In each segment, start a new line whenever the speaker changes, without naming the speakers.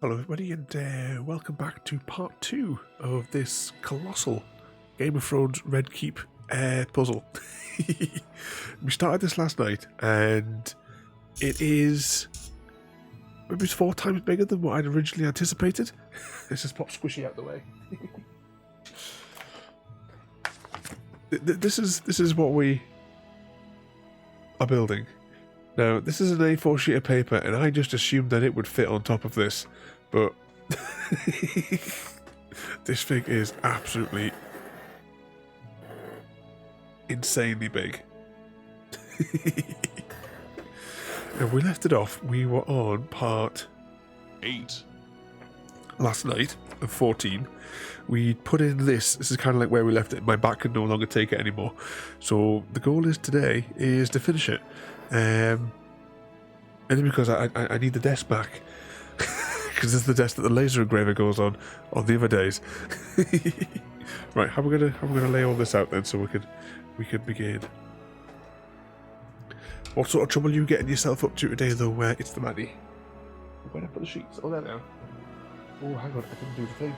Hello everybody and welcome back to part 2 of this colossal Game of Thrones Red Keep puzzle. We started this last night and it is maybe it's 4 times bigger than what I'd originally anticipated. Let's just pop Squishy out the way. This is what we are building. Now, this is an A4 sheet of paper, and I just assumed that it would fit on top of this, but this thing is absolutely insanely big. And we left it off, we were on part 8 last night of 14. We put in this is kind of like where we left it. My back can no longer take it anymore. So the goal is today is to finish it. Only because I need the desk back. Because it's the desk that the laser engraver goes on the other days. Right, how we gonna lay all this out then so we can begin. What sort of trouble are you getting yourself up to today though? It's the Maddie. Where did I put the sheets? Oh, there now. Oh, hang on, I didn't do the thing.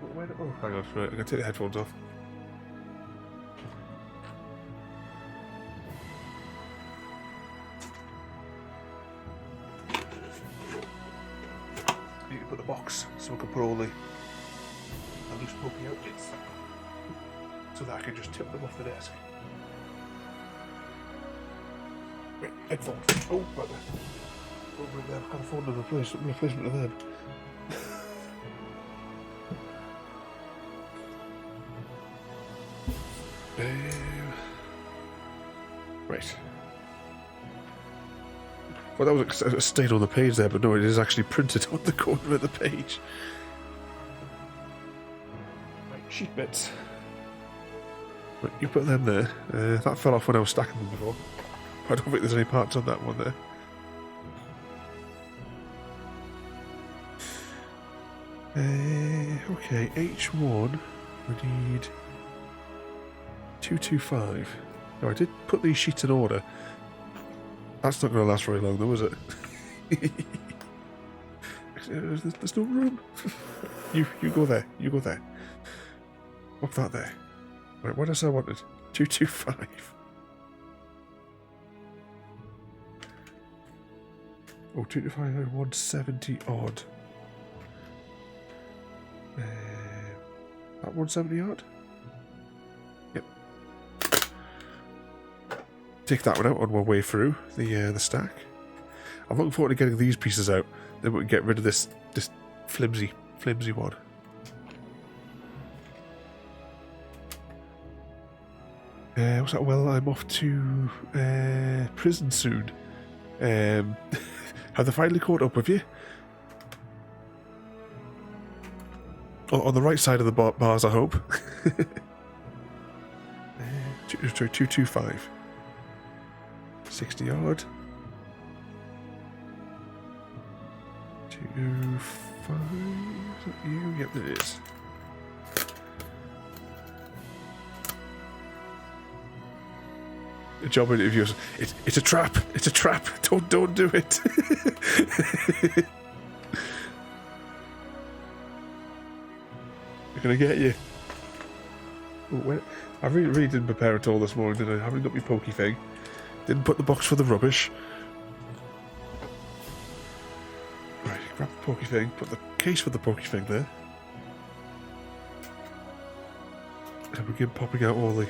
Oh, hang on, right, I'm gonna take the headphones off. Need to put the box so I can put all the loose pokey objects so that I can just tip them off the desk. Right, headphones. Oh, right there. Over in there, I can't afford another replacement of them. Right. Well, that was a stain on the page there, but no, it is actually printed on the corner of the page. Right, sheet bits. Right, you put them there. That fell off when I was stacking them before. I don't think there's any parts on that one there. Okay, H1, we need 225. Now, I did put these sheets in order. That's not going to last very long though, is it? There's no room. You go there. You go there. Walk that there. Right, what else I wanted? 225. Oh, 225, 170 odd. That 170 odd? Yep. Take that one out on my way through the stack. I'm looking forward to getting these pieces out. Then we can get rid of this flimsy one. What's that? Well, I'm off to prison soon. Have they finally caught up with you? On the right side of the bars, I hope. 225. 60 odd. 25. Is that you? Yep, it is. A job interviews. It's a trap. It's a trap. Don't do it. They're gonna get you. Oh, I really didn't prepare at all this morning, did I? I haven't got my pokey thing. Didn't put the box for the rubbish. Right, grab the pokey thing, put the case for the pokey thing there. And begin popping out all the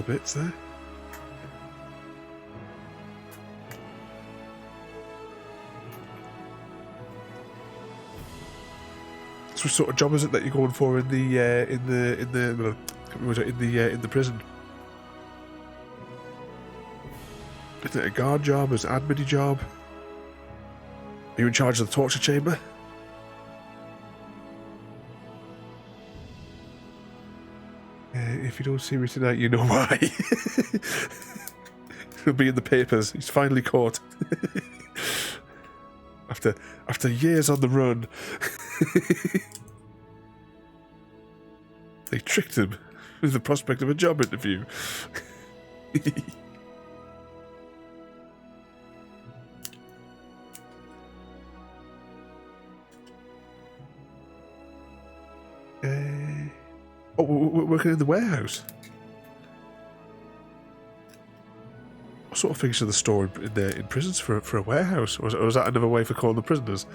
bits there. So what sort of job is it that you're going for in the prison? Is it a guard job? Is it an admin job? Are you in charge of the torture chamber? If you don't see me tonight, you know why. He'll be in the papers. He's finally caught. After years on the run. They tricked him with the prospect of a job interview. working in the warehouse. What sort of things are the store in prisons for a warehouse? Or was that another way for calling the prisoners?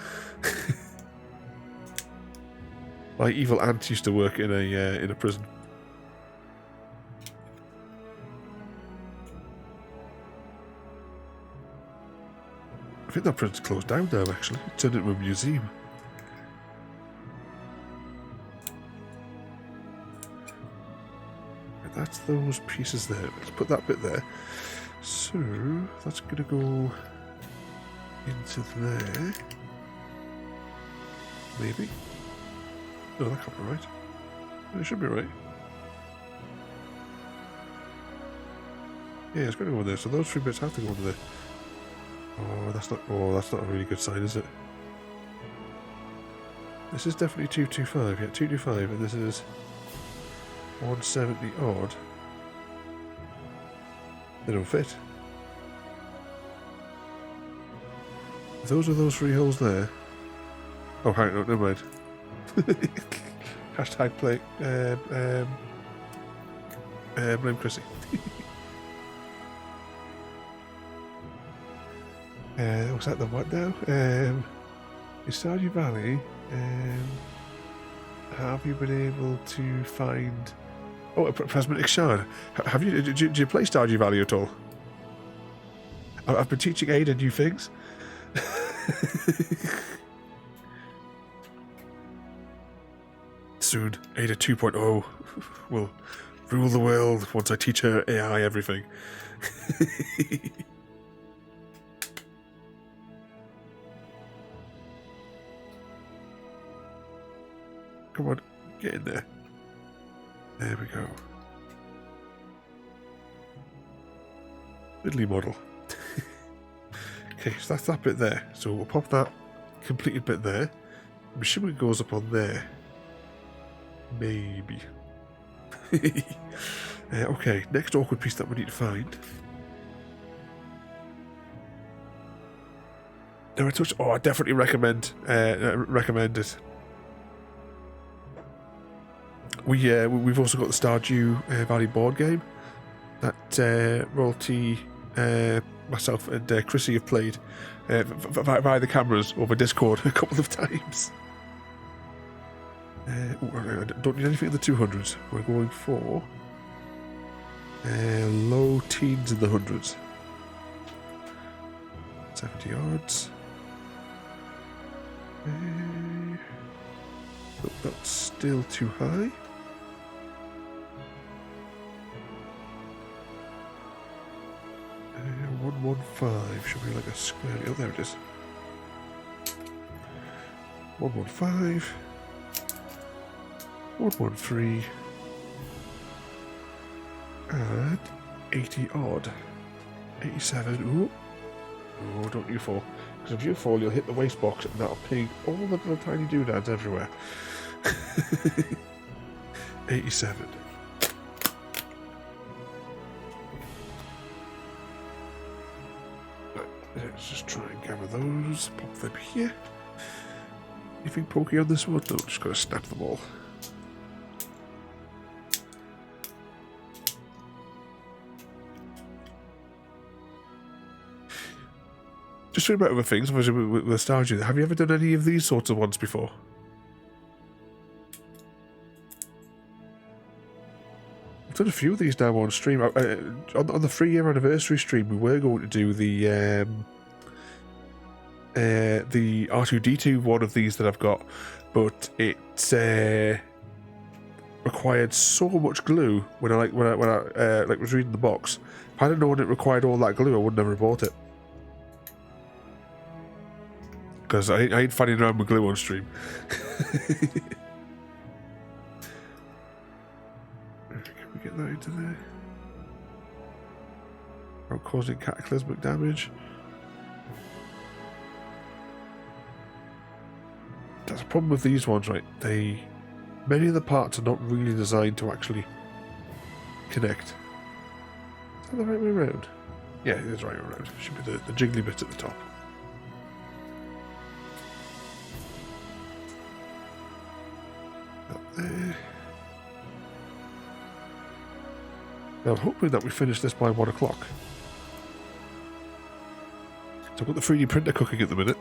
My evil aunt used to work in a prison. I think that prison's closed down now, actually. It turned into a museum. And that's those pieces there. Let's put that bit there. So, that's going to go into there. Maybe. No, that can't be right. It should be right. Yeah, it's going to go in there. So those 3 bits have to go into there. Oh, that's not a really good sign, is it? This is definitely 225. Yeah, 225, and this is 170 odd. They don't fit. Those are those 3 holes there. Oh, hang on, never mind. Hashtag play. Blame Chrissy. Was that the what now? In Stardew Valley, have you been able to find... Oh, a prismatic shard. Have you? Do you play Stardew Valley at all? I've been teaching Ada new things. Soon, Ada 2.0 will rule the world once I teach her AI everything. Come on, get in there. There we go. Fiddly model. Okay, so that's that bit there. So we'll pop that completed bit there. I'm assuming it goes up on there. Maybe. Okay, next awkward piece that we need to find. No, I touched. Oh, I definitely recommend it. We've also got the Stardew Valley board game that Royalty, myself and Chrissy have played via the cameras over Discord a couple of times. I don't need anything in the 200s. We're going for low teens in the hundreds. 70 odds. Oh, that's still too high. 115 should be like a square. Oh, there it is. 115. 113. And 80 odd. 87. Ooh. Oh, don't you fall. Because if you fall, you'll hit the waste box and that'll ping all the little tiny doodads everywhere. 87. Let's just try and gather those. Pop them here. Anything pokey on this one? No, just gotta snap them all. Just think about other things, obviously with Stardew. Have you ever done any of these sorts of ones before? I've done a few of these now on stream. On the 3-year anniversary stream, we were going to do the R2D2 one of these that I've got, but it required so much glue when I was reading the box. If I didn't know when it required all that glue, I would never have bought it. Because I ain't fanning around with glue on stream. Can we get that into there? Without causing cataclysmic damage. That's a problem with these ones, right? Many of the parts are not really designed to actually connect. Is that the right way around? Yeah, it is right way around. It should be the jiggly bit at the top. Up there. Now, I'm hoping that we finish this by 1 o'clock. So I've got the 3D printer cooking at the minute.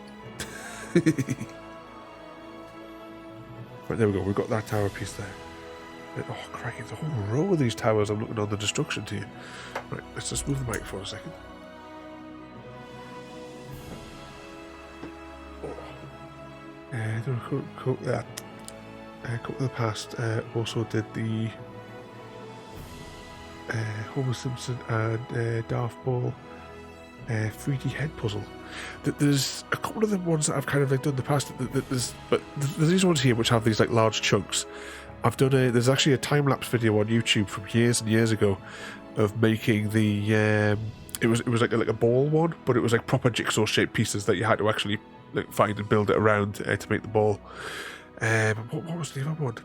Right, there we go. We've got that tower piece there. Oh, crikey, there's a whole row of these towers. I'm looking on the destruction to you. Right, let's just move the mic for a second. A couple of the past also did the Homer Simpson and Darth Ball 3D head puzzle. There's a couple of the ones that I've kind of like done in the past. There's these ones here which have these like large chunks. I've done there's actually a time lapse video on YouTube from years and years ago of making the it was like a ball one, but it was like proper jigsaw shaped pieces that you had to actually like find and build it around to make the ball. What was the other one?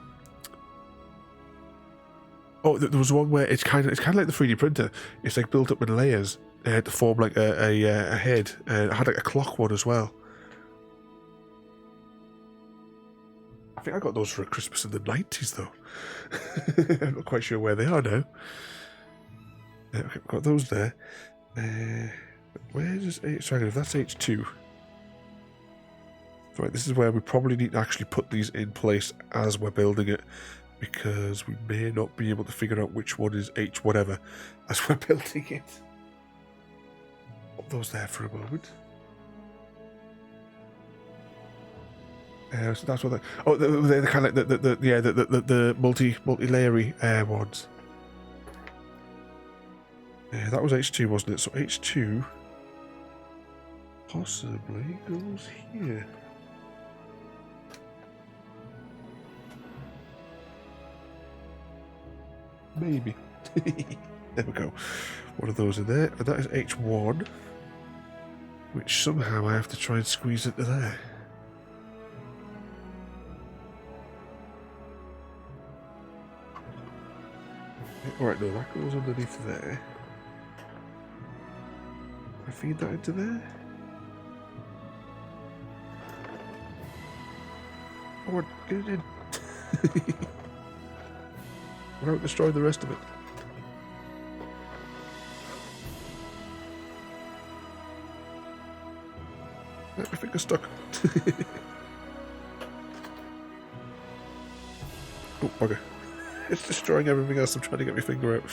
Oh, there was one where it's kind of like the 3D printer. It's like built up in layers to form like a head. I had like a clock one as well. I think I got those for Christmas in the 90s though. I'm not quite sure where they are now. I've got those there. Where's H? Sorry, if that's H2. Right, this is where we probably need to actually put these in place as we're building it, because we may not be able to figure out which one is H whatever as we're building it. Put those there for a moment. So that's what they're the kind of like the multi-layery ones. That was H2, wasn't it? So H2 possibly goes here. Maybe. There we go. One of those in there. And that is H1, which somehow I have to try and squeeze into there. Alright, no, that goes underneath there. I feed that into there. Oh, get it in. Without destroying the rest of it. My finger's stuck. Oh, bugger. It's destroying everything else. I'm trying to get my finger out.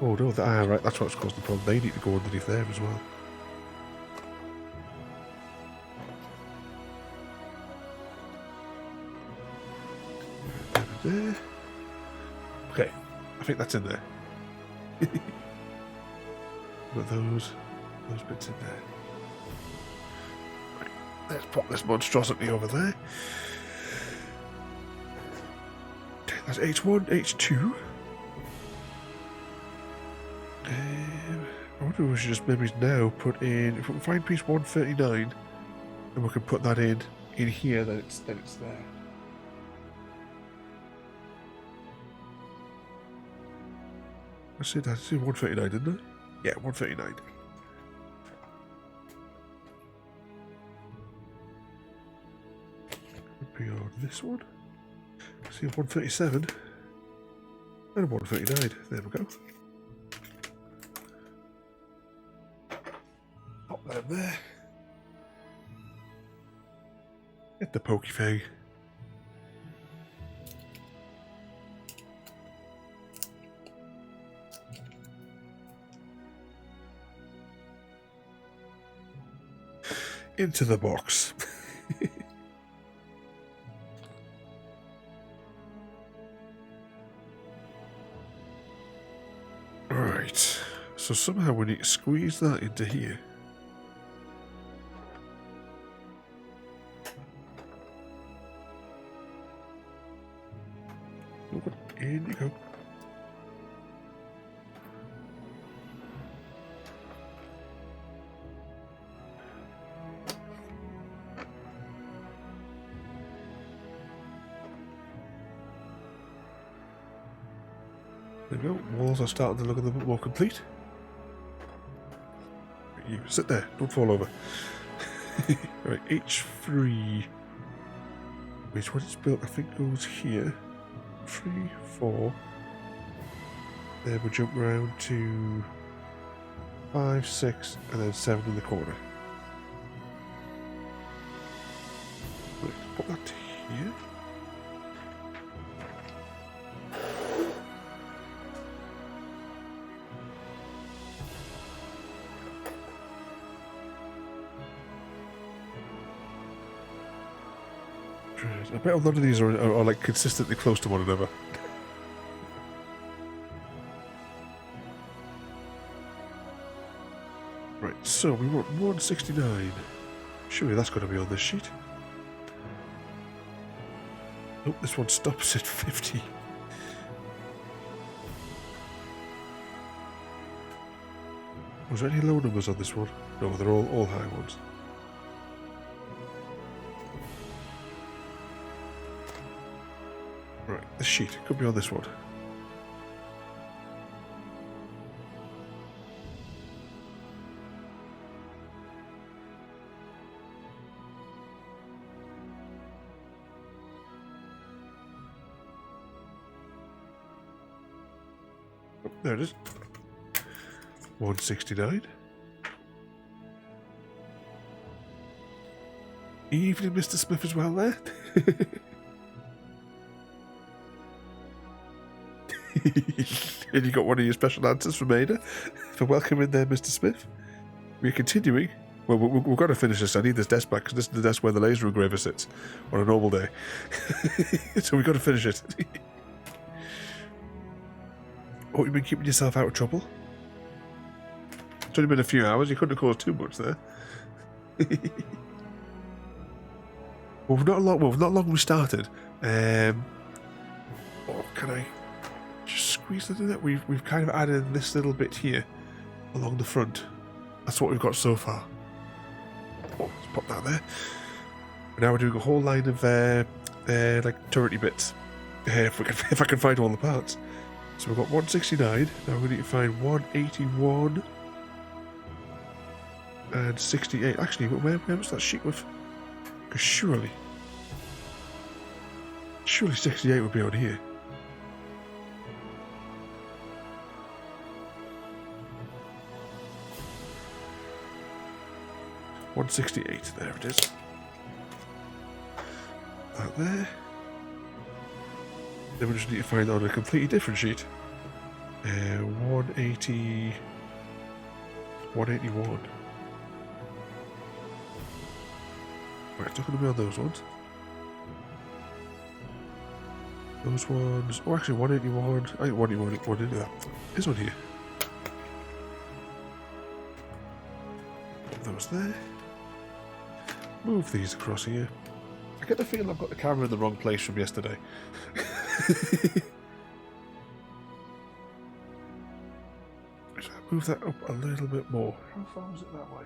Oh no, right, that's what's causing the problem. They need to go underneath there as well. There. Okay, I think that's in there. Got those bits in there. Right, let's pop this monstrosity over there. That's H1, H2. I wonder if we should just maybe now put in, if we can find piece 139, and we can put that in here, then it's there. I said 139, didn't I? Yeah, 139. Could be on this one. See, 137 and 139. There we go. Pop that in there. Get the pokey thing. Into the box. Right. So somehow we need to squeeze that into here. In you go. There we go. Walls are starting to look a little bit more complete. You sit there. Don't fall over. Right, H3. Which one is built? I think goes here. 3, 4. Then we'll jump around to 5, 6, and then 7 in the corner. Right, put that here. I bet a lot of these are like consistently close to one another. Right, so we want 169. Surely that's got to be on this sheet. Nope, this one stops at 50. Was there any low numbers on this one? No, they're all high ones. Right, the sheet could be on this one. Oh, there it is. 169. Evening, Mr. Smith, as well there. And you got one of your special answers from Ada for welcoming there, Mr. Smith. We're continuing. Well, we've got to finish this. I need this desk back because this is the desk where the laser engraver sits on a normal day. So we've got to finish it. Oh, you've been keeping yourself out of trouble? It's only been a few hours. You couldn't have caused too much there. Well, we've not long restarted. Oh, can I just squeeze that in there? We've kind of added this little bit here along the front. That's what we've got so far. Oh, let's pop that there. Now we're doing a whole line of like turrety bits. If I can find all the parts. So we've got 169. Now we need to find 181 and 68. Actually, where was that sheet with? Because surely 68 would be on here. $168. There it is. That there. Then we just need to find on a completely different sheet. 180. 181. Right, it's not going to be on those ones. Those ones. Oh, actually, 181. I think 181 into that. This one here. Put those there. Move these across here. I get the feeling I've got the camera in the wrong place from yesterday. So move that up a little bit more. How far was it that way?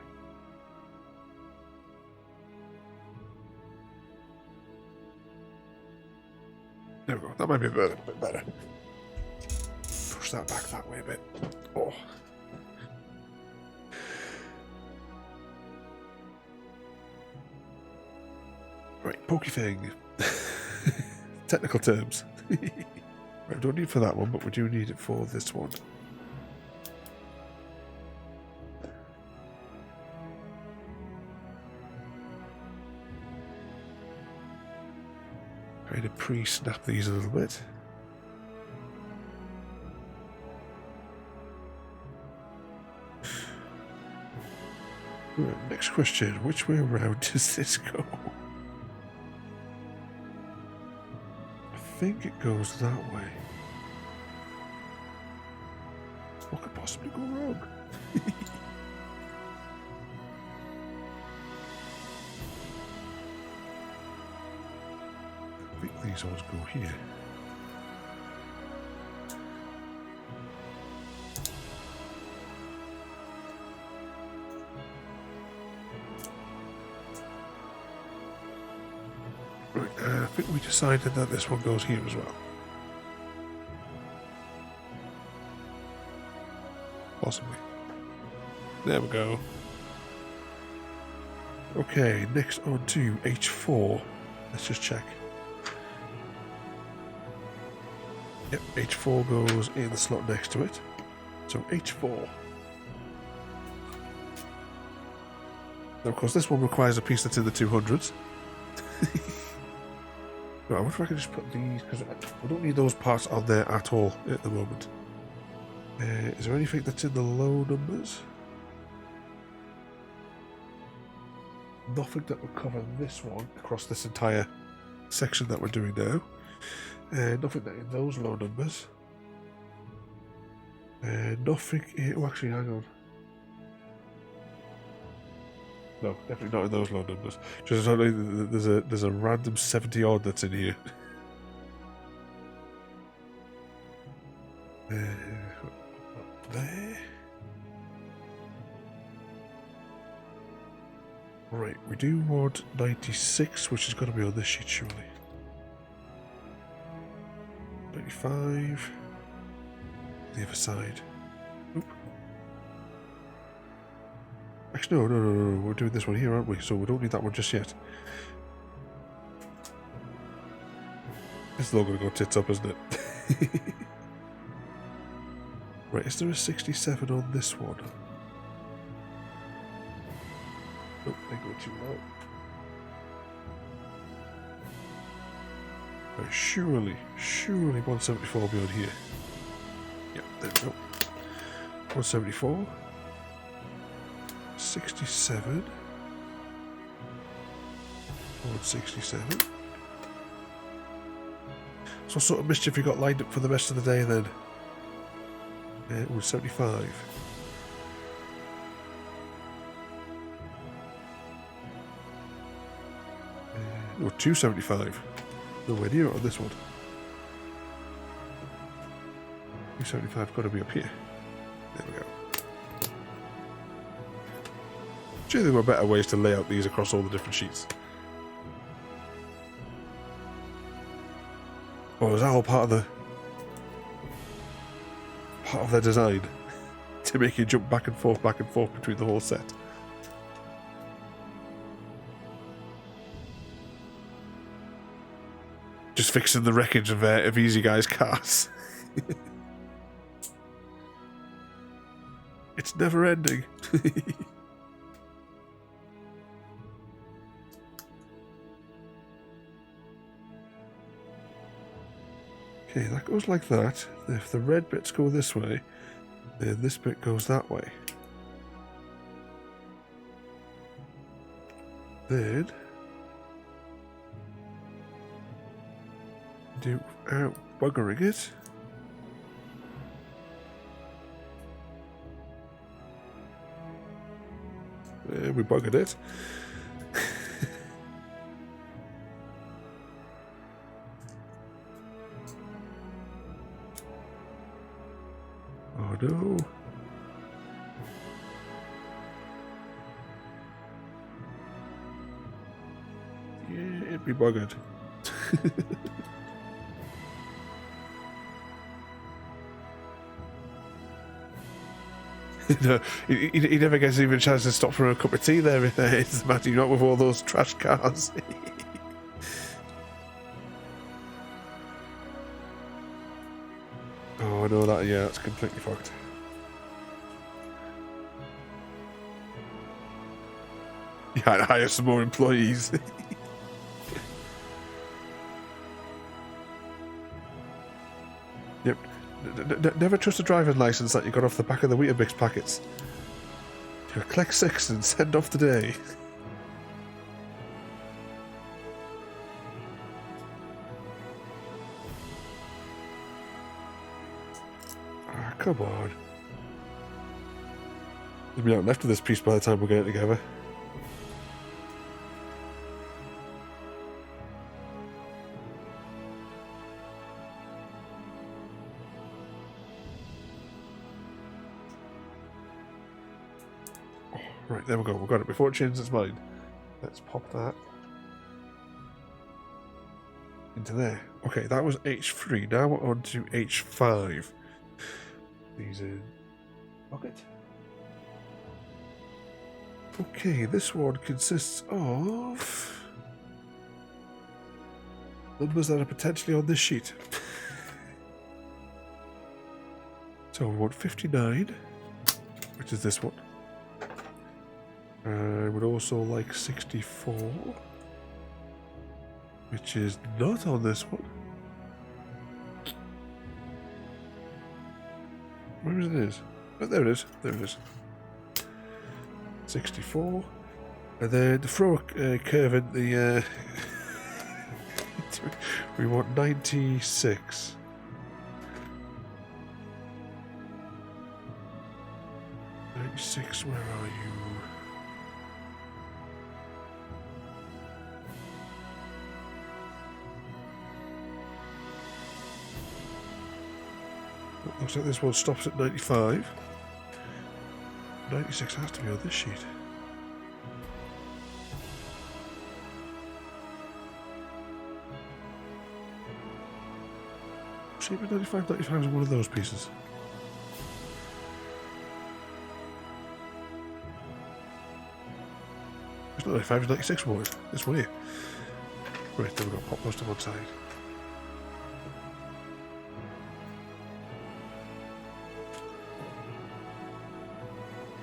There we go. That might be a bit better. Push that back that way a bit. Oh. Right, pokey thing. Technical terms. Right, we don't need it for that one, but we do need it for this one. Trying to pre-snap these a little bit. Right, next question. Which way around does this go? I think it goes that way. What could possibly go wrong? I think these ones go here. Right, I think we decided that this one goes here as well. Possibly. There we go. Okay, next on to H4. Let's just check. Yep, H4 goes in the slot next to it. So H4. Now, of course, this one requires a piece that's in the 200s. Right, I wonder if I can just put these, because we don't need those parts on there at all at the moment. Is there anything that's in the low numbers? Nothing that would cover this one across this entire section that we're doing now. Nothing that in those low numbers. Nothing here. Oh, actually, hang on. No, definitely not in those low numbers. Just there's a random 70 odd that's in here. There. Right, we do want 96, which is going to be on this sheet, surely. 95. The other side. Oop. Actually, no. We're doing this one here, aren't we? So we don't need that one just yet. It's all going to go tits up, isn't it? Right, is there a 67 on this one? Oh, they go too low. Right, surely 174 will be on here. Yep, there we go. 174. 67. 167. So what sort of mischief you got lined up for the rest of the day then? It was 75. No, 275. Nowhere near it on this one. 275 got to be up here. There we go. Do you think there were better ways to lay out these across all the different sheets? Or was that all part of their design? To make you jump back and forth between the whole set? Just fixing the wreckage of Easy Guy's cars. It's never ending. Okay, that goes like that. If the red bits go this way, then this bit goes that way. Then do buggering it. We buggered it. Oh no. Yeah, it'd be buggered. No, he never gets even a chance to stop for a cup of tea there. It's the matter, not with all those trash cars. Oh, I know that. Yeah, that's completely fucked. You had to hire some more employees. Yep. Never trust a driving license that you got off the back of the Weetabix packets. You collect 6 and send off the day. Ah, come on. There'll be nothing left of this piece by the time we get it together. Right, there we go. We've got it before it changes its mind. Let's pop that into there. Okay, that was H3. Now we're on to H5. These in bucket. Okay, this one consists of numbers that are potentially on this sheet. So we want 59, which is this one. I would also like 64, which is not on this one. Where it is? Oh, there it is. There it is. 64. And then to throw a curve in the... we want 96. Where are you? Looks like this one stops at 95. 96 has to be on this sheet. Shape of 95, 95 is one of those pieces. It's not 95, it's 96 one. This one here. Right, then we've got pop those to one side.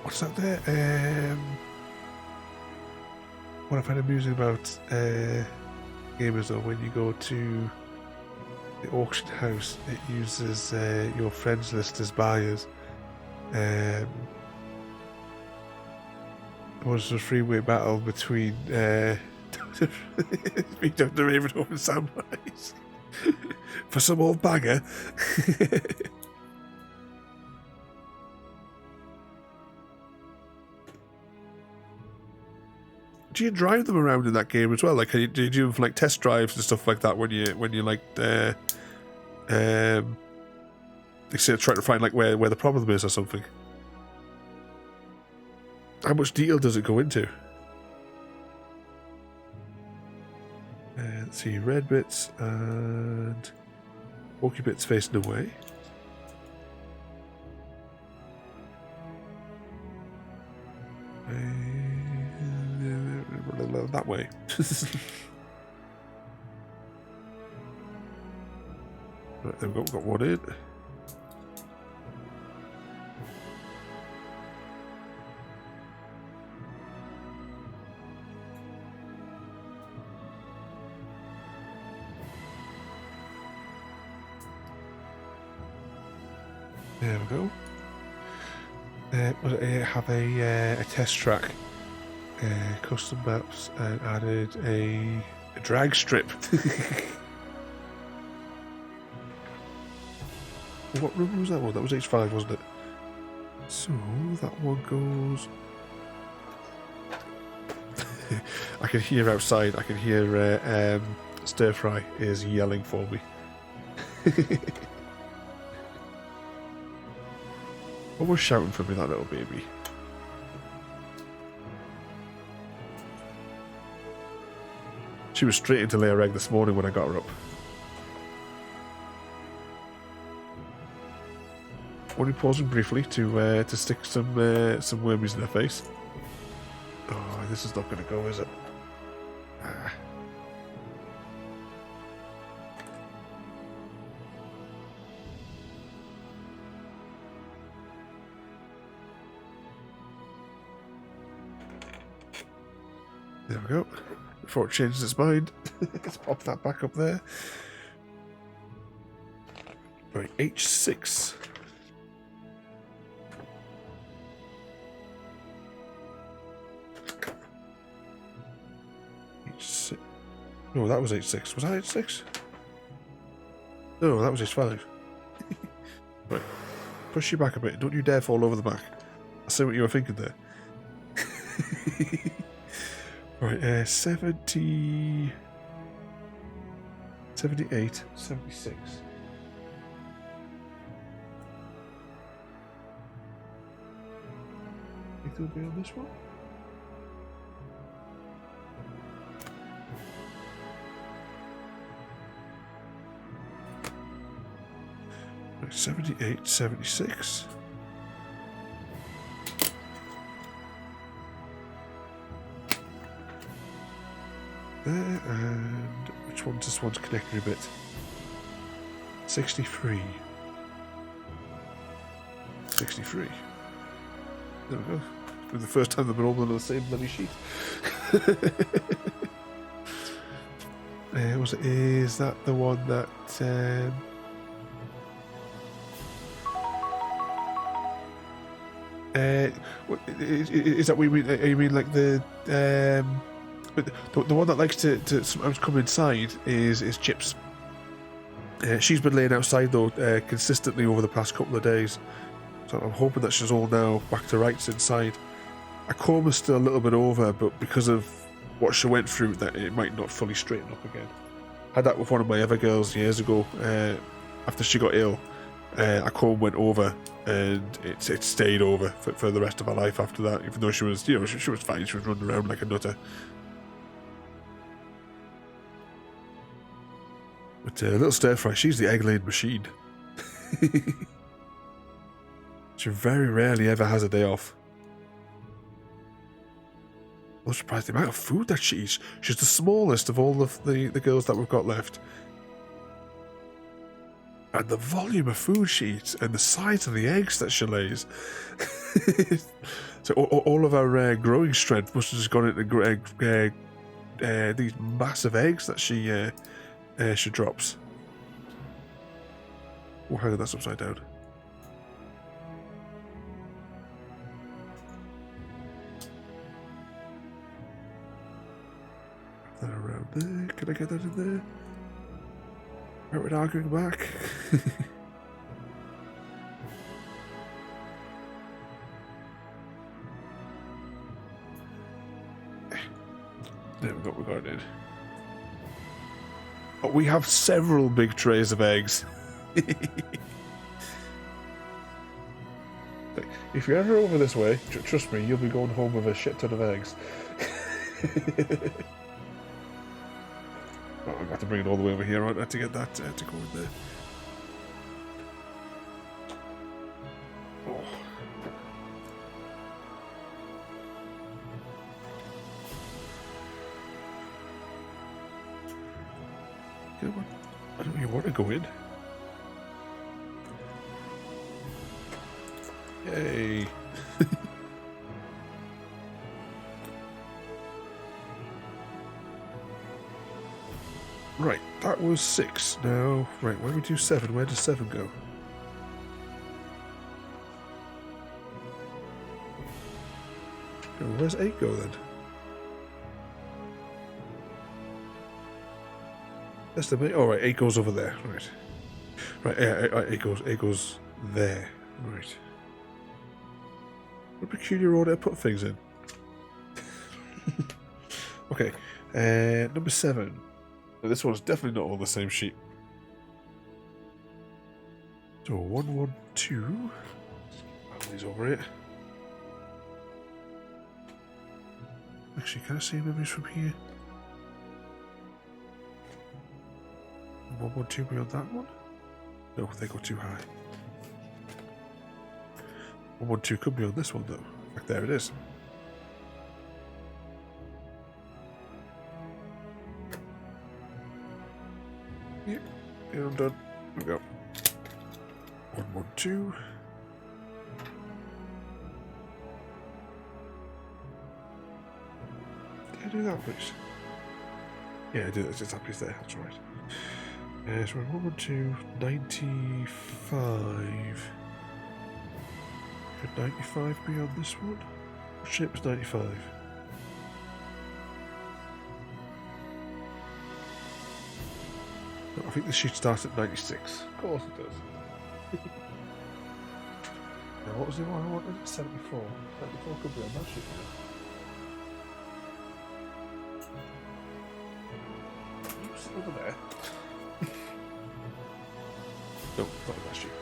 What's that there? What I find amusing about gamers though, when you go to the auction house, it uses your friends list as buyers. There was a three-way battle between Dr. Ravenholm and Samwise for some old bagger. Do you drive them around in that game as well? Like, do you do like test drives and stuff like that when you like they say trying to find like where the problem is or something? How much detail does it go into? Let's see, red bits and bulky bits facing away. That way. Right, there we go, we've got one in. There we go. Have a test track. Custom maps and added a drag strip. What room was that one? That was H5, wasn't it? So that one goes. I can hear outside. I can hear Stir Fry is yelling for me. What was shouting for me, that little baby? She was straight into lay her egg this morning when I got her up. Only pausing briefly to stick some wormies in her face. Oh, this is not going to go, is it? Ah. There we go. Before it changes its mind, let's pop that back up there. Right, H6. H6. No, that was H6. Was that H6? No, that was H5. Right, push you back a bit. Don't you dare fall over the back. I see what you were thinking there. Right, 70, 78, 76. Think it'll be on this one? Right, 78, 76. There, and which one does one's connector a bit? 63. 63. There we go. It's been the first time they've been all on the same bloody sheet. Is that the one that... is that what you mean? You mean like the one that likes to sometimes come inside is Chips. She's been laying outside though consistently over the past couple of days, so I'm hoping that she's all now back to rights inside. A coma's still a little bit over, but because of what she went through, that it might not fully straighten up again. Had that with one of my other girls years ago. After she got ill, a coma went over, and it stayed over for the rest of her life after that. Even though she was, she was fine. She was running around like a nutter. But little stir fry, she's the egg-laying machine. She very rarely ever has a day off. I'm surprised the amount of food that she eats. She's the smallest of all of the girls that we've got left. And the volume of food she eats and the size of the eggs that she lays. So all of our growing strength must have just gone into these massive eggs that she drops. Oh, hang on, that's upside down. That around there. Can I get that in there? Right, we're arguing back. There we go, we got it in. Oh, we have several big trays of eggs. If you're ever over this way, trust me, you'll be going home with a shit ton of eggs. Oh, I've got to bring it all the way over here, right, to get that to go in there. Oh. Come on. I don't really want to go in. Yay. Right, that was 6. Now, right, where do we do 7? Where does 7 go? Oh, where's 8 go then? That's the bit. Oh, right, 8 goes over there. Right, right. 8 goes there. Right. What a peculiar order to put things in. Okay, number 7. This one's definitely not all the same sheet. So 1, 1, 2. These over it. Actually, can I see memories from here? 1, 1, 2 beyond that one? No, they go too high. 1, 1, 2 could be on this one though. Like there it is. Yep, yeah, I'm done. Here we go. 1, 1, 2. Did I do that, please? Yeah, I did. It's that piece there. That's right. So we're 1, 1, 2, 95. Could 95 be on this one? What shape was 95? I think the sheet starts at 96. Of course it does. Now, what was the one I wanted? 74. 74 could be on that sheet. Oops, over there. No, not on that sheet.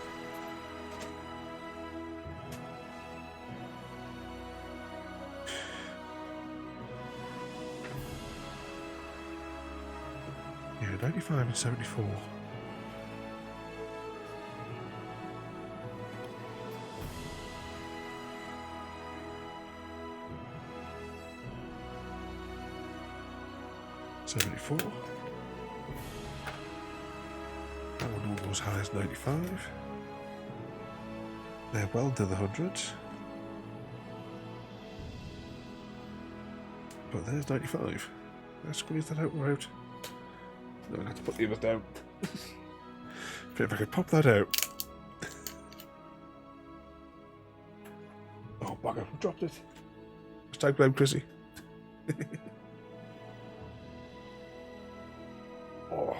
Yeah, 95 and 74. $74. That one won't go as high as 95. They're well into the 100. But there's 95. Let's squeeze that out. We're out. No, I have to put the others down. If I could pop that out. Oh, bugger. I dropped it. Hashtag blame Chrissy. Oh.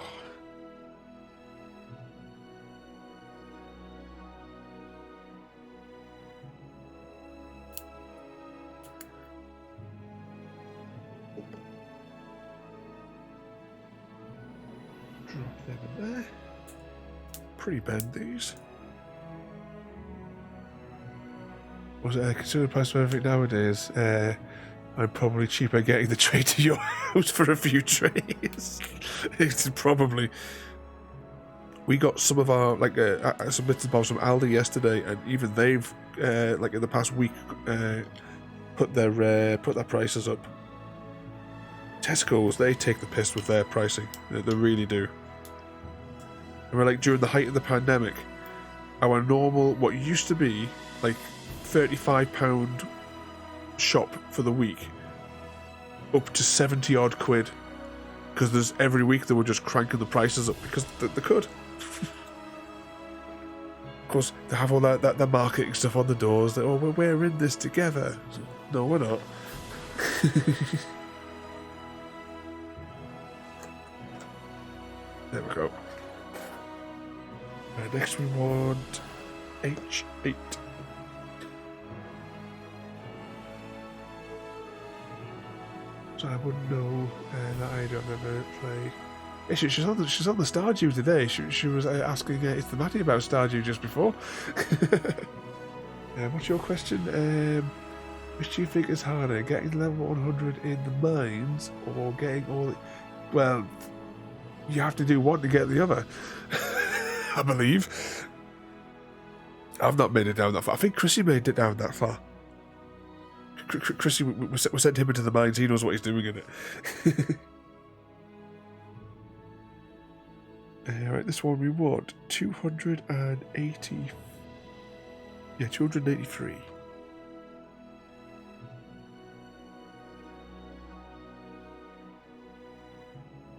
Drop them in there. Pre-bend these. Was it considering the price of everything nowadays? I'm probably cheaper getting the tray to your house for a few trays. It's probably. We got some of our some bits and bobs from Aldi yesterday, and even they've in the past week put their prices up. Tesco's, they take the piss with their pricing. They really do. And we're during the height of the pandemic, our normal, what used to be £35 shop for the week, up to 70 odd quid, because every week they were just cranking the prices up because they could. Of course, they have all that marketing stuff on the doors. That, we're in this together. No, we're not. There we go. Next we want H8. So I wouldn't know that I don't ever play. Yeah, she's on the Stardew today. She was asking it's the Matty about Stardew just before. What's your question? Which do you think is harder, getting level 100 in the mines or getting all the... Well, you have to do one to get the other. I believe. I've not made it down that far. I think Chrissy made it down that far. Chrissy, we sent him into the mines. He knows what he's doing in it. Right, this one we want 280. Yeah, 283.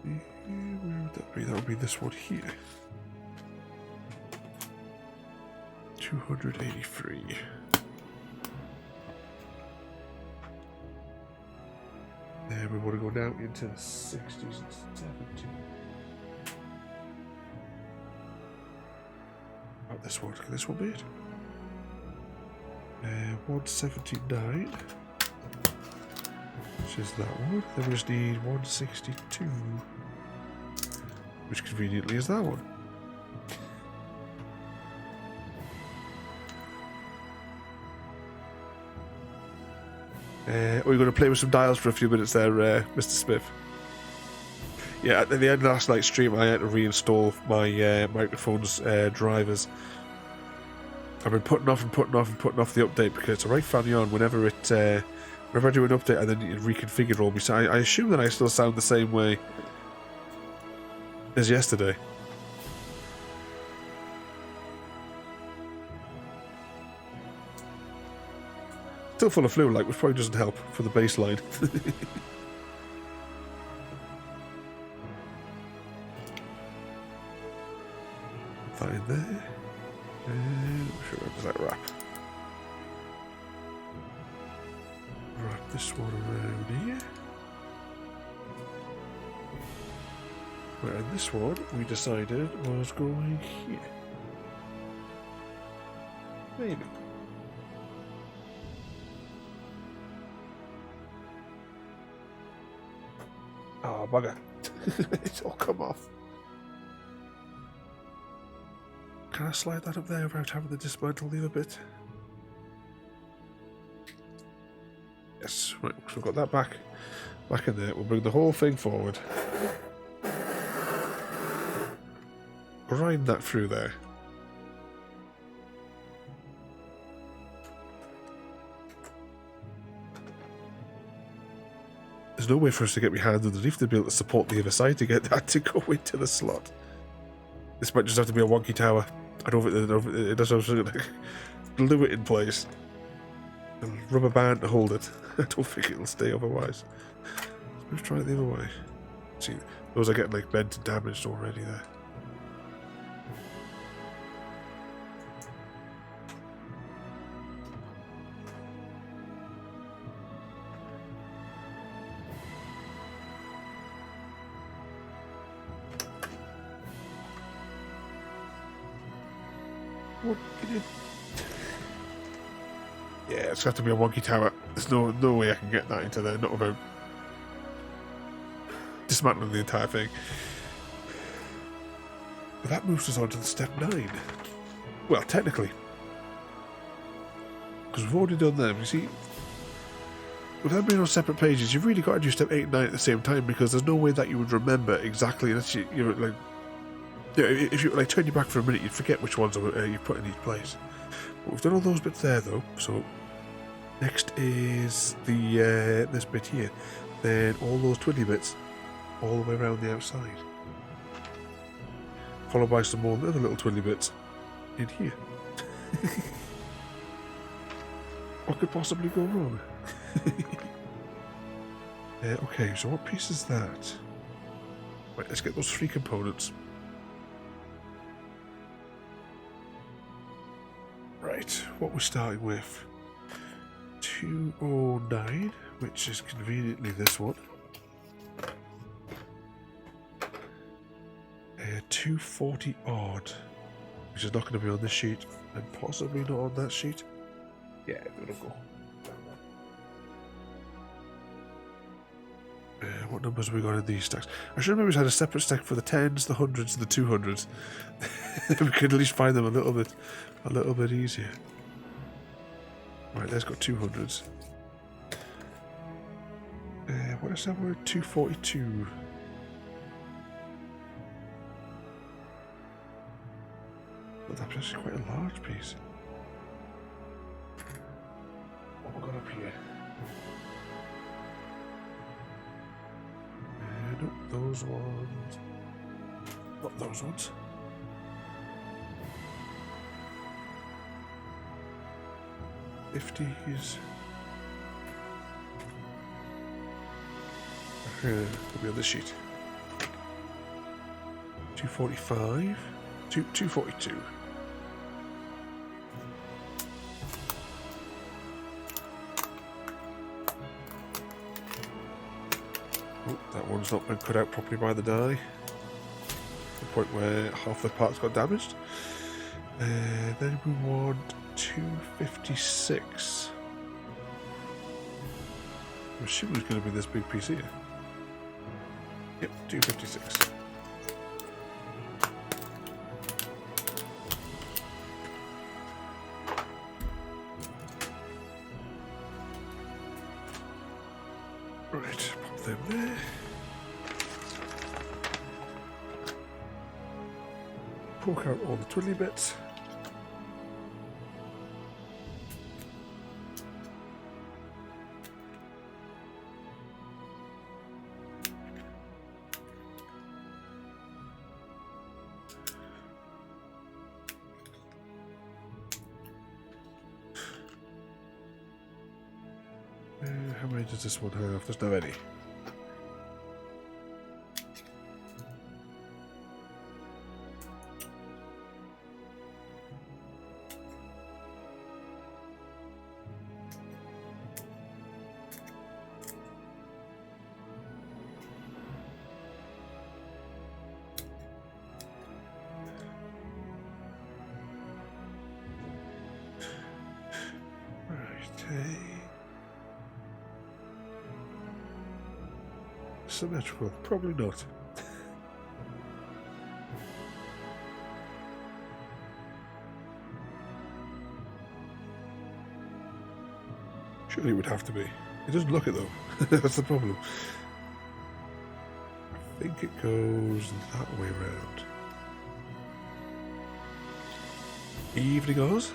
Where would that be? That would be this one here. 283. There, we want to go down into the 60s and 70s. About this one. Can this one be it? 179. Which is that one. Then we just need 162. Which conveniently is that one. We're going to play with some dials for a few minutes there, Mr. Smith. Yeah, at the end of last night's stream, I had to reinstall my microphone's drivers. I've been putting off the update because it's a right funny on whenever I do an update and then it reconfigured all me. So I assume that I still sound the same way as yesterday. Still full of flu, which probably doesn't help for the baseline. That in there. And where does that wrap? Wrap this one around here. And this one we decided was going here. Maybe. Oh, bugger. It's all come off. Can I slide that up there without having to dismantle the other bit? Yes, right, so we've got that back in there. We'll bring the whole thing forward. Grind that through there. There's no way for us to get my hand underneath to be able to support the other side to get that to go into the slot. This might just have to be a wonky tower. I don't think it does. glue it in place. A rubber band to hold it. I don't think it'll stay otherwise. Let's try it the other way. See, those are getting like bent and damaged already there. What can you... Yeah, it's got to be a wonky tower. There's no way I can get that into there, not without dismantling the entire thing. But that moves us on to the step 9. Well, technically. Because we've already done them. You see, with them being on separate pages, you've really got to do step 8 and 9 at the same time, because there's no way that you would remember exactly, unless you're like... Yeah, if you like turn you back for a minute, you'd forget which ones you put in each place. But we've done all those bits there, though. So next is the this bit here. Then all those twiddly bits, all the way around the outside, followed by some more other little twiddly bits in here. What could possibly go wrong? Okay, so what piece is that? Right, let's get those 3 components. Right, what we're starting with, 209, which is conveniently this one. 240 odd, which is not going to be on this sheet, and possibly not on that sheet. Yeah, it'll go. What numbers have we got in these stacks? I should remember we had a separate stack for the 10s, the 100s, and the 200s. We could at least find them a little bit easier. Right, there's got 200s. What is that word? 242. But that's actually quite a large piece. What have we got up here? Nope, those ones. Not those ones. $50s. Will be on this sheet. 245. 242. Oh, that one's not been cut out properly by the die. The point where half the parts got damaged. Then we want 256. I'm assuming it's going to be this big piece here. Yep, 256. Right, pop them there. Poke out all the twiddly bits. How many does this one have? There's not any. Symmetrical? Probably not. Surely it would have to be. It doesn't look it though. That's the problem. I think it goes that way round. Evening Oz.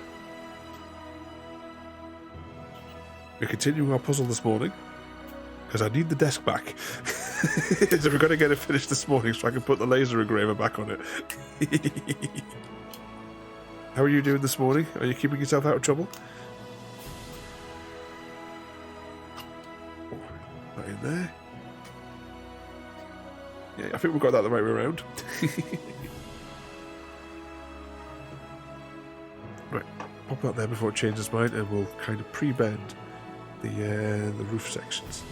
We're continuing our puzzle this morning because I need the desk back. So we're going to get it finished this morning so I can put the laser engraver back on it. How are you doing this morning? Are you keeping yourself out of trouble? Oh, not in there. Yeah, I think we've got that the right way around. Right, pop that there before it changes mine, and we'll kind of pre-bend the roof sections.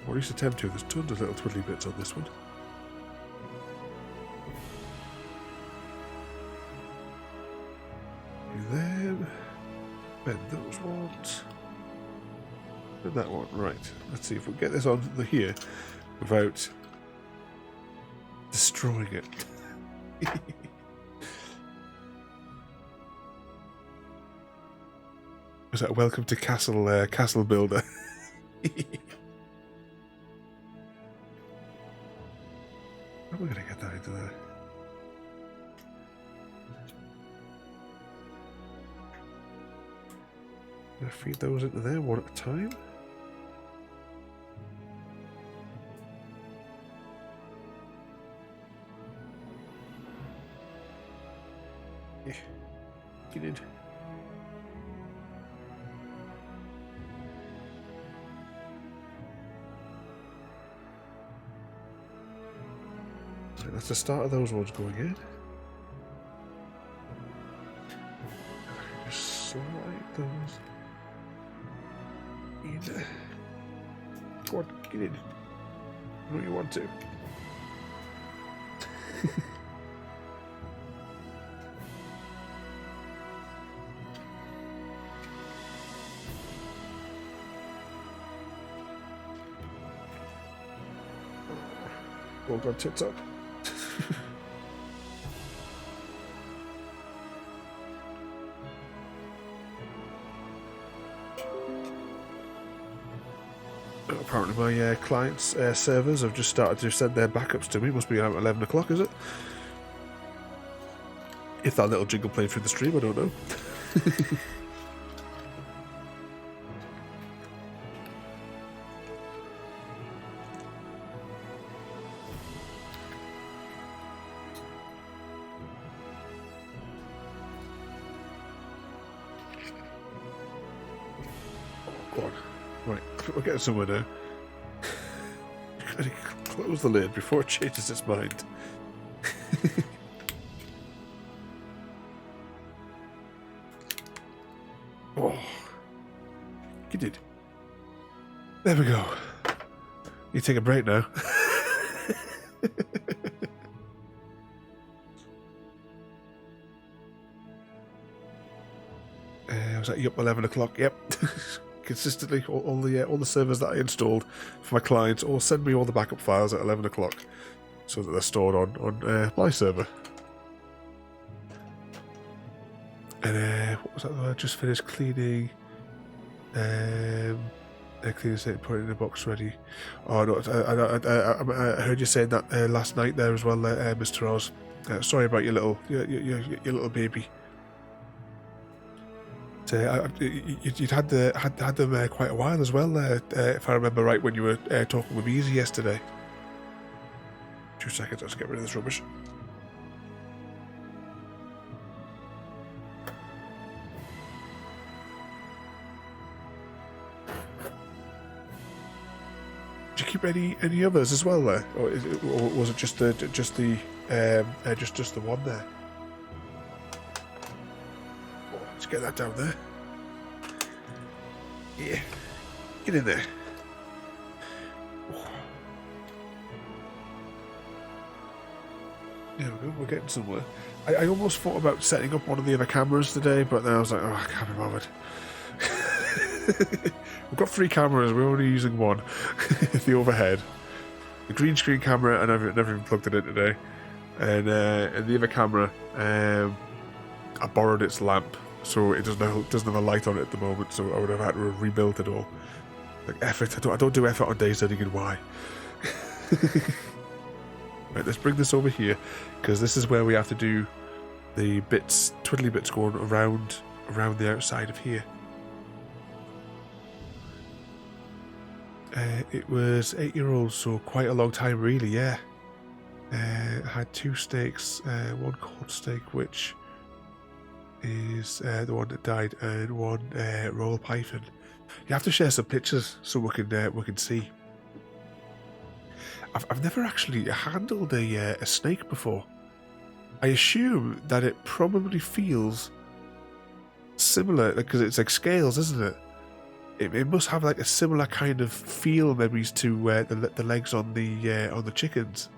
Or at least attempt to. There's tons of little twiddly bits on this one. And then bend those ones. And that one. Right. Let's see if we can get this on here without destroying it. Is that welcome to Castle Builder? How am I going to get that into there? I'm going to feed those into there one at a time. Yeah. Get in. That's the start of those ones going in. I can just slide those in. Go on, get in. I know you want to. Well done, tits up. Apparently my clients' servers have just started to send their backups to me. Must be around 11 o'clock, is it? If that little jingle played through the stream, I don't know. Go on. Right, we're getting somewhere now. Gotta close the lid before it changes its mind. Oh, you did. There we go. You take a break now. Was that you up 11 o'clock? Yep. Consistently, all the servers that I installed for my clients all send me all the backup files at 11 o'clock so that they're stored on my server. And what was that? I just finished cleaning. Cleaning state, put it in a box ready. Oh no, I heard you saying that last night there as well, Mr. Oz. Sorry about your little baby. You'd had them quite a while as well, if I remember right, when you were talking with Easy yesterday. 2 seconds, I'll just get rid of this rubbish. Did you keep any others as well there, or was it just the one there? Let's get that down there. Yeah, get in there. There we go, we're getting somewhere. I almost thought about setting up one of the other cameras today, but then I was like, oh, I can't be bothered. We've got 3 cameras, we're only using one. The overhead. The green screen camera, and I've never even plugged it in today. And the other camera, I borrowed its lamp, so it doesn't have a light on it at the moment, so I would have had to rebuild it all. Like effort, I don't do effort on days ending in Y. Right, let's bring this over here, because this is where we have to do the twiddly bits going around the outside of here. It was 8 year old, so quite a long time really, yeah. I had 2 snakes, 1 corn snake, which is the one that died, and 1 royal python. You have to share some pictures so we can see. I've never actually handled a snake before. I assume that it probably feels similar because it's like scales, isn't it? It must have like a similar kind of feel, maybe, to the legs on the chickens.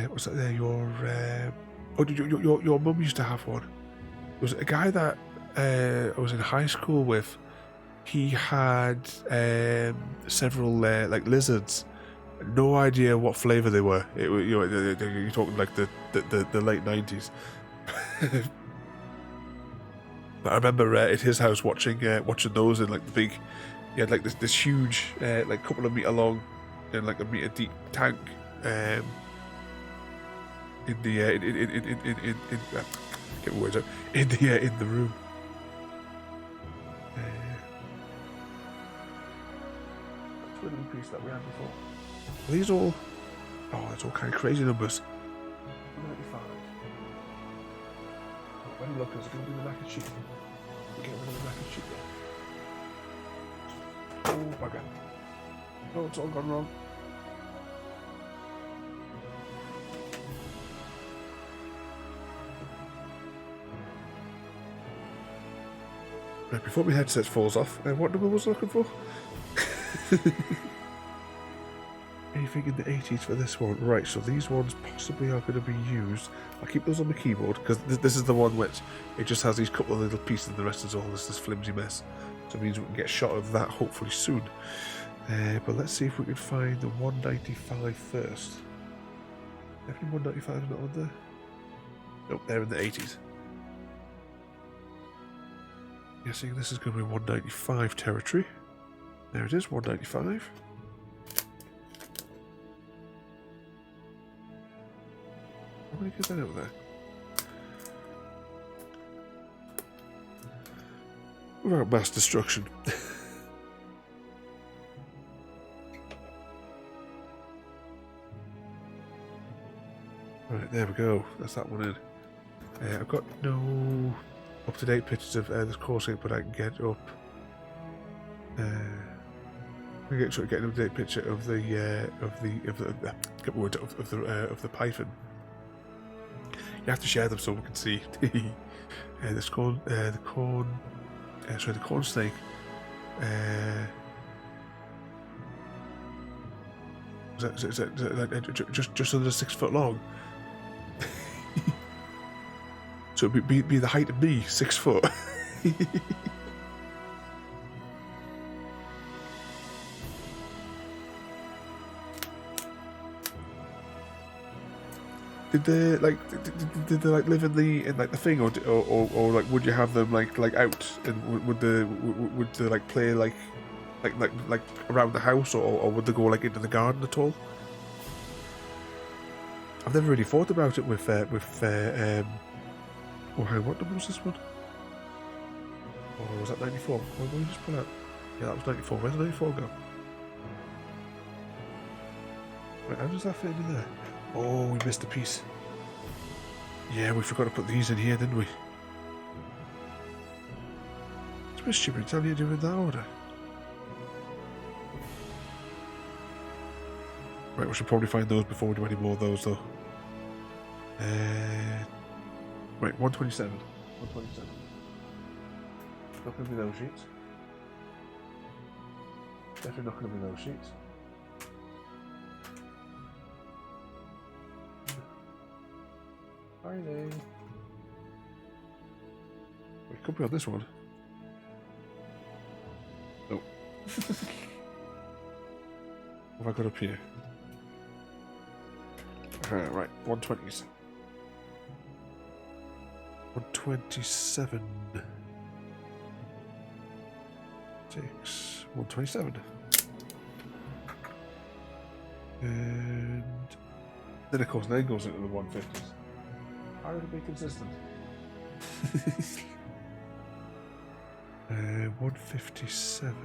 What's that there? Your mum used to have one. There was a guy that I was in high school with. He had several like lizards. No idea what flavour they were. You're talking like the late 90s. But I remember at his house watching those in like the big. He had like this huge like couple of metre long and like a metre deep tank. In the get my words out. In the room. Little piece that we had before. Are these all? Oh, that's all kind of crazy numbers. 95. When you look, is it going to be the mac and cheese? We'll get rid of the mac and cheese. Oh, bugger. Oh, it's all gone wrong. Right, before my headset falls off, what number was I looking for? Anything in the 80s for this one? Right, so these ones possibly are going to be used. I'll keep those on the keyboard because this is the one which it just has these couple of little pieces and the rest is all this flimsy mess. So it means we can get a shot of that hopefully soon. But let's see if we can find the 195 first. Definitely 195 not on there. Nope, they're in the 80s. Guessing this is going to be 195 territory. There it is, 195. How many get that out there? Without mass destruction. Right, there we go. That's that one in. I've got no up-to-date pictures of this coursing, but I can get up. I can get an up-to-date picture of the python. You have to share them so we can see. The corn snake. Is that just under 6 foot long? So it'd be the height of me, 6 foot. Did they live in the thing, or like would you have them like out, and would they like play like around the house, or would they go like into the garden at all? I've never really thought about it with oh, hang on, what number was this one? Or was that 94? What did we just pull out? Yeah, that was 94. Where's 94 go? Right, how does that fit into there? Oh, we missed a piece. Yeah, we forgot to put these in here, didn't we? It's a bit stupid. Tell me to do in that order. Right, we should probably find those before we do any more of those, though. Right, 127. 127. Not going to be those sheets. Definitely not going to be those sheets. Hi there. It could be on this one. Oh. What have I got up here? Right, 127. 127. 127. And then of course 9 goes into the 150s. How to be consistent? 157.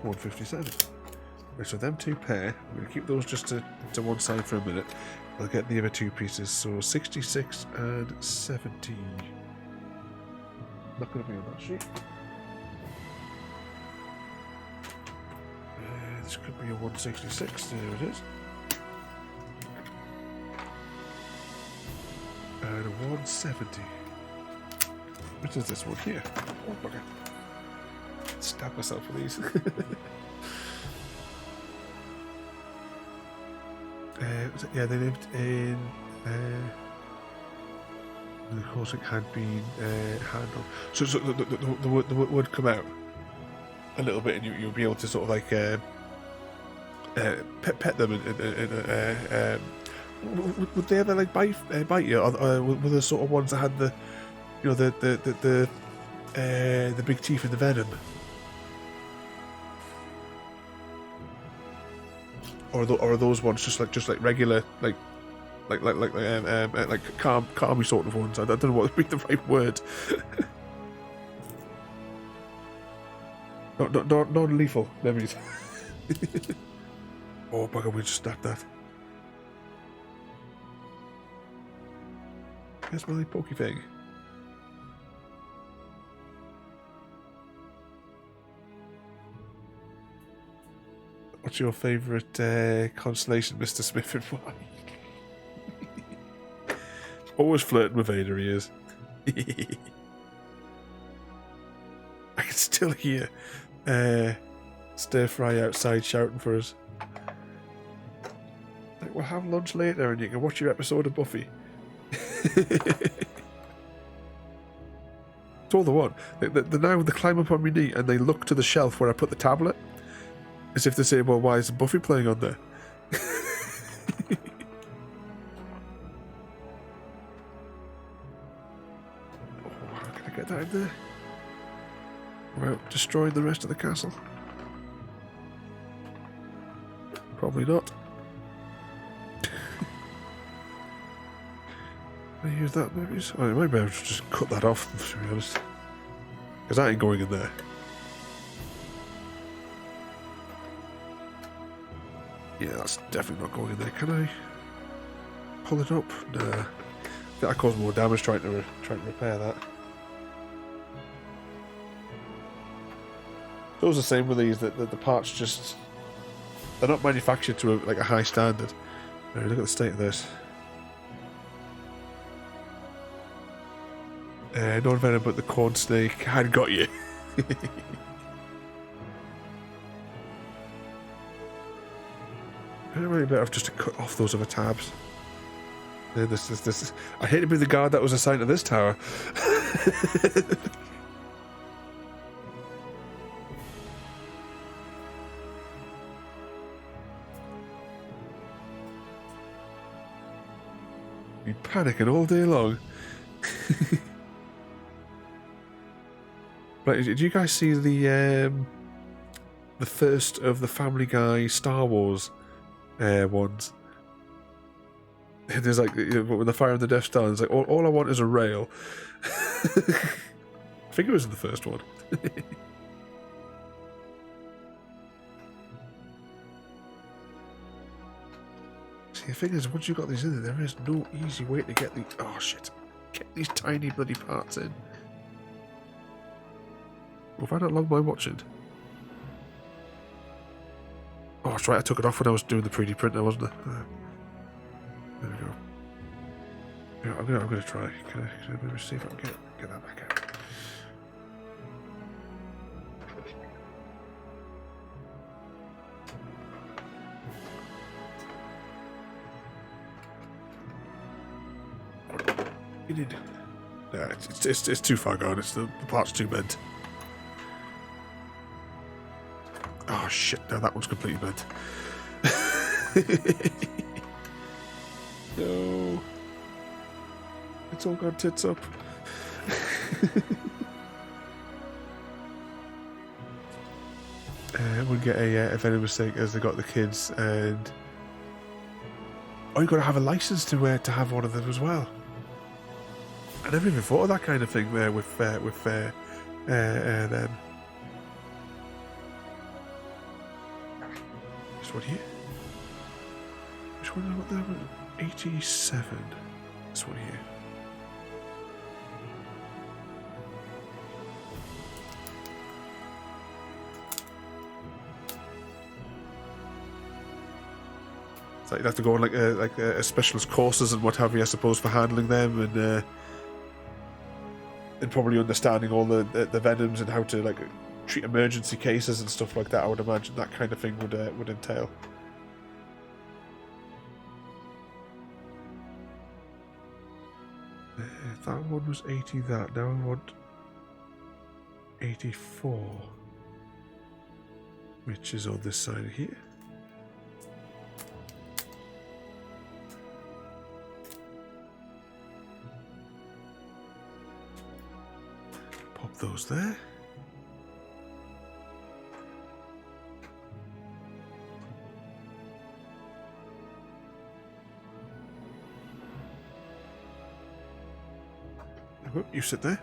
157. Right, so them 2 pair. I'm going to keep those just to one side for a minute. I'll get the other 2 pieces. So 66 and 70. Not going to be on that sheet. This could be a 166. There it is. And a 170. Which is this one here? Oh, bugger. Stab myself with these. Yeah, they lived in. The causing had been handled. So the wood would come out a little bit, and you'll be able to sort of like pet them. Would they ever like bite you? Or were the sort of ones that had the, you know, the big teeth and the venom? Or are those ones just like regular like calmy sort of ones? I don't know what would be the right word. Non-lethal. Maybe. Oh bugger! We just snapped that. Here's my pokey thing. What's your favourite constellation, Mr. Smith, and why? Always flirting with Vader, he is. I can still hear Stir Fry outside shouting for us. Like, we'll have lunch later and you can watch your episode of Buffy. It's all the one. They climb up on my knee and they look to the shelf where I put the tablet. As if to say, well, why is Buffy playing on there? Oh, how can I get that in there? Without destroying the rest of the castle? Probably not. Can I use that maybe? Oh, I might be able to just cut that off, to be honest. Because that ain't going in there. Yeah, that's definitely not going in there. Can I pull it up? Nah. I think I caused more damage trying to repair that. It's always the same with these, that the parts just, they're not manufactured to a high standard. Right, look at the state of this. No venom, but the corn snake had got you. I really better have just to cut off those other tabs. This. I hate to be the guard that was assigned to this tower. You're panicking all day long. Right, did you guys see the first of the Family Guy Star Wars ones? And there's like, you know, when they're firing the Death Star, it's like all I want is a rail. I think it was in the first one. See, the thing is, once you've got these in there is no easy way to get these tiny bloody parts in. Well, if I don't long mind watching. Oh, that's right, I took it off when I was doing the 3D printer, wasn't I? There we go. Yeah, I'm gonna try. Can I maybe see if I can get that back out? You did. Yeah, it's too far gone. It's the part's too bent. Oh shit! Now that one's completely bent. No, it's all gone tits up. We'll get a venomous thing as they got the kids, and you got to have a license to have one of them as well. I never even thought of that kind of thing there with them. one here. Which one did I want there? 87. This one here. It's like you have to go on like a specialist courses and what have you, I suppose, for handling them and probably understanding all the venoms and how to like treat emergency cases and stuff like that. I would imagine that kind of thing would entail. That one was 80. That now I want 84, which is on this side here. Pop those there. You sit there.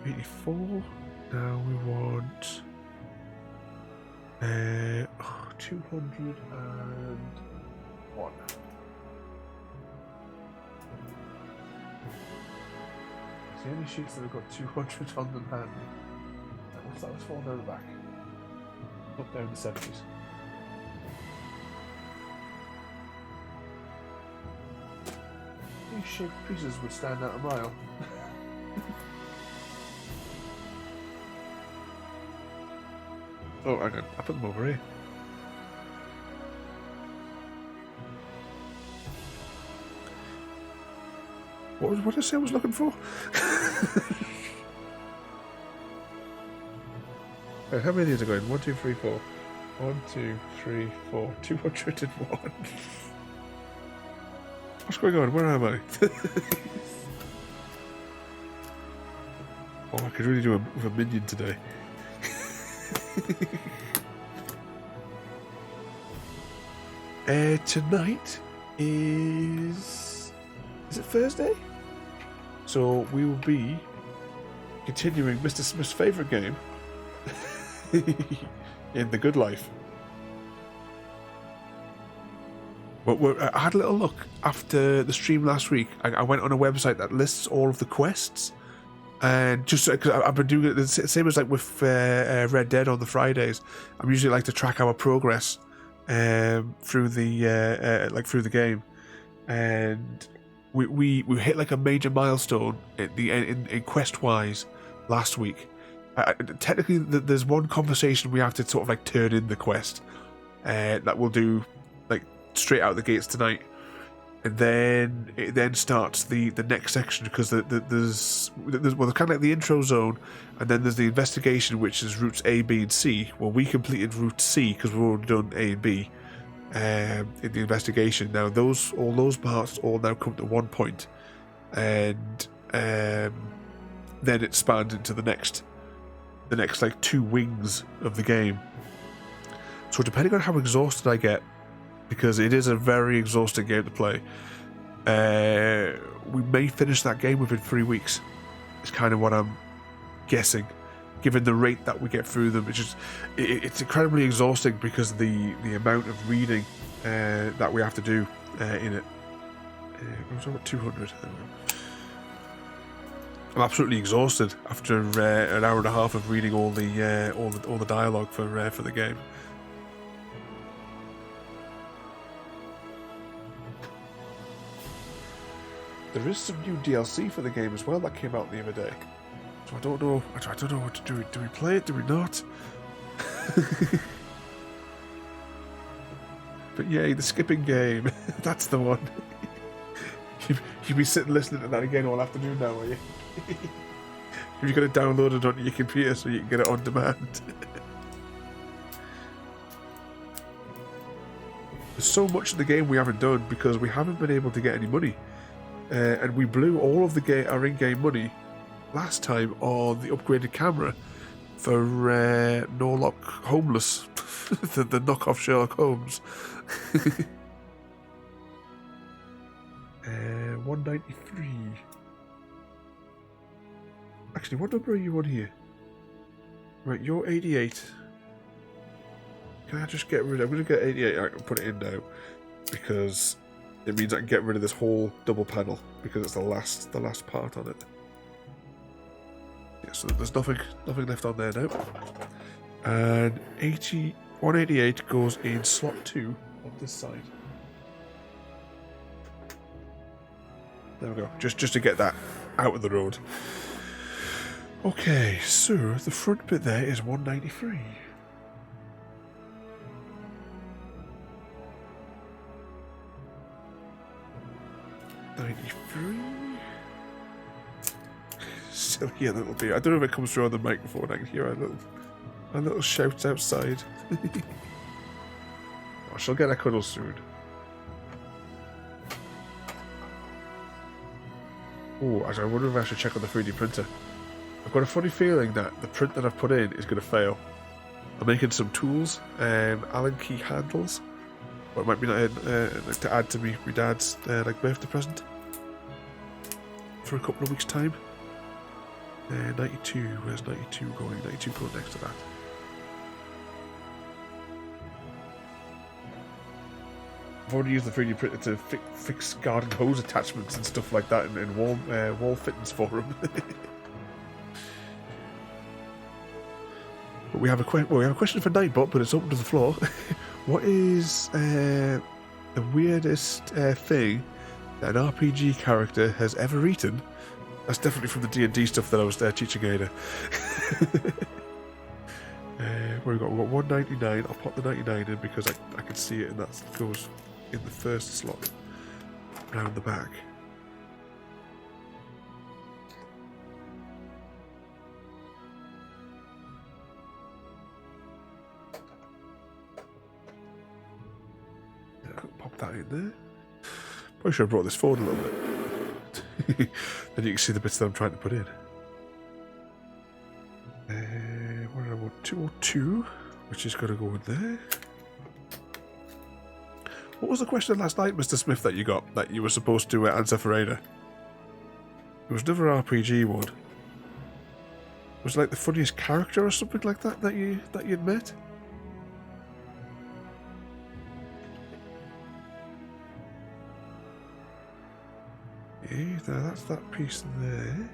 84. Now we want 201. It's the only sheets that have got 200 on them handy. What's that? Let's fall down the back. Up there in the 70s. These shaped pieces would stand out a mile. Oh, hang on. I put them over here. What did I say I was looking for? How many is it going? 1, 2, 3, 4. 1, 2, 3, 4. 201. What's going on? Where am I? Oh, I could really do with a minion today. Tonight is it Thursday? So we will be continuing Mr. Smith's favourite game in The Good Life. But I had a little look after the stream last week. I went on a website that lists all of the quests, and just because I've been doing it the same as like with Red Dead on the Fridays. I'm usually like to track our progress through the game, and we hit like a major milestone at the end in quest wise last week. Technically, there's one conversation we have to sort of like turn in the quest that we'll do like straight out the gates tonight, and then it then starts the next section, because there's kind of like the intro zone, and then there's the investigation, which is routes A, B, and C. Well, we completed route C because we've already done A and B in the investigation. Now all those parts all now come to one point, and then it spans into the next like 2 wings of the game. So depending on how exhausted I get, because it is a very exhausting game to play, we may finish that game within 3 weeks. It's kind of what I'm guessing, given the rate that we get through them. It's incredibly exhausting because of the amount of reading that we have to do in it. I was about 200. I'm absolutely exhausted after an hour and a half of reading all the dialogue for the game. There is some new DLC for the game as well that came out the other day. So I don't know what to do. Do we play it? Do we not? But yay, the skipping game. That's the one. You'll be sitting listening to that again all afternoon now, are you? You've got to download it onto your computer so you can get it on demand. There's so much of the game we haven't done because we haven't been able to get any money. And we blew all of our in-game money last time on the upgraded camera for Norlock Homeless, the knockoff Sherlock Holmes. 193. Actually, what number are you on here? Right, you're 88. Can I just get rid of... I'm going to get 88. I can put it in now. Because it means I can get rid of this whole double panel. Because it's the last part on it. Yeah, so there's nothing left on there now. And 188 goes in slot 2 on this side. There we go. Just to get that out of the road. Okay, so the front bit there is 193. Silly little bit. I don't know if it comes through on the microphone. I can hear a little shouts outside. I shall get a cuddle soon. Oh, I wonder if I should check on the 3D printer. I've got a funny feeling that the print that I've put in is going to fail. I'm making some tools, Allen key handles. Or it might be like to add to my dad's like birthday present for a couple of weeks' time. 92, where's 92 going? 92 going next to that. I've already used the 3D printer to fix garden hose attachments and stuff like that, and wall fittings for them. But we have a question for Nightbot, but it's open to the floor. What is the weirdest thing that an RPG character has ever eaten? That's definitely from the D&D stuff that I was teaching Ada. What have we got? We've got 199. I'll pop the 99 in because I can see it, and that goes in the first slot round the back. Pop that in there. Probably should have brought this forward a little bit. Then you can see the bits that I'm trying to put in. What do I want? 202, which is going to go in there. What was the question last night, Mr. Smith, that you got that you were supposed to answer for Ada? It was another RPG one. Was it like the funniest character or something like that you'd met? Okay, now that's that piece there.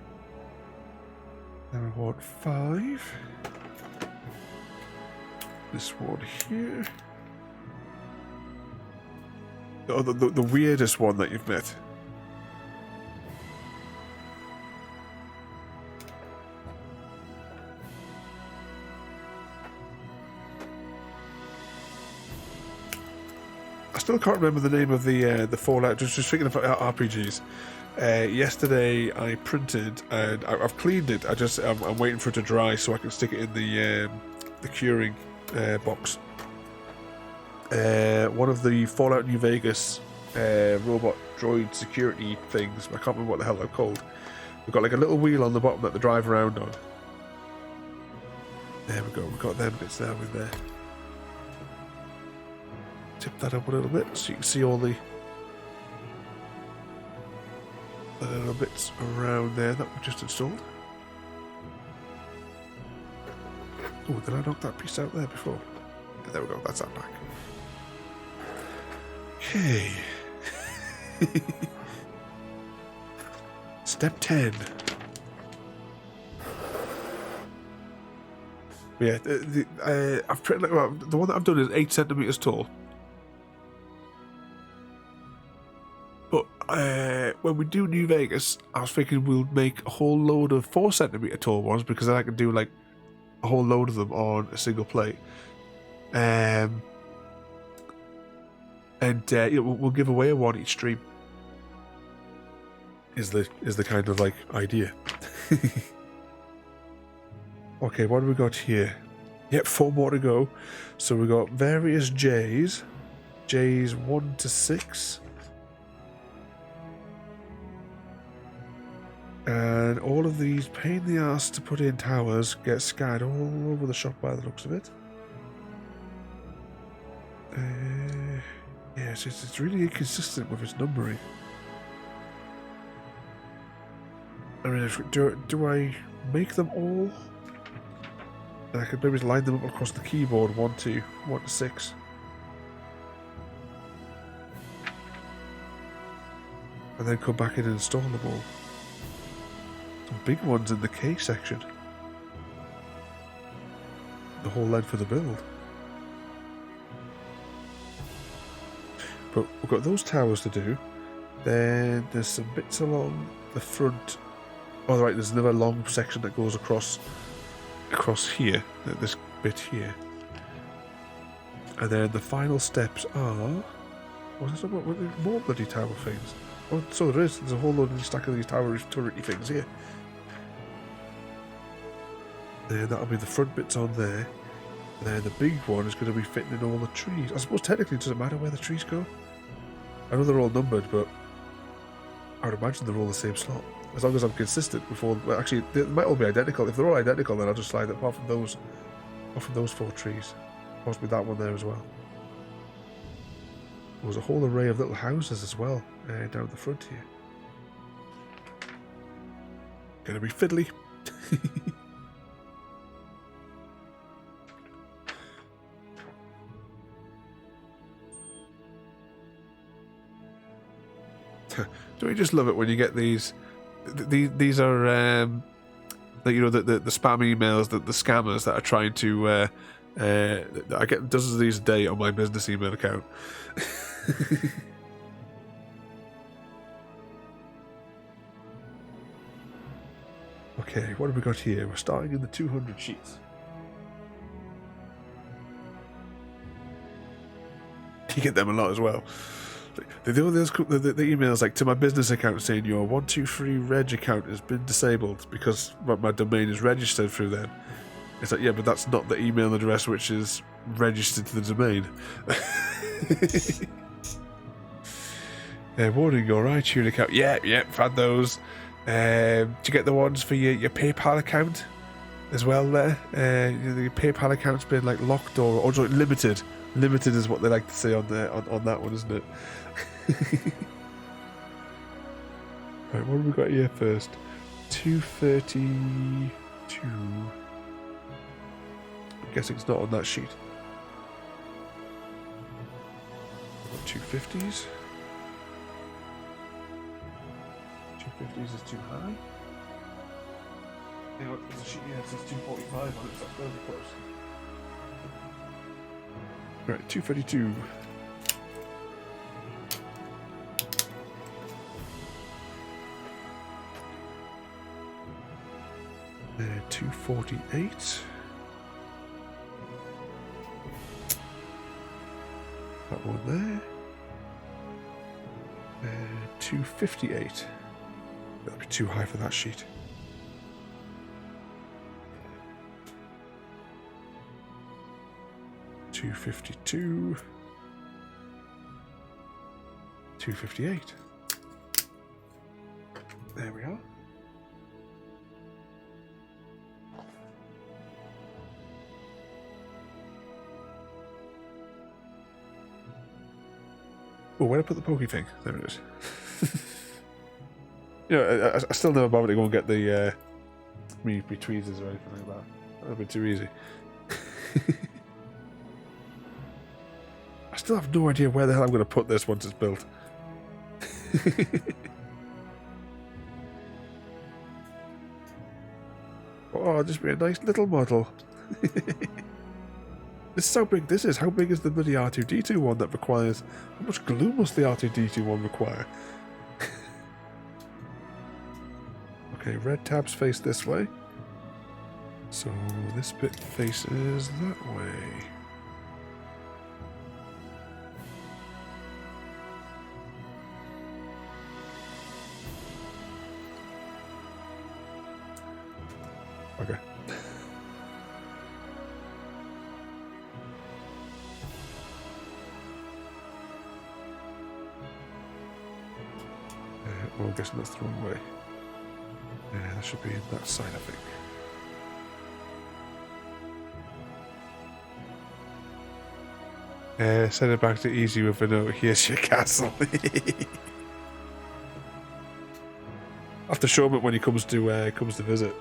Now I want 5. This one here. Oh, the weirdest one that you've met. I still can't remember the name of the Fallout. Just thinking about RPGs. Yesterday I printed and I've cleaned it. I'm waiting for it to dry so I can stick it in the curing box. One of the Fallout New Vegas robot droid security things. I can't remember what the hell they're called. We've got like a little wheel on the bottom that they drive around on. There we go. We've got them bits now in there. Tip that up a little bit so you can see all the little bits around there that we just installed. Oh, did I knock that piece out there before? Yeah, there we go. That's that back. Okay. Step 10. Yeah, I've printed, well, the one that I've done is 8 centimeters tall. But when we do New Vegas, I was thinking we'll make a whole load of 4 centimeter tall ones because then I can do like a whole load of them on a single plate. And we'll give away one each stream. Is the kind of like idea. Okay, what do we got here? Yep, 4 more to go. So we got various J's 1 to 6, and all of these pain in the ass to put in towers get scattered all over the shop by the looks of it. Yes, it's really inconsistent with its numbering. I mean, do I make them all? And I could maybe line them up across the keyboard, 1 to 6. And then come back in and install them all. Some big ones in the K section. The whole length of the build. But we've got those towers to do. Then there's some bits along the front. Oh, right, there's another long section that goes across here, this bit here. And then the final steps are... There's more bloody tower things. Oh, so there is. There's a whole load of stack of these turrety things here. Then that'll be the front bits on there. And then the big one is going to be fitting in all the trees. I suppose technically it doesn't matter where the trees go. I know they're all numbered, but I would imagine they're all the same slot. As long as I'm consistent before... Well, actually, they might all be identical. If they're all identical, then I'll just slide it apart from those 4 trees. Possibly that one there as well. There's a whole array of little houses as well down the front here. Gonna be fiddly. Don't you just love it when you get these? These are the spam emails, the scammers that are trying to. I get dozens of these a day on my business email account. Okay, what have we got here? We're starting in the 200 sheets. You get them a lot as well. They do the emails like to my business account saying your 123 reg account has been disabled because my domain is registered through them. It's like, yeah, but that's not the email address which is registered to the domain. Warning, your iTunes account. Yeah, had those. Do you get the ones for your PayPal account as well there? Your PayPal account's been like locked or limited. Limited is what they like to say on that one, isn't it? Right, what have we got here first? 232. I'm guessing it's not on that sheet. 250s. 250s is too high. Hang on, there's a sheet here that says 245 on it, so that's very close. Right, 232. There, 248. That one there. 258. That'll be too high for that sheet. $252. $258. There we are. Oh, where did I put the pokey thing? There it is. I still never bothered to go and get the me tweezers or anything like that. That would have been too easy. I still have no idea where the hell I'm going to put this once it's built. Oh, just be a nice little model. This is how big this is. How big is the bloody R2-D2 one that requires... How much glue must the R2-D2 one require? Okay, red tabs face this way. So this bit faces that way. Okay. Well, I'm guessing that's the wrong way. Yeah, that should be in that side, I think. Send it back to easy with a note. Here's your castle. I'll have to show him it when he comes to visit.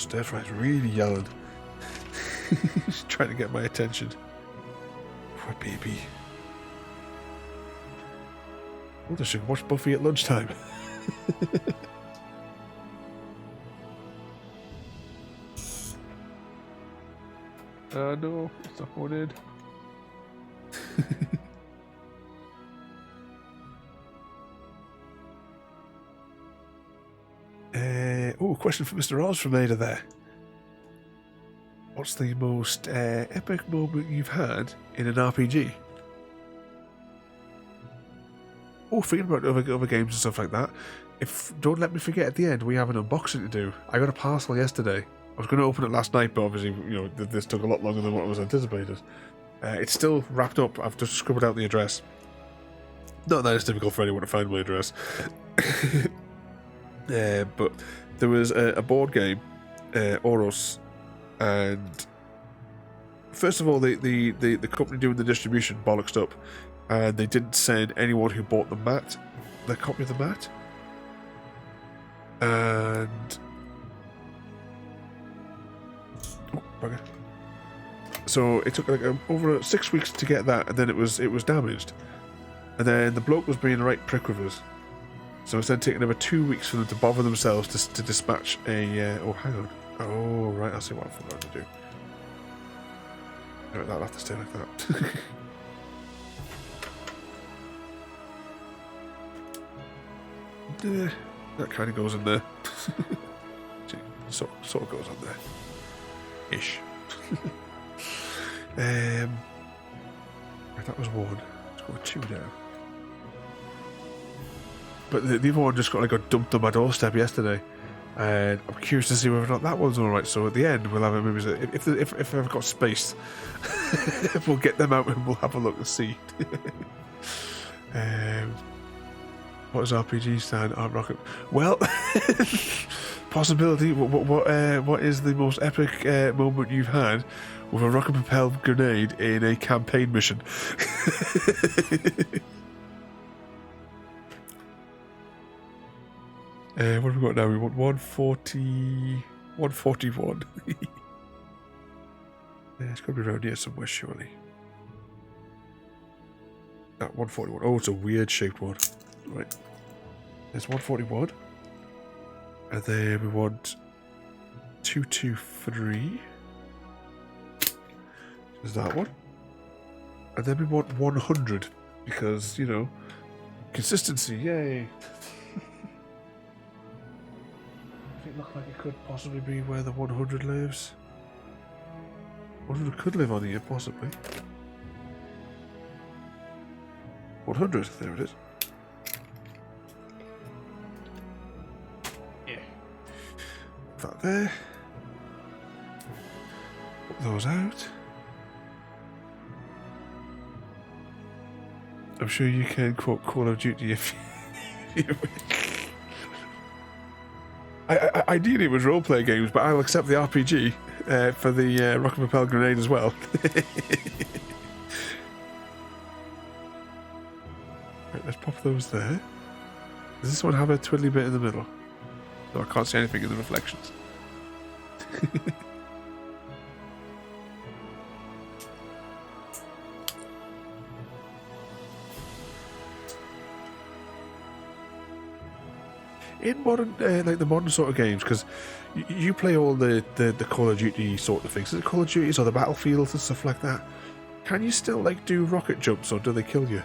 stir fry's really yelling. He's trying to get my attention. Poor baby. Oh, they should watch Buffy at lunchtime. No, it's not going in. Question for Mr. Oz from Ada there. What's the most epic moment you've had in an RPG? Oh, thinking about other games and stuff like that. Don't let me forget at the end, we have an unboxing to do. I got a parcel yesterday. I was going to open it last night, but obviously, this took a lot longer than what was anticipated. It's still wrapped up. I've just scribbled out the address. Not that it's difficult for anyone to find my address. But there was a board game, Oros, and first of all, the company doing the distribution bollocksed up, and they didn't send anyone who bought the copy of the mat, and bugger. So it took like over 6 weeks to get that, and then it was damaged, and then the bloke was being a right prick with us. So it's then taking over 2 weeks for them to bother themselves to dispatch a... oh, hang on. Oh, right, I see what I forgot to do. No, that'll have to stay like that. That kind of goes in there. sort of goes on there. Ish. Right, that was one. Let's go with two now. But the other one just got dumped on my doorstep yesterday, and I'm curious to see whether or not that one's all right. So at the end, we'll have a maybe if I've got space, we'll get them out and we'll have a look and see. What does RPG stand? Art Rocket. Well, possibility. What is the most epic moment you've had with a rocket-propelled grenade in a campaign mission? What have we got now? We want 140... 141. It's got to be around here somewhere, surely. That 141. Oh, it's a weird shaped one. Right. There's 141. And then we want 223. There's that one. And then we want 100. Because, consistency, yay. It looked like it could possibly be where the 100 lives. 100 could live on here, possibly. 100, there it is. Yeah. Put that there. Put those out. I'm sure you can quote Call of Duty if you ideally it was role-play games, but I'll accept the RPG for the rocket propelled grenade as well. Right, let's pop those there. Does this one have a twiddly bit in the middle? No, I can't see anything in the reflections. In modern, like the modern sort of games, because you play all the Call of Duty sort of things, is it Call of Duties or the Battlefields and stuff like that? Can you still do rocket jumps, or do they kill you?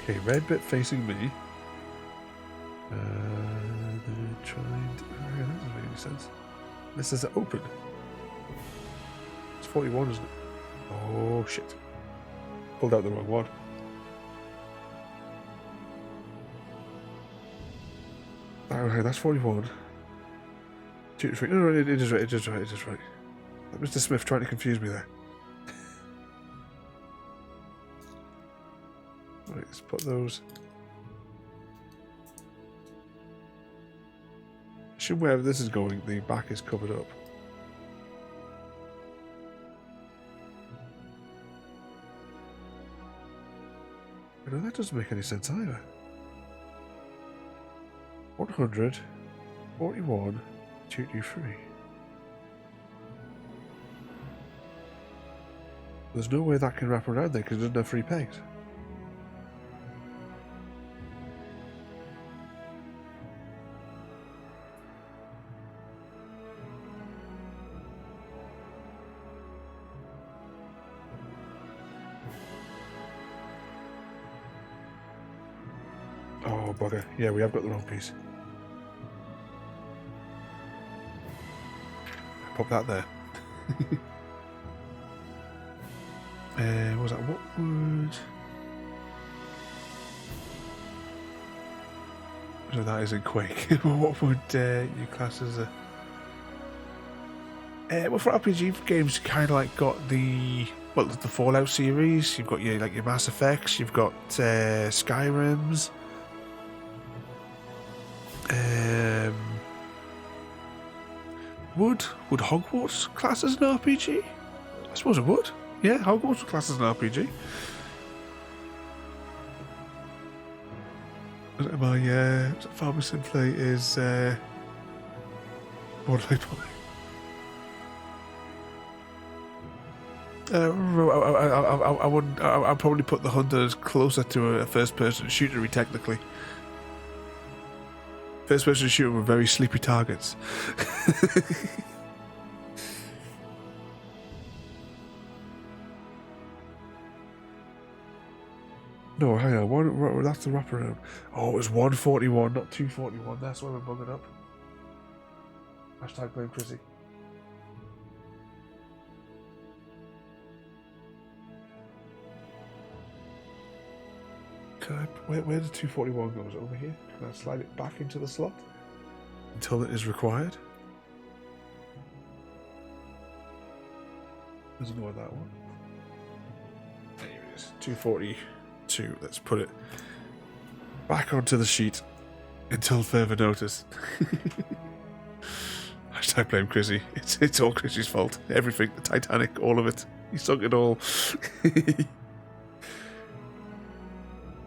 Okay, red bit facing me. They're trying to... that doesn't make any sense. This is open. It's 41, isn't it? Oh shit! Pulled out the wrong one. Okay, that's 41. 2 to 3. No, it is right. It is right. It is right. Mr. Smith trying to confuse me there. Right, let's put those. Assume wherever this is going, the back is covered up. No, that doesn't make any sense either. 100. 41, 223. There's no way that can wrap around there because it doesn't have 3 pegs. Oh, bugger. Yeah, we have got the wrong piece. Pop that there. What was that? What would... No, that isn't Quake. What would you class as a... well, for RPG games, you kind of like got the... Well, the Fallout series. You've got your your Mass Effects. You've got Skyrims. Would Hogwarts class as an RPG? I suppose it would. Yeah, Hogwarts would class as an RPG. My Farmer Simply is what did I play? I wouldn't. I'd probably put the Hunters closer to a first-person shootery technically. First-person shooter with very sleepy targets. No, hang on. That's the wraparound. Oh, it was 141, not 241. That's why we're bugging up. Hashtag blame Chrissy. Can I, where did 241 go? Is it over here? Can I slide it back into the slot until it is required? Doesn't know that one. There it is. 242. Let's put it back onto the sheet until further notice. Hashtag blame Chrissy. It's all Chrissy's fault. Everything. The Titanic. All of it. He sunk it all.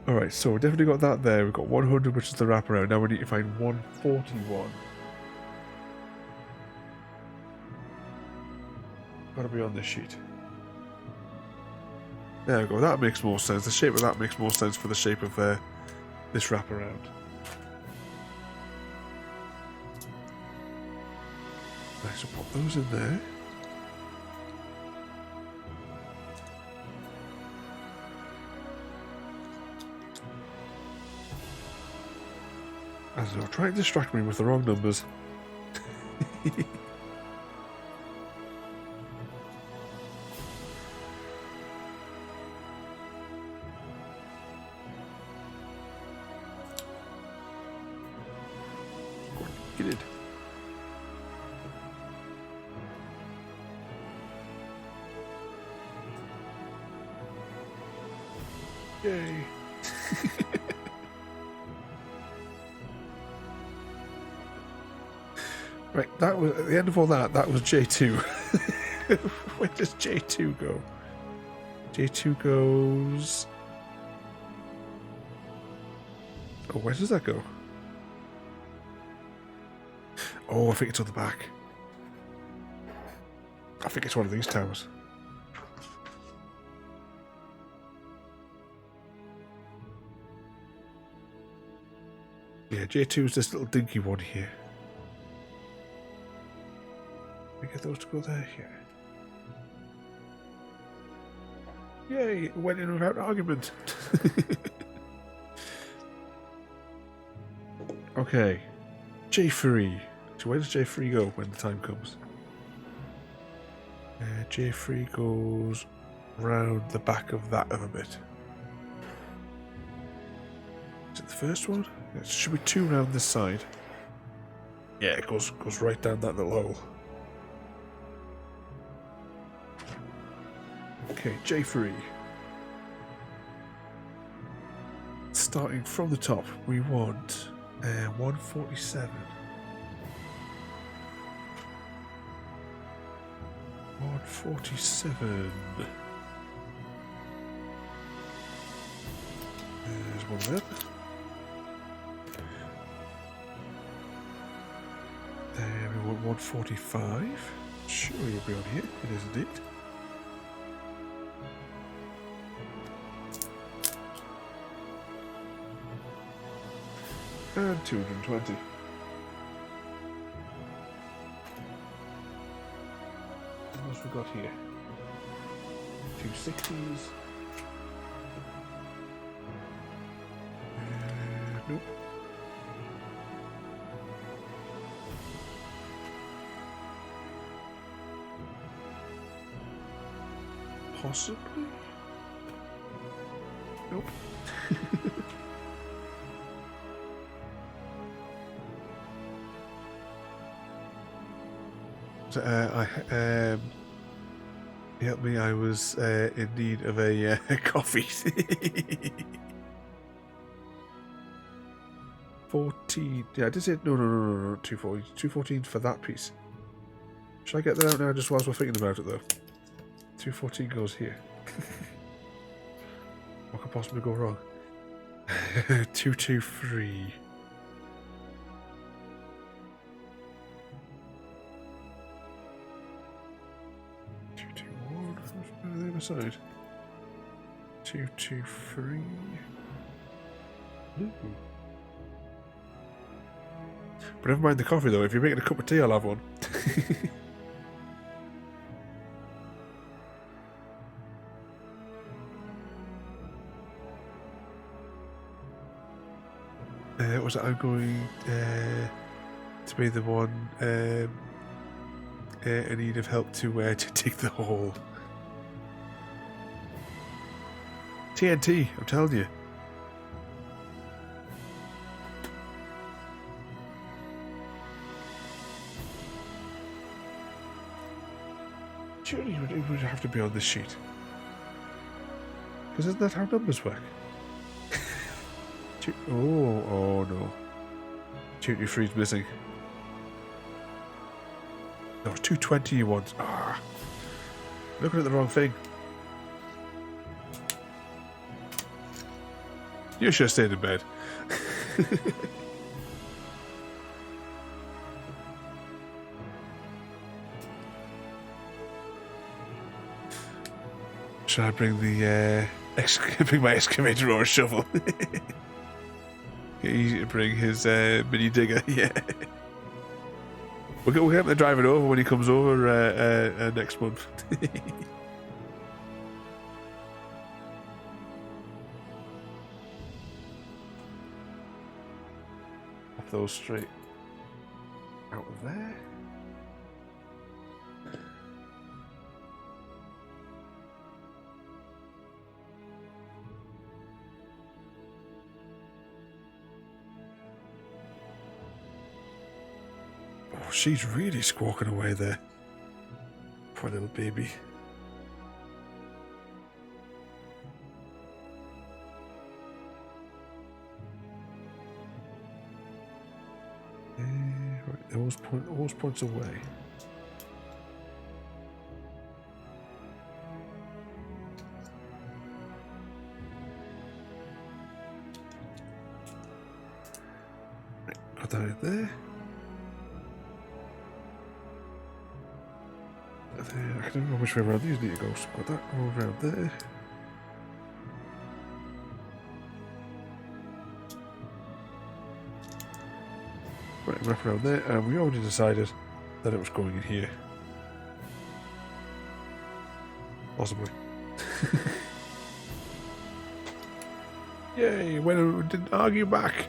Alright, so we've definitely got that there. We've got 100, which is the wraparound. Now we need to find 141. Gotta be on this sheet. There we go. That makes more sense. The shape of that makes more sense for the shape of this wraparound. Right, so pop those in there. I don't know, try and distract me with the wrong numbers. Get it. Yay. Right, that was at the end of all that. That was J2. Where does J2 go? J2 goes. Oh, where does that go? Oh, I think it's on the back. I think it's one of these towers. Yeah, J2 is this little dinky one here. We get those to go there, yeah. Yay, it went in without argument. Okay. J3. So where does J3 go when the time comes? J3 goes round the back of that of a bit. Is it the first one? It should be 2 round this side. Yeah, it goes right down that little hole. Okay, J3. Starting from the top, we want 147. 147. There's one of them. 145. Sure, you'll be on here. It is indeed. And 220. What else we got here? 260s. Nope. Possibly? Nope. So, help me, I was in need of a coffee. 14. Yeah, I did say no, 214. 214 for that piece. Should I get that out now just whilst we're thinking about it though? 214 goes here. What could possibly go wrong? 223. The other side. 223. Ooh. But never mind the coffee though. If you're making a cup of tea, I'll have one. Was it I'm going to be the one in need of help to dig the hole? TNT, I'm telling you. Surely it would have to be on this sheet. Because isn't that how numbers work? Oh no. 223 is missing. No, it's 220 you want. Ah. Looking at the wrong thing. You should have stayed in bed. Should I bring the bring my excavator or a shovel? Get easy to bring his mini digger. Yeah. We'll get him to drive it over when he comes over next month. Pop those straight out of there. Oh, she's really squawking away there. Poor little baby. Right, those points away. Right, got that in there. I don't know which way around these need to go, so got that all around there. Right, wrap around there, and we already decided that it was going in here. Possibly. Yay, when didn't argue back.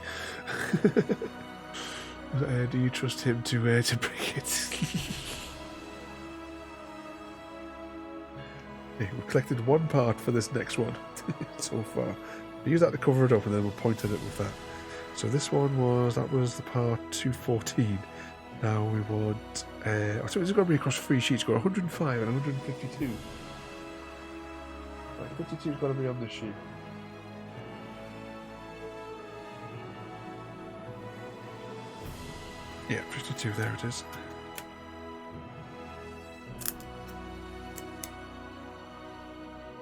Do you trust him to bring it? We've collected one part for this next one so far. We use that to cover it up and then we'll point at it with that. So this one was the part 214. Now we want so it's got to be across 3 sheets. Got 105 and 152. Right, 52's got to be on this sheet. Yeah, 52, there it is.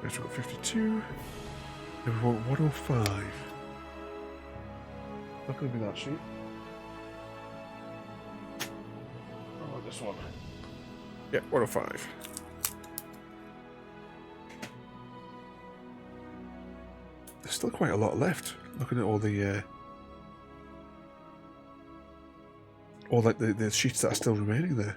We've got 52. Then we want 105. Not going to be that sheet. Oh this one? Yeah, 105. There's still quite a lot left. Looking at all the like the sheets that are still remaining there.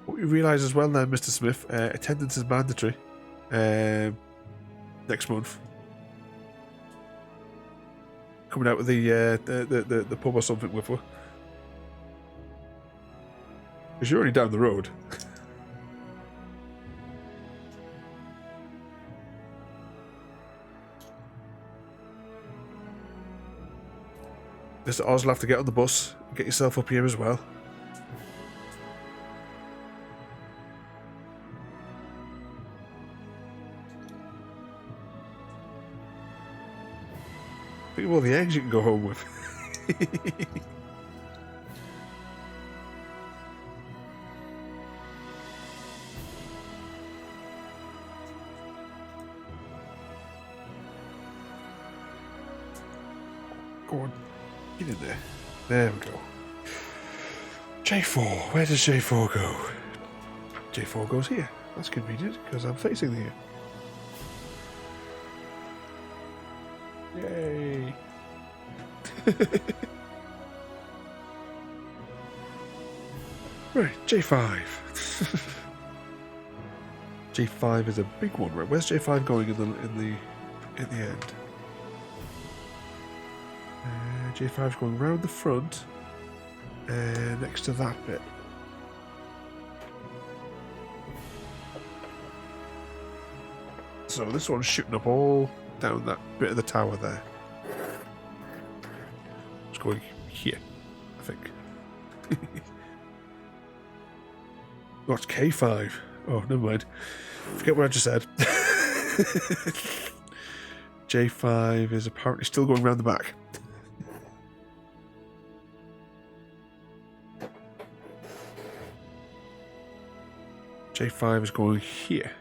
What you realise as well now, Mr. Smith, attendance is mandatory next month. Coming out with the pub or something with her. Because you're already down the road. Mr. Oz will have to get on the bus and get yourself up here as well. Think of all the eggs you can go home with. Go on. Get in there. There we go. J4. Where does J4 go? J4 goes here. That's convenient, because I'm facing here. Yay. Right, J5. J5 is a big one, right? Where's J5 going at the end? J5 is going round the front, next to that bit. So this one's shooting up all down that bit of the tower there. It's going here, I think. What's K5? Oh, never mind. Forget what I just said. J5 is apparently still going round the back. J5 is going here.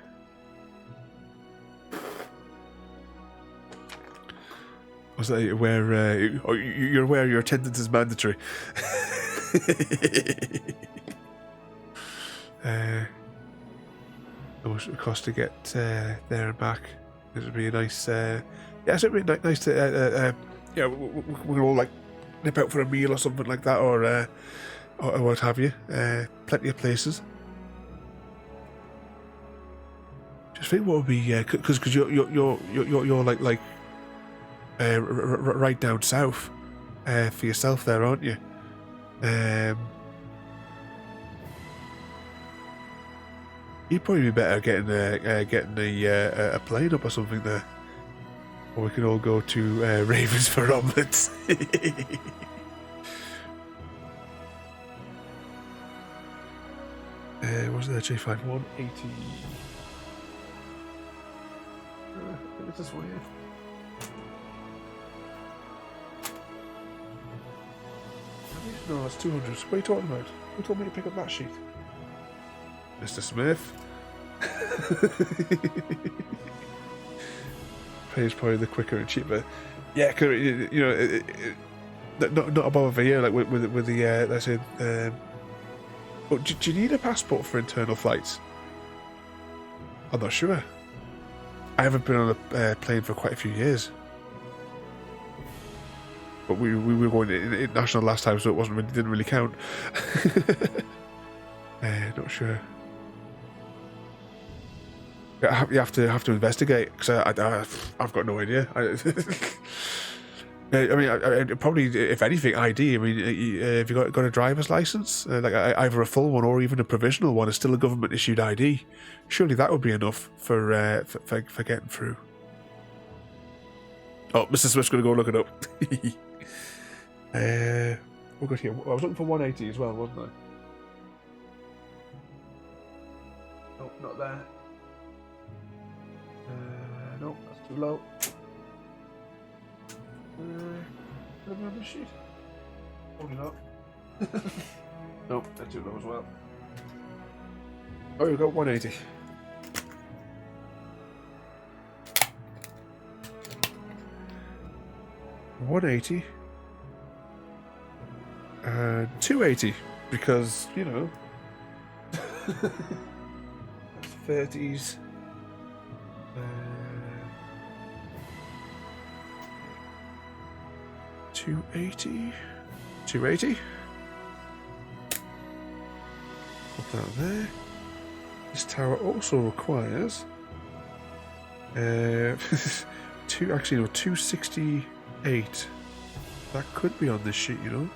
Was that where you're aware your attendance is mandatory? How much it would cost to get there and back? It would be a nice. Yeah, it would be nice to. Yeah, we're all like nip out for a meal or something like that, or what have you. Plenty of places. Just think what would be because you're like right down south for yourself there, aren't you? You'd probably be better getting a plane up or something there, or we can all go to Ravens for omelettes. What's that? J5 180. It's this way. No, that's 200. What are you talking about? Who told me to pick up that sheet? Mr. Smith. Pay is probably the quicker and cheaper. Yeah, cause, you know, not above over here. Like with the let's say. But do you need a passport for internal flights? I'm not sure. I haven't been on a plane for quite a few years. But we were going international last time, so it didn't really count. Not sure. You have to investigate, because I've got no idea. I mean, probably, if anything, ID. I mean, if you got a driver's license, like either a full one or even a provisional one, is still a government issued ID. Surely that would be enough for getting through. Oh, Mr. Smith's going to go look it up. We'll go here. I was looking for 180 as well, wasn't I? Nope, not there. Nope, that's too low. Remember the sheet? Probably not. Nope, that's too low as well. Oh, you got 180. 180. And 280. Because, you know... 30s. 280. 280. Put that there. This tower also requires 268. That could be on this sheet, you know.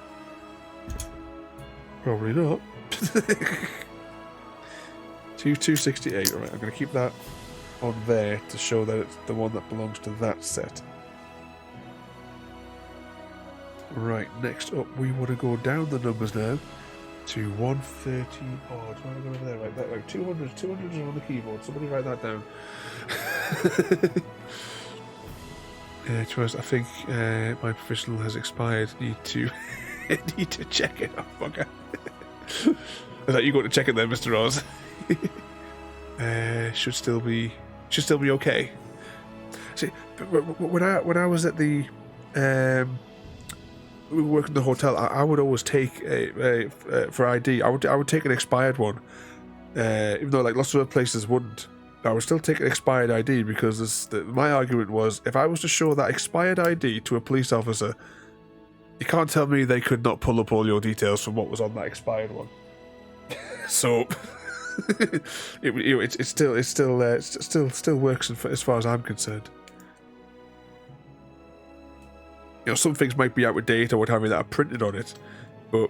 Probably not. 268. Right, I'm going to keep that on there to show that it's the one that belongs to that set. Right, next up we want to go down the numbers now to 130 odd. Where am I going over there? Right, that, like 200 is on the keyboard. Somebody write that down. I think my professional has expired. Need to check it. Oh, fucker. I thought you go to check it there, Mr. Oz. Should still be okay. See, when I was at the we worked in the hotel, I would always take for ID. I would take an expired one, even though like lots of other places wouldn't. I would still take an expired ID because my argument was if I was to show that expired ID to a police officer, you can't tell me they could not pull up all your details from what was on that expired one. So it still works as far as I'm concerned. You know, some things might be out of date or what have you that are printed on it, but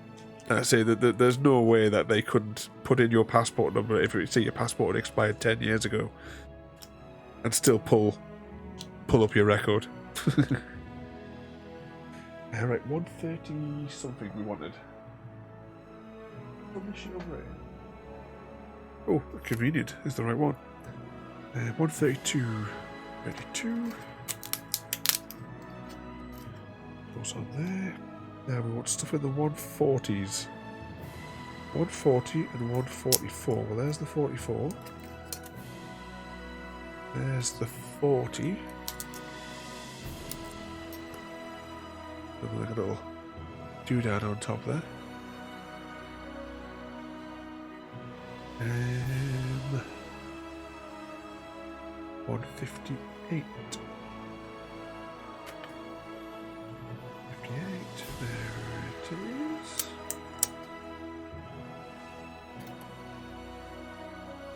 I say that there's no way that they couldn't put in your passport number if your passport had expired 10 years ago and still pull up your record. Alright, 130 something we wanted. Oh, convenient is the right one. 132. 32. Goes on there. Now we want stuff in the 140s. 140 and 144. Well, there's the 44. There's the 40. And like a little doodad on top there. 158. 58. There it is.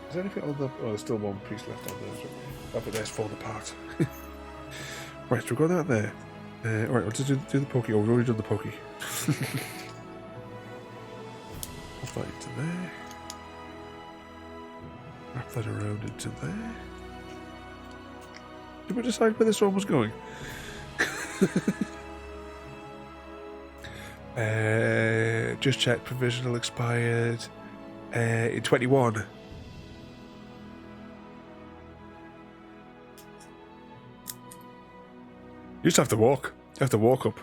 Is there anything on the... Oh, there's still one piece left on there. Oh, but there's falling apart. Right, so we've got that there. Alright, let's do the pokey. Oh, we've already done the pokey. Pop that into there. Wrap that around into there. Did we decide where this one was going? Just check. Provisional expired in 21. You just have to walk. You have to walk up.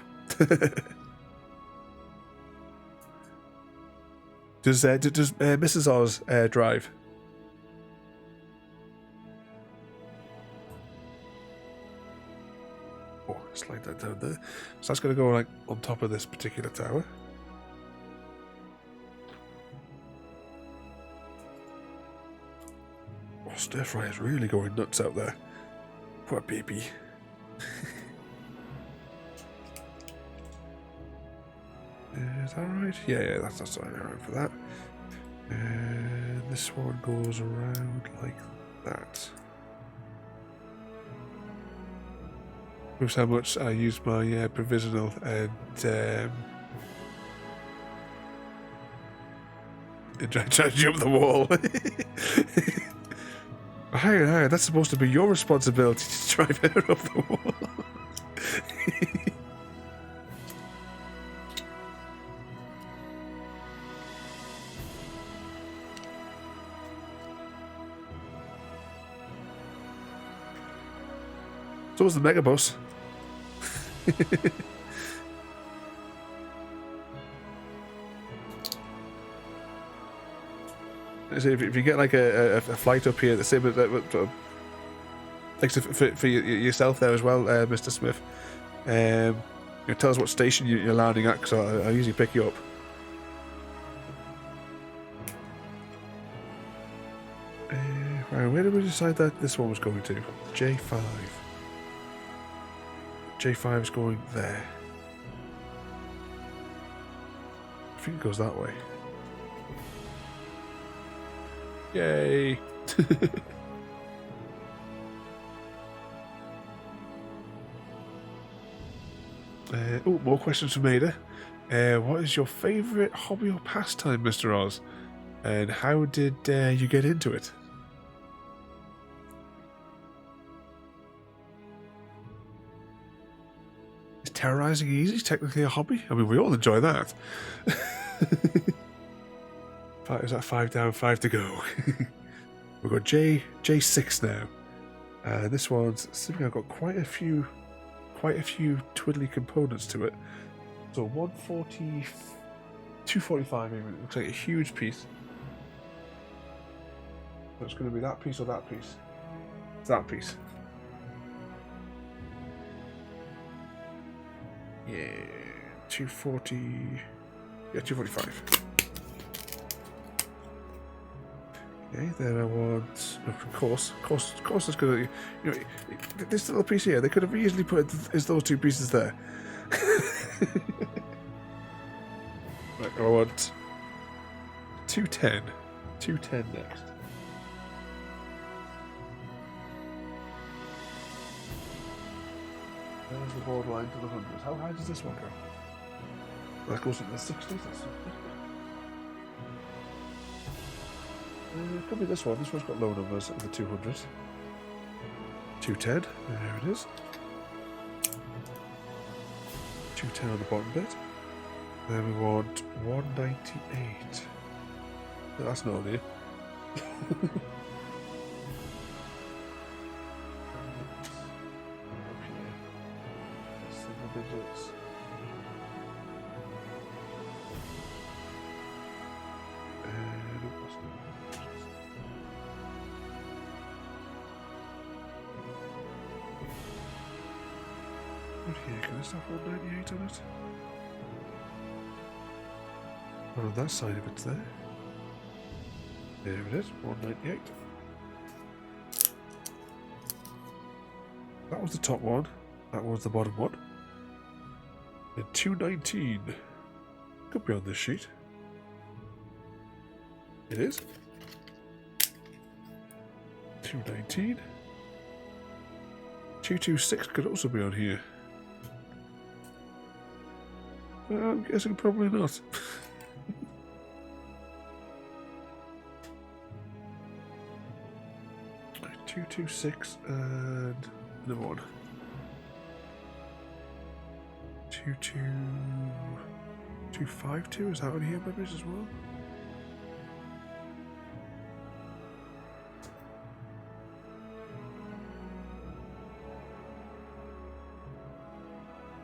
Does Mrs. Oz drive? Oh, slide that down there. So that's going to go like on top of this particular tower. Oh, stir fry is really going nuts out there. Poor baby. Is that right? Yeah, that's right for that. And this one goes around like that. Proves how much I use my provisional and try to jump the wall. Hang on, that's supposed to be your responsibility to drive her up the wall. So was the Megabus. So if you get like a flight up here, the same as like for yourself there as well, Mr. Smith. You tell us what station you're landing at, because I'll usually pick you up. Right, where did we decide that this one was going to? J5. J5 is going there. I think it goes that way. Yay! Oh, more questions from Ada. What is your favourite hobby or pastime, Mr. Oz? And how did you get into it? Is terrorising easy technically a hobby? I mean, we all enjoy that. Is that 5 down, 5 to go? We've got J6 now. This one's something I've got quite a few twiddly components to it. So 140, 245 even. It looks like a huge piece. So it's going to be that piece or that piece. It's that piece. Yeah, 240. Yeah, 245. Okay, then I want, of course it's gonna, you know, this little piece here, they could have easily put those two pieces there. Right, I want 210. 210 next. There's the borderline to the hundreds. How high does this one go? That goes into the 60s. That's could be this one. This one's got low numbers in the 200s. 210. There it is. 210 on the bottom bit. Then we want 198. That's not on here. Single digits. Here, can this have 198 on it? Well, on that side of it's there. There it is, 198. That was the top one. That was the bottom one. And 219. Could be on this sheet. It is. 219. 226 could also be on here. I'm guessing probably not. 226 and another one. 252. Is that on here, members, as well?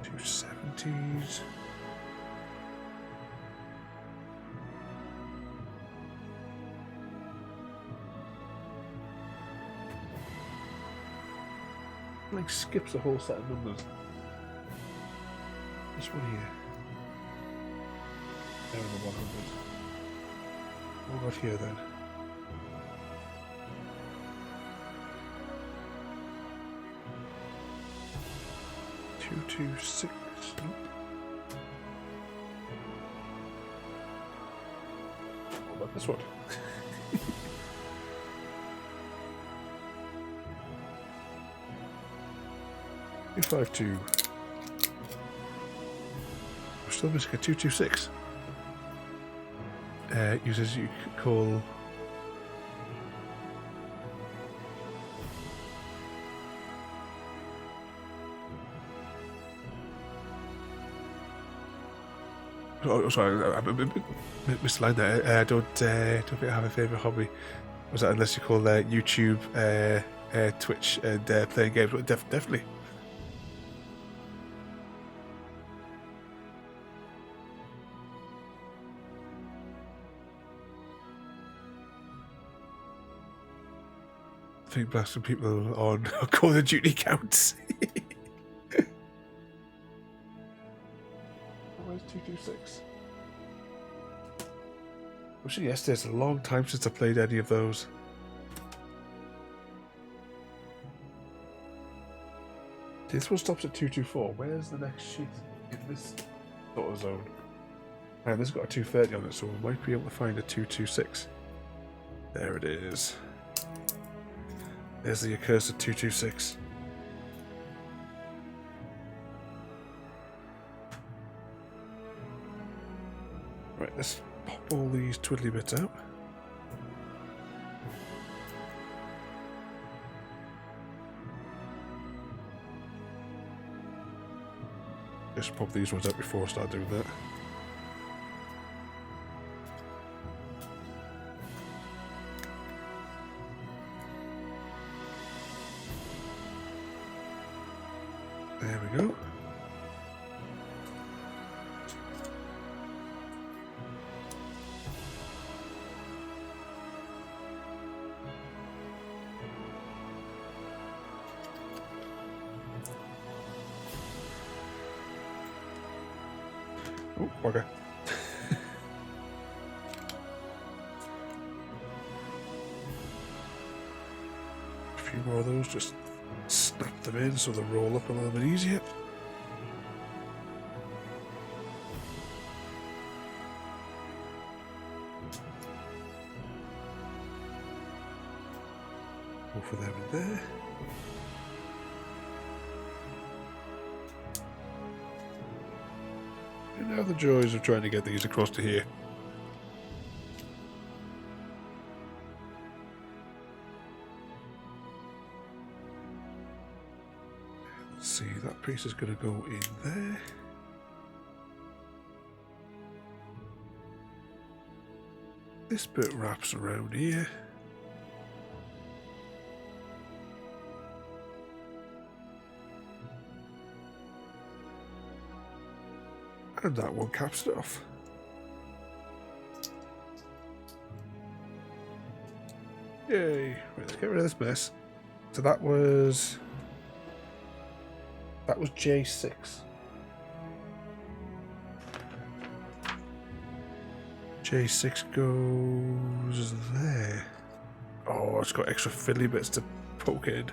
$270s. Like skips a whole set of numbers. This one here. There in the 100. What about here then? Two, 6. Nope. What about this one? 252. We're still missing a 226. Uses you could call. Oh, sorry, I missed the line there. Don't think I have a favourite hobby. Was that unless you call YouTube, Twitch, and playing games? Well, definitely. I think blasting people on Call of Duty counts. 226. Wishing yesterday, it's a long time since I played any of those. This one stops at 224. Where's the next sheet in this sort of zone? And this has got a 230 on it, so we might be able to find a 226. There it is. There's the accursed 226. Right, let's pop all these twiddly bits out. Just pop these ones out before I start doing that. There we go. Oh, bugger. A few more of those, just snap them in so they roll up a little bit easier. Go for them in there. And now the joys of trying to get these across to here. Let's see, that piece is going to go in there. This bit wraps around here. And that one caps it off. Yay! Right, let's get rid of this mess. So that was J6. J6 goes there. Oh, it's got extra fiddly bits to poke in.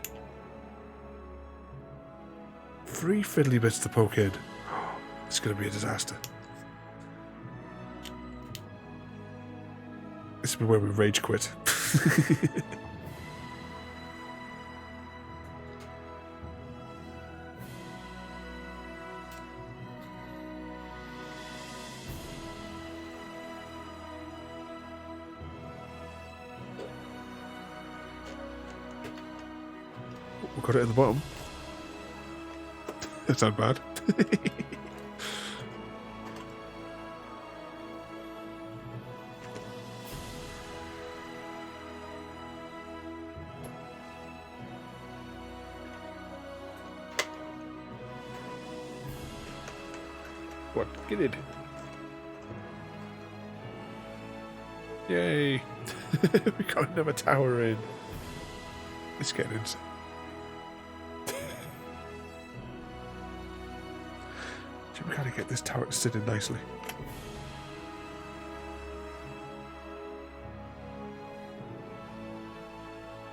3 fiddly bits to poke in. It's going to be a disaster. This will be where we rage quit. We got it at the bottom. That's not bad. What? Get it. Yay. We got another tower in. It's getting insane. We gotta get this tower to sit in nicely.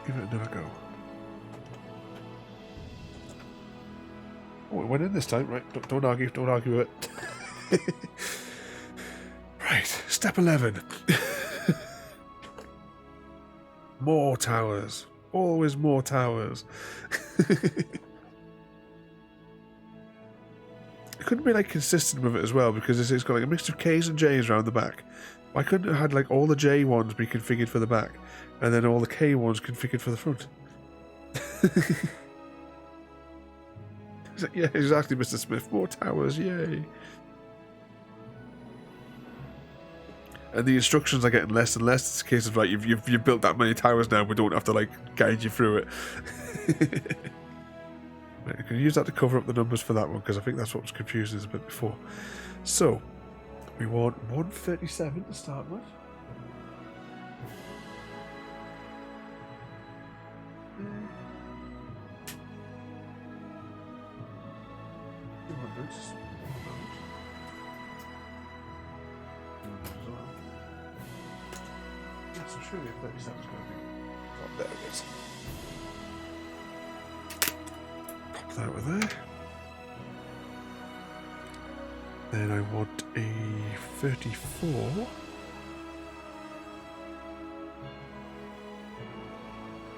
Give it another go. Oh, it went in this time, right? Don't argue with it. Right, step 11. More towers. Always more towers. It couldn't be like consistent with it as well, because it's got like a mix of K's and J's around the back. Why couldn't it have had like all the J ones be configured for the back and then all the K ones configured for the front? Yeah, exactly, Mr. Smith. More towers, yay. And the instructions are getting less and less. It's a case of like, you've built that many towers now, we don't have to like guide you through it. Right, I can use that to cover up the numbers for that one, because I think that's what was confusing us a bit before. So, we want 137 to start with. so surely a 37 is going to be... Oh, there it is. Pop that over there. Then I want a 34.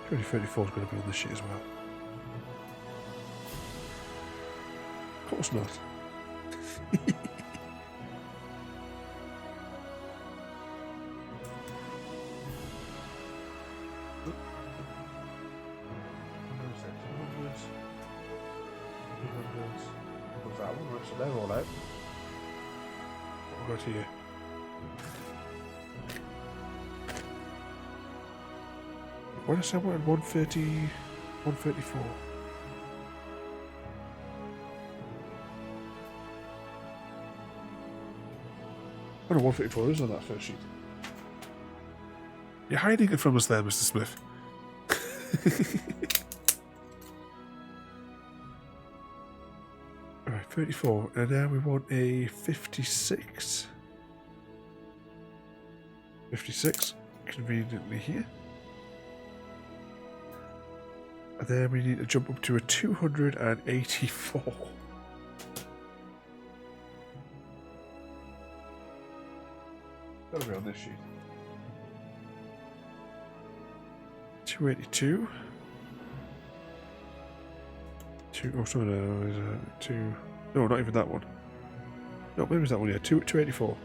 Surely 34 is going to be on this sheet as well. Of course not. So they're all out. What we've got here? What is that one? 130, 134. Oh no, 134 is on that first sheet. You're hiding it from us there, Mr. Smith. Alright, 34. And now we want a 56. 56, conveniently here. And then we need to jump up to a 284. That'll be on this sheet. 282. Oh, sorry, no, is two. No, not even that one. No, maybe it's that one, yeah. 284.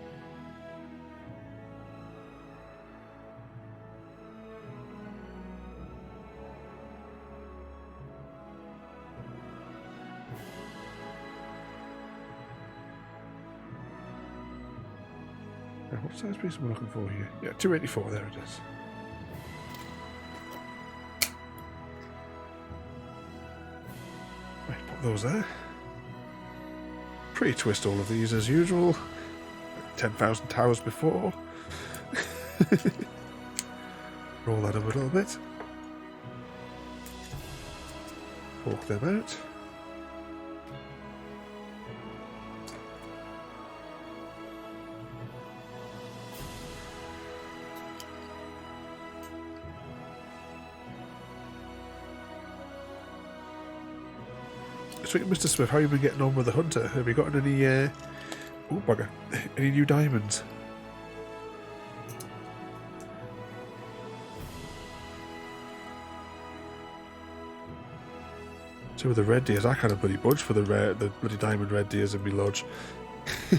What size piece am I looking for here? Yeah, 284, there it is. Right, pop those there. Pre-twist all of these as usual. 10,000 towers before. Roll that up a little bit. Fork them out. So, Mr. Smith, how have you been getting on with the hunter? Have you gotten any, oh bugger, any new diamonds? So with the red deers, I kind of bloody budge for the bloody diamond red deers in my lodge.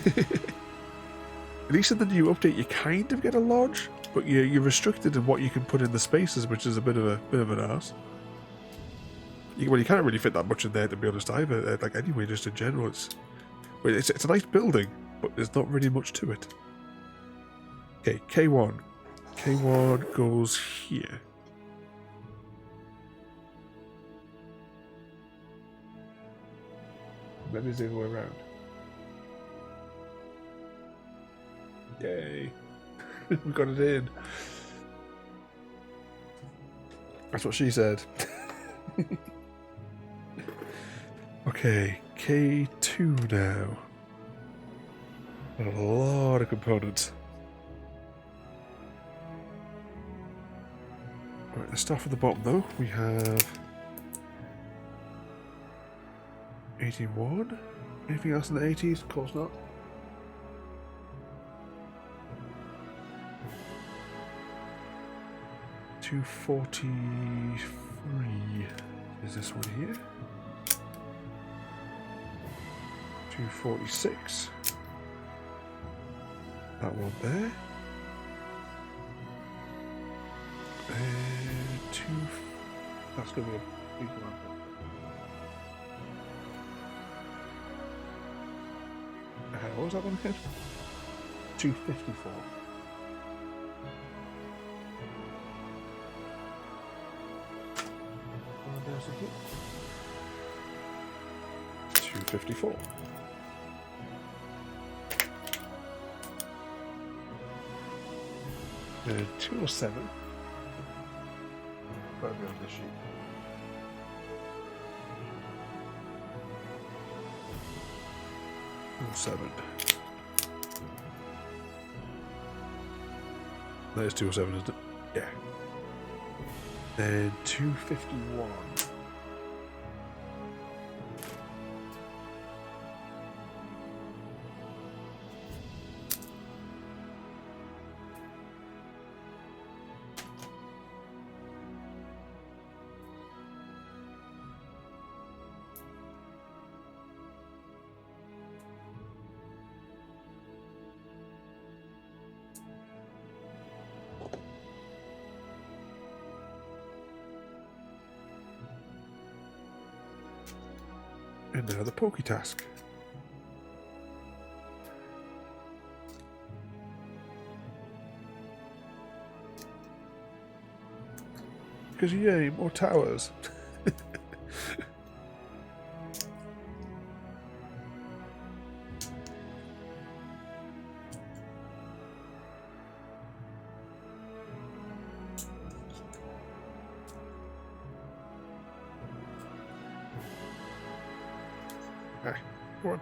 At least in the new update, you kind of get a lodge, but you're restricted in what you can put in the spaces, which is a bit of an arse. Well, you can't really fit that much in there, to be honest, either. Like, anyway, just in general, it's a nice building, but there's not really much to it. Okay, K1. K1 goes here. Maybe it's the other way around. Yay! We got it in. That's what she said. Okay, K2 now. Got a lot of components. Right, let's start from the bottom though. We have 81. Anything else in the 80s? Of course not. $243 is this one here. 246. That one there. And that's going to be a big one. What was that one again? 254. There's a hit. 254. And 207. That'll be on the sheet. Seven. That is 207, isn't it? Yeah. Then 251. And now the pokey task. Because yay, more towers. Hey, go on.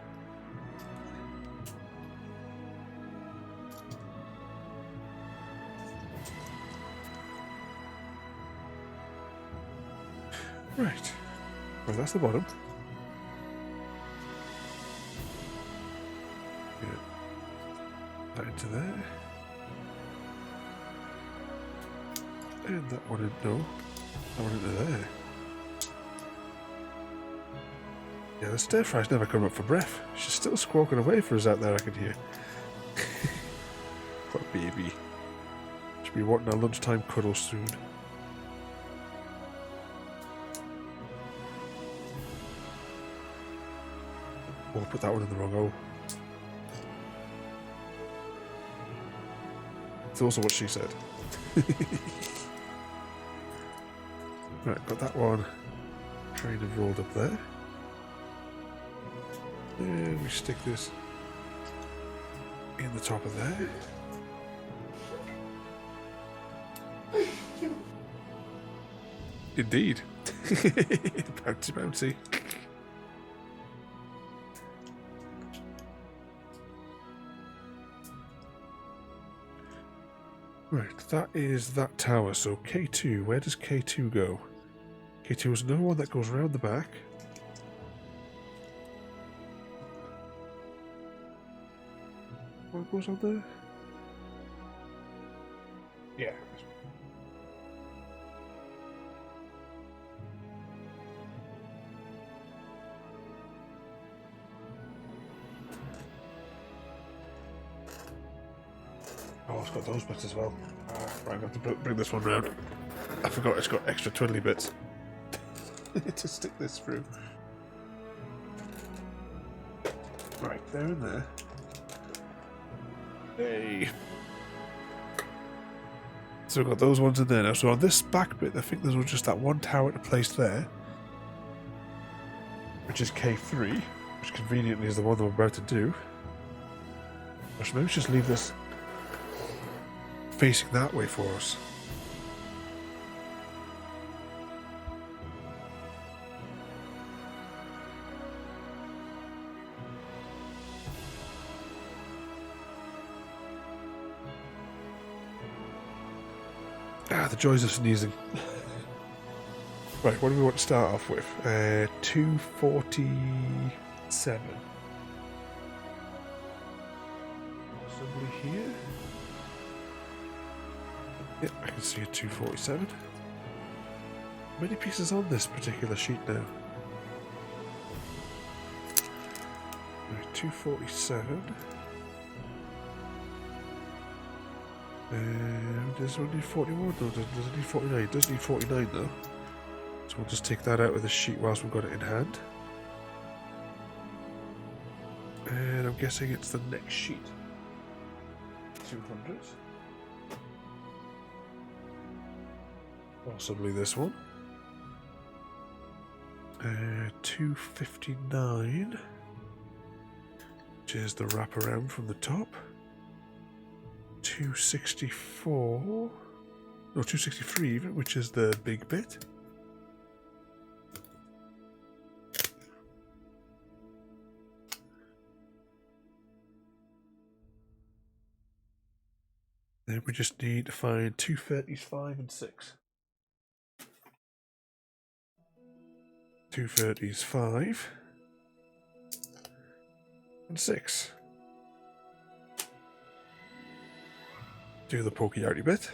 Right. Well, that's the bottom. Yeah. That into there. And that one in, no. That one into there. Yeah, the stir fry's never come up for breath. She's still squawking away for us out there, I can hear. Poor baby. She'll be wanting a lunchtime cuddle soon. Oh, put that one in the wrong hole. It's also what she said. Right, got that one kind of rolled up there. And we stick this in the top of there. Indeed. Bouncy, bouncy. Right, that is that tower. So K2, where does K2 go? K2 is another one that goes around the back. What goes on there? Yeah. Oh, it's got those bits as well. Right, I have to bring this one round. I forgot it's got extra twiddly bits to stick this through. Right, there and there. Hey. So we've got those ones in there now. So on this back bit, I think there's just that one tower to place there, which is K3, which conveniently is the one that we're about to do. Or should maybe just leave this facing that way for us. Ah, the joys of sneezing. Right, what do we want to start off with? 247. Possibly here? Yep, I can see a 247. How many pieces on this particular sheet now? Right, 247. Does it need 41? No, does it need 49? It does need 49 though. So we'll just take that out of the sheet whilst we've got it in hand. And I'm guessing it's the next sheet. 200. Possibly this one. 259. Which is the wraparound from the top. 264. No, 263 even, which is the big bit. Then we just need to find 230s, 5 and 6. 230s, 5 and 6. Do the pokey outy bit.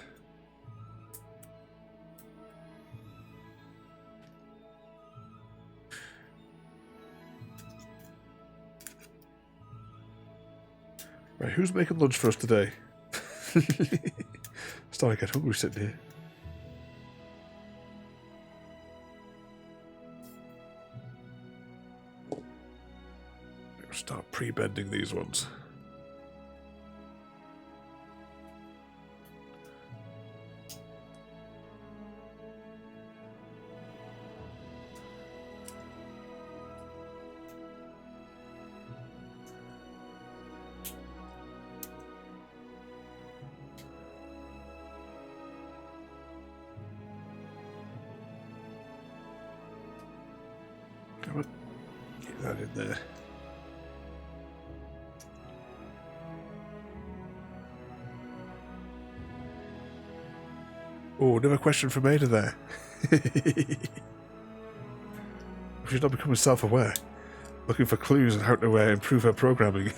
Right, who's making lunch for us today? Starting to get hungry sitting here. We'll start pre-bending these ones. Come on, get that in there. Oh, another question from Ada there. She's not becoming self-aware, looking for clues on how to improve her programming.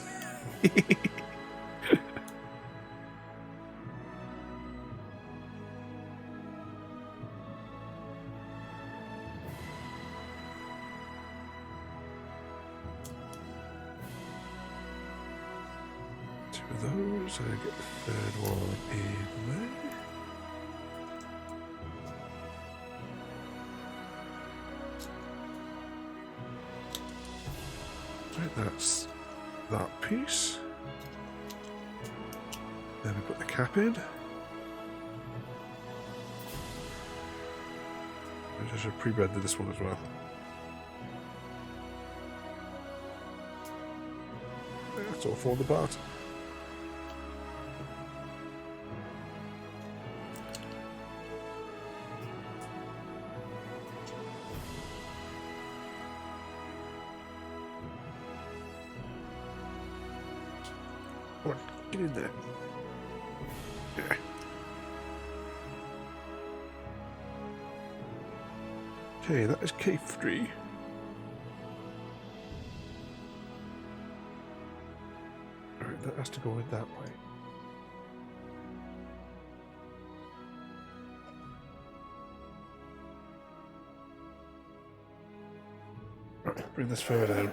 Two of those, and get the third one in there. Right, that's that piece. Then we put the cap in. I just have pre-bended this one as well. It's all falling apart. Get in there. Yeah. Okay, that is K3. Alright, that has to go in that way. Right, bring this further down.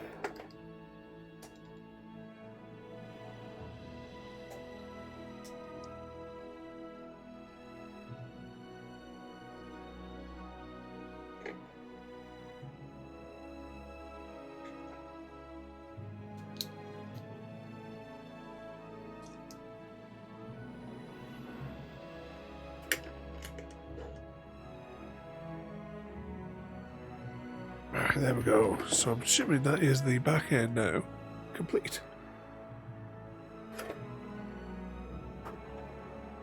There we go. So I'm assuming that is the back end now. Complete.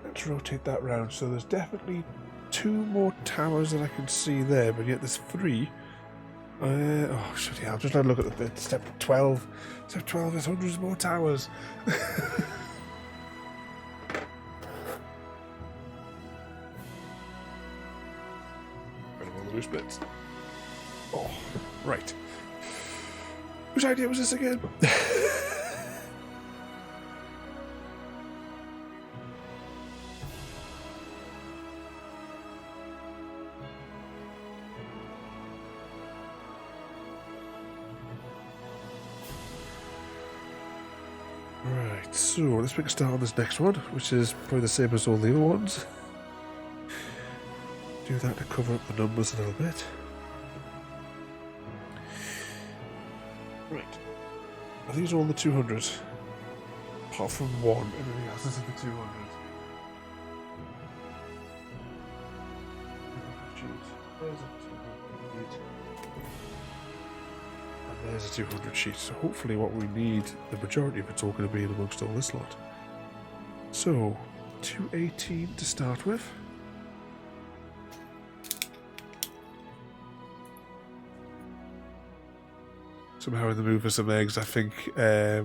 Let's rotate that round. So there's definitely 2 more towers that I can see there, but yet there's 3. Oh, shit, yeah. I'm just trying to look at the step 12. Step 12 is hundreds more towers. All the loose bits. Oh, right. Whose idea was this again? Right, so let's make a start on this next one, which is probably the same as all the other ones. Do that to cover up the numbers a little bit. Right. Are these all the 200s? Apart from one, everything else is in the 200s. There's a 200 sheet. And there's a 200 sheet. So hopefully what we need, the majority of it's all going to be in amongst all this lot. So, 218 to start with. Somehow in the move of some eggs, I think, I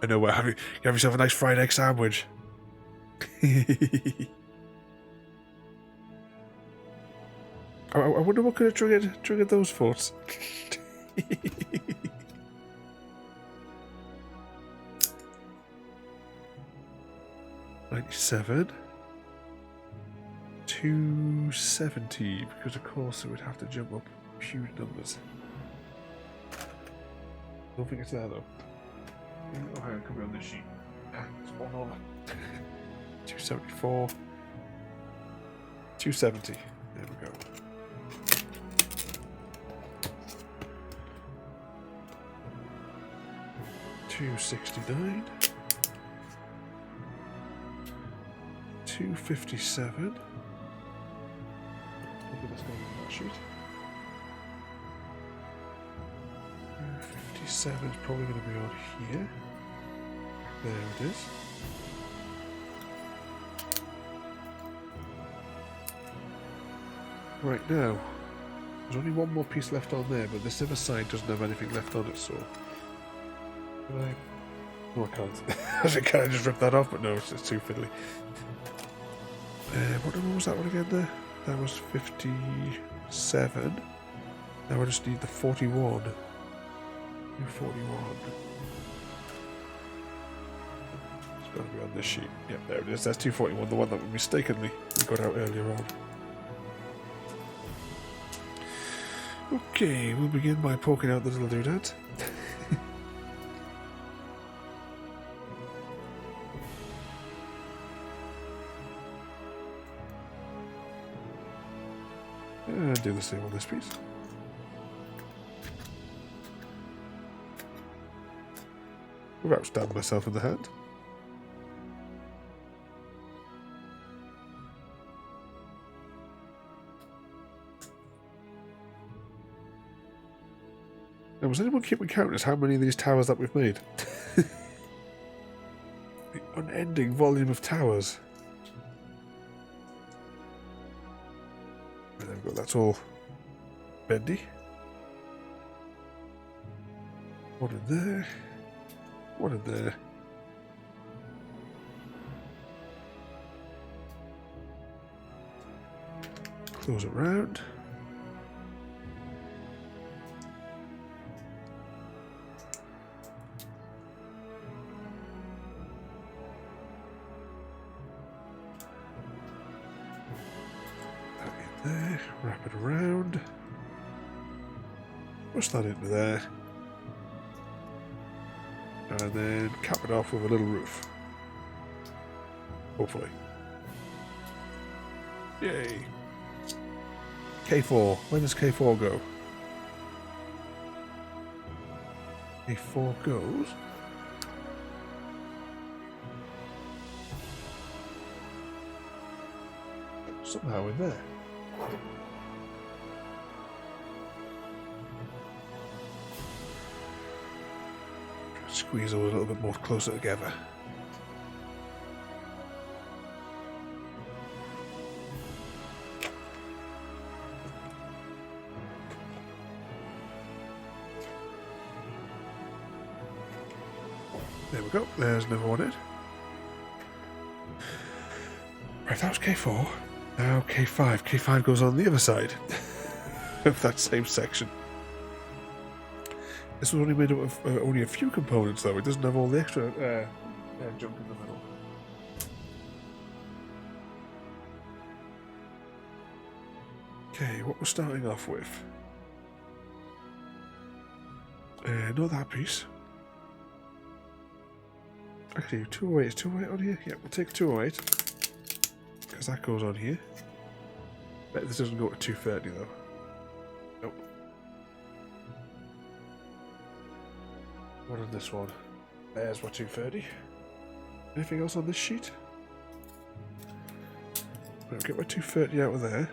know where, have yourself a nice fried egg sandwich. I wonder what could have triggered those thoughts. 97. 270, because of course it would have to jump up huge numbers. Don't think it's there though. Oh, hang on, it could be on this sheet. It's one over. 274. 270. There we go. $269. 257. Look at this going on that sheet. 257 is probably going to be on here. There it is. Right now, there's only one more piece left on there, but this other side doesn't have anything left on it, so... Can I... No, I can't. I can I just rip that off, but no, it's too fiddly. What number was that one again there? That was 57. Now I just need the 41. New 41. It's got to be on this sheet. Yep, there it is. That's 241, the one that we mistakenly got out earlier on. Okay, we'll begin by poking out the little doodad. And do the same on this piece. Without stabbing myself in the hand. Now, was anyone keeping count as how many of these towers that we've made? The unending volume of towers. There we go, that's all bendy. One in there. One in there. Close it round. There, wrap it around, push that into there, and then cap it off with a little roof. Hopefully. Yay! K4. Where does K4 go? K4 goes... somehow in there. Squeeze them a little bit more closer together. There we go, there's another one in. Right, that was K4. Now K5. K5 goes on the other side of that same section. This was only made up of only a few components, though. It doesn't have all the extra junk in the middle. Okay, what we're starting off with. Not that piece. Actually, 208. Is 208 on here? Yeah, we'll take 208. Because that goes on here. Bet this doesn't go to 230, though. Nope. What on this one? There's what, 230. Anything else on this sheet? Right, get my 230 out of there.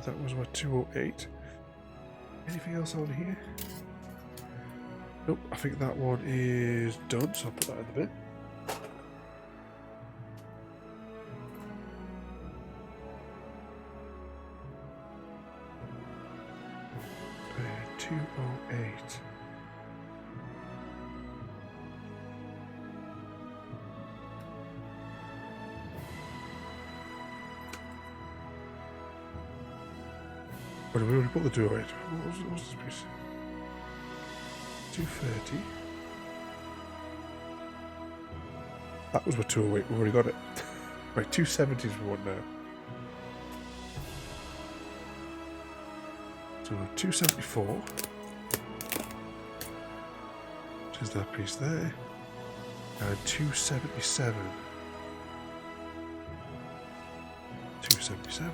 That was what, 208. Anything else on here? Nope, I think that one is done, so I'll put that in the bin. we already bought the duo rate. What was this piece? 230. That was what 208. We've already got it. Right, 270 is what now. So 274. Which is that piece there. And 277. 277.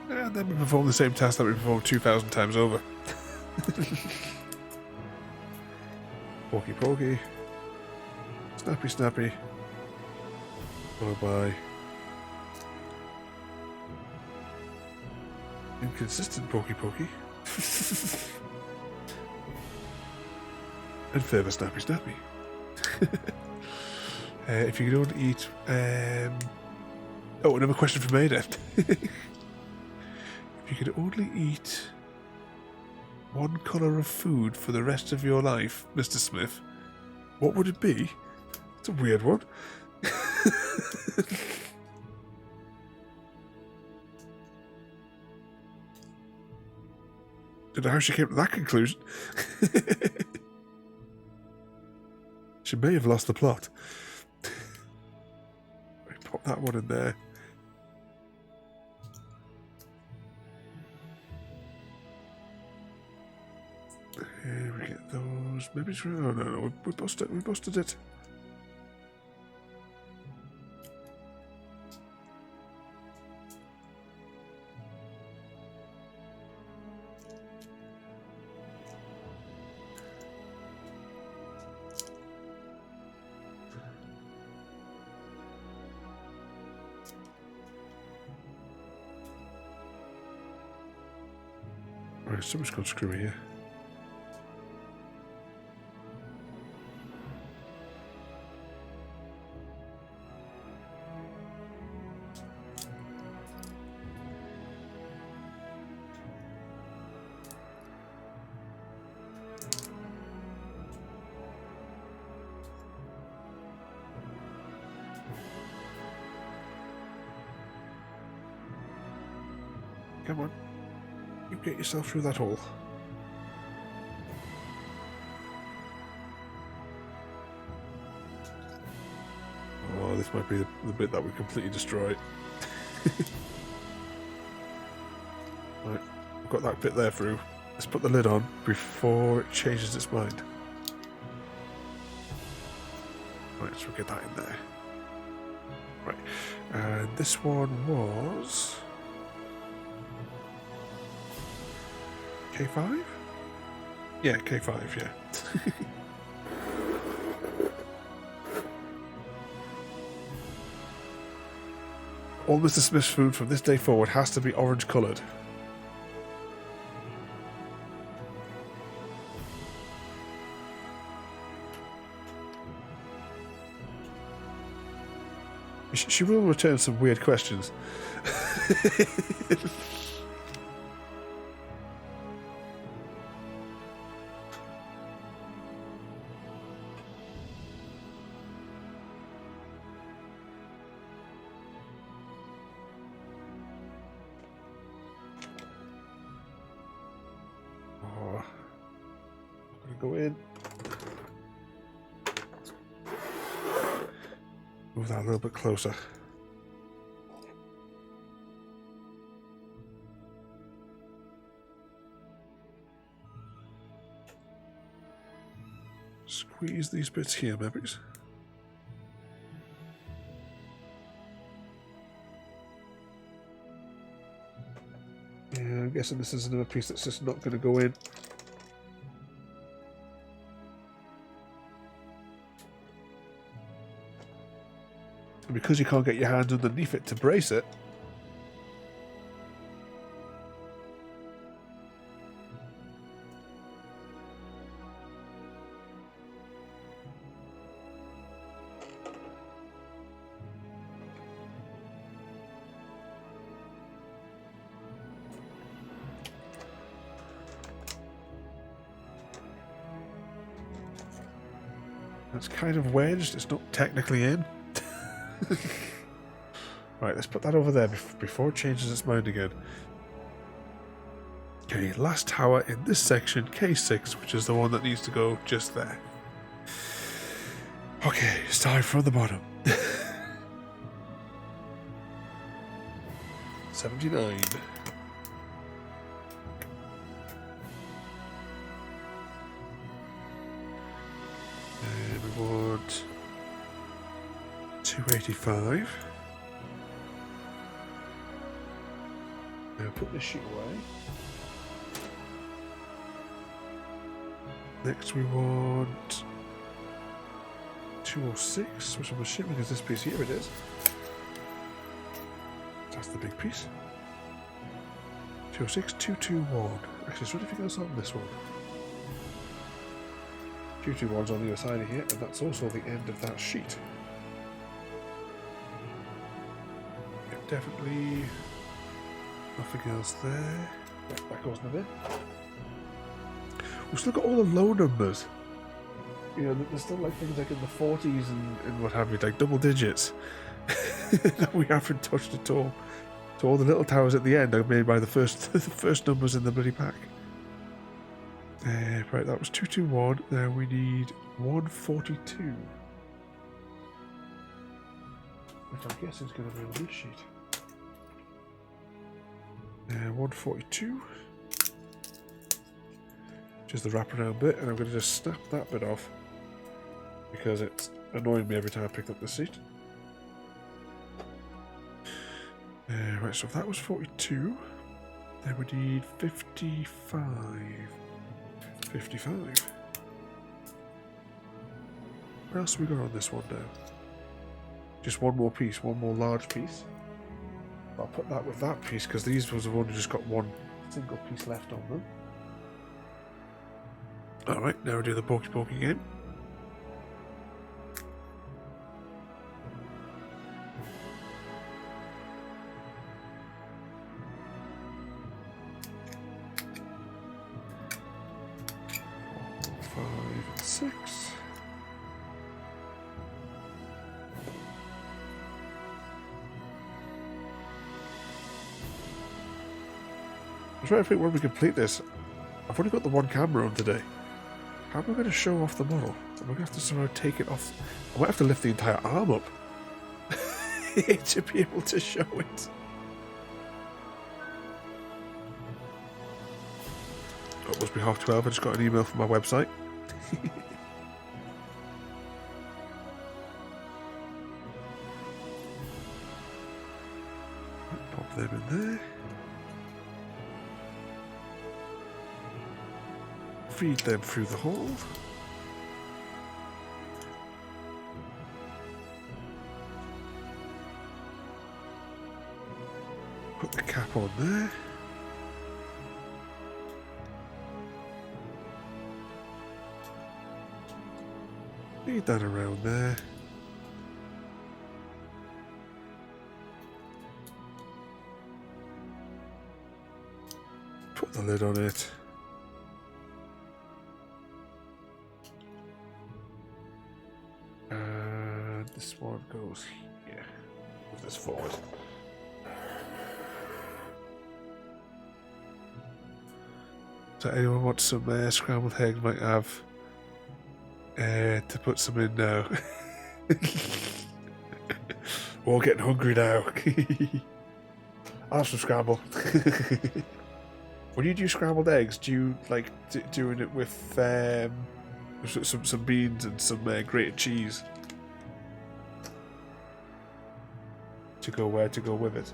And then we perform the same task that we performed 2,000 times over. Porky Porky. Snappy Snappy. Followed by inconsistent Porky Porky. And further Snappy Snappy. If you could only eat... Oh, another question from Ada. If you could only eat one colour of food for the rest of your life, Mr. Smith, what would it be? It's a weird one. Don't know how she came to that conclusion. She may have lost the plot. Pop that one in there. Here we get those. Maybe it's... Oh, no, we busted it. Right, something's gone screwy here. Come on. You get yourself through that hole. Oh, this might be the bit that we completely destroy. Right, we've got that bit there through. Let's put the lid on before it changes its mind. Right, so we'll get that in there. Right, and this one was... K5? Yeah, K5, yeah. All Mr. Smith's food from this day forward has to be orange coloured. She will return some weird questions. Go in. Move that a little bit closer. Squeeze these bits here, maybe. Yeah, I'm guessing this is another piece that's just not going to go in. And because you can't get your hands underneath it to brace it, it's kind of wedged, it's not technically in. Right, let's put that over there before it changes its mind again. Okay, last tower in this section, K6, which is the one that needs to go just there. Okay, start from the bottom. 79. And we want 285. Now put this sheet away. Next we want 206, which I'm assuming is this piece here. It is. That's the big piece. 206, 221. Actually, is there anything else on this one? 221's on the other side of here, and that's also the end of that sheet. Yep, definitely nothing else there. That goes in a bit. We've still got all the low numbers. You know, there's still like things like in the 40s and what have you, like double digits that we haven't touched at all. So all the little towers at the end are made by the first numbers in the bloody pack. Right, that was 221. Now we need 142. Which I'm guessing is going to be on this sheet. 142. Which is the wraparound bit, and I'm going to just snap that bit off because it's annoying me every time I pick up the seat. Right, so if that was 42, then we need 55. 55. What else have we got on this one now? Just one more piece, one more large piece. I'll put that with that piece because these ones have only just got one single piece left on them. Alright, now we do the pokey game. I'm trying to think when we complete this. I've only got the one camera on today. How am I going to show off the model? I'm going to have to somehow take it off. I might have to lift the entire arm up to be able to show it. Oh, it must be 12:30. I just got an email from my website. Pop them in there. Feed them through the hole. Put the cap on there. Feed that around there. Put the lid on it. This one goes here. Move this forward. So anyone wants some scrambled eggs might have to put some in now. We're all getting hungry now. I'll have some scramble. When you do scrambled eggs, do you like doing it with some beans and some grated cheese? To go with it.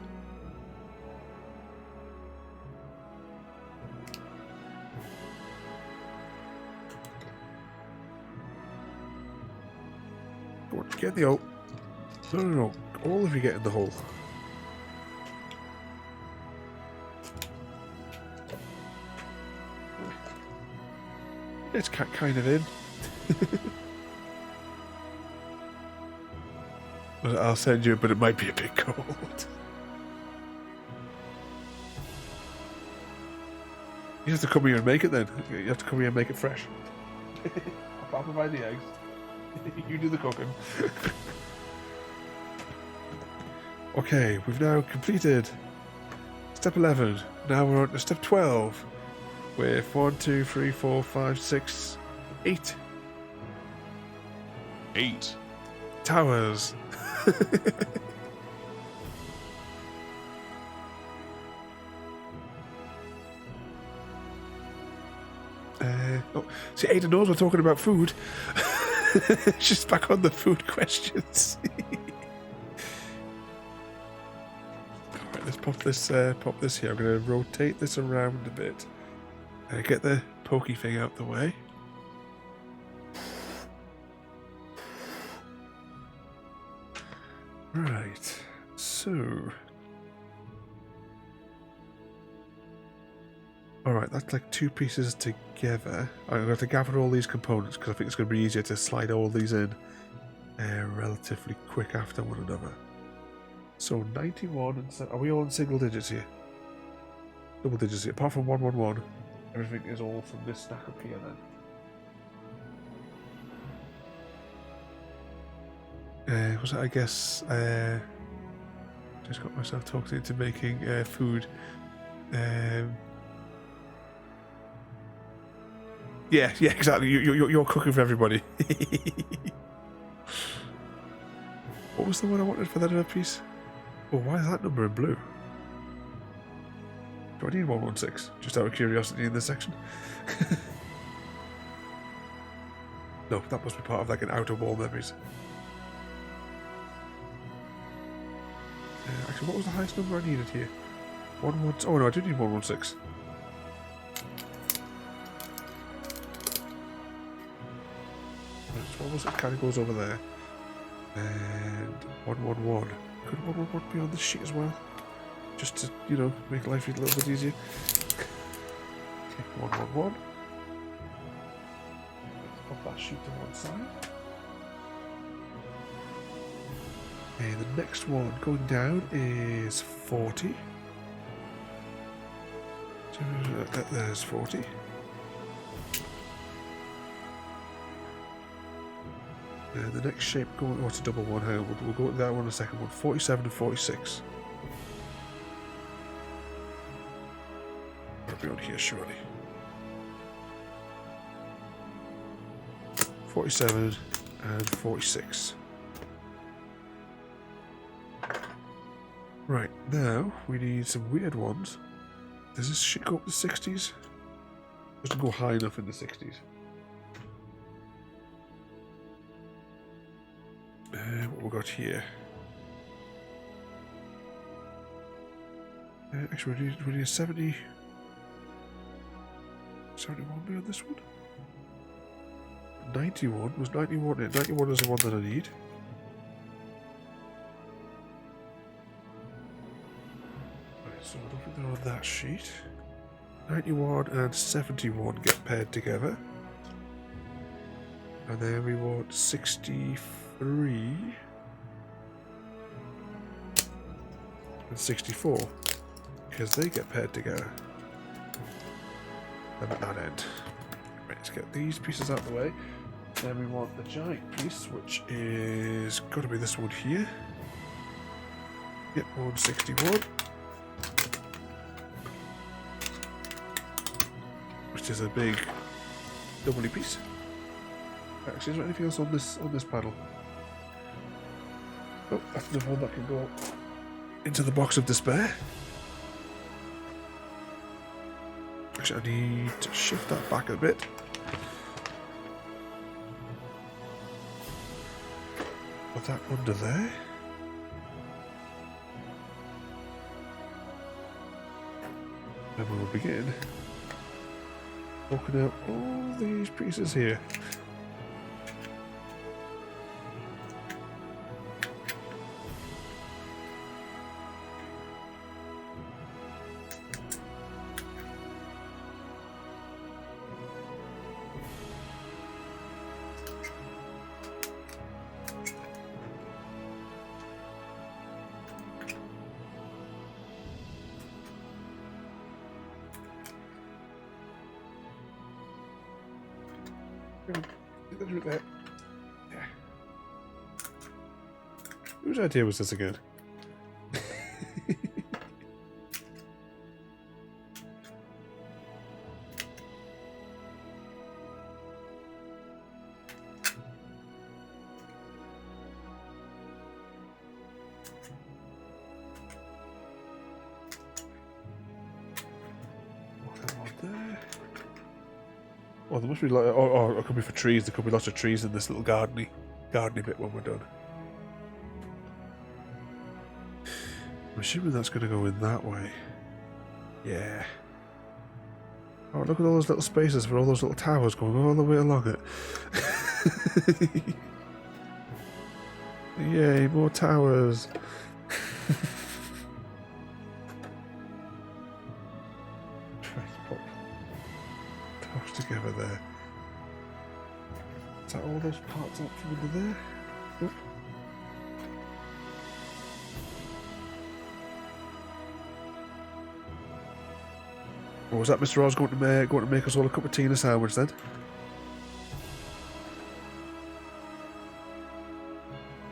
Go on, get in the hole. No. All of you get in the hole. It's kind of in. I'll send you it, but it might be a bit cold. You have to come here and make it then. You have to come here and make it fresh. I'll provide the eggs. You do the cooking. Okay, we've now completed step 11. Now we're on to step 12. with 1, 2, 3, 4, 5, 6, 8.
8.
Towers. Oh, see, Ada knows we're talking about food. She's back on the food questions. Alright, let's pop this here. I'm going to rotate this around a bit. Get the pokey thing out the way. Right, so... Alright, that's like 2 pieces together. I'm going to have to gather all these components because I think it's going to be easier to slide all these in relatively quick after one another. So 91, and are we all in single digits here? Double digits here, apart from 111. Everything is all from this stack up here then. Was it, I guess, just got myself talked into making food. Yeah, exactly. You're cooking for everybody. What was the one I wanted for that other piece? Oh, why is that number in blue? Do I need 116? Just out of curiosity in this section. No, that must be part of like an outer wall memories. Actually, what was the highest number I needed here? 116. Oh no, I do need 116. What was it? Kind of goes over there. And 111. Could 111 be on this sheet as well? Just to, you know, make life a little bit easier. Okay, 111. Let's pop that sheet to one side. And the next one going down is 40. So there's 40. And the next shape going, oh, it's a double one. Hang on, we'll go with that one in a second one. 47 and 46. It'll be on here, surely. 47 and 46. Right, now we need some weird ones. Does this shit go up to 60s? Doesn't go high enough in the 60s. What we got here? Actually, we need a 70. 71 be on this one? 91? Was 91 it? 91 is the one that I need. Right, so I don't think they're on that sheet. 91 and 71 get paired together. And then we want 63 and 64 because they get paired together. And at that end. Right, let's get these pieces out of the way. Then we want the giant piece, which is got to be this one here. Yep, 161. Which is a big doubly piece. Actually, is there anything else on this panel? Oh, that's another one that can go into the box of despair. Actually, I need to shift that back a bit. Put that under there. And we will begin talking out all these pieces here. Yeah. Whose idea was this again? Oh, there must be like, or it could be for trees. There could be lots of trees in this little gardeny bit when we're done. I'm assuming that's going to go in that way. Yeah. Oh, look at all those little spaces for all those little towers going all the way along it. Yay, more towers. Try to put towers together there. Is that all those parts up from under there? Oop. Or was that Mr. Oz going to make us all a cup of tea and a sandwich then?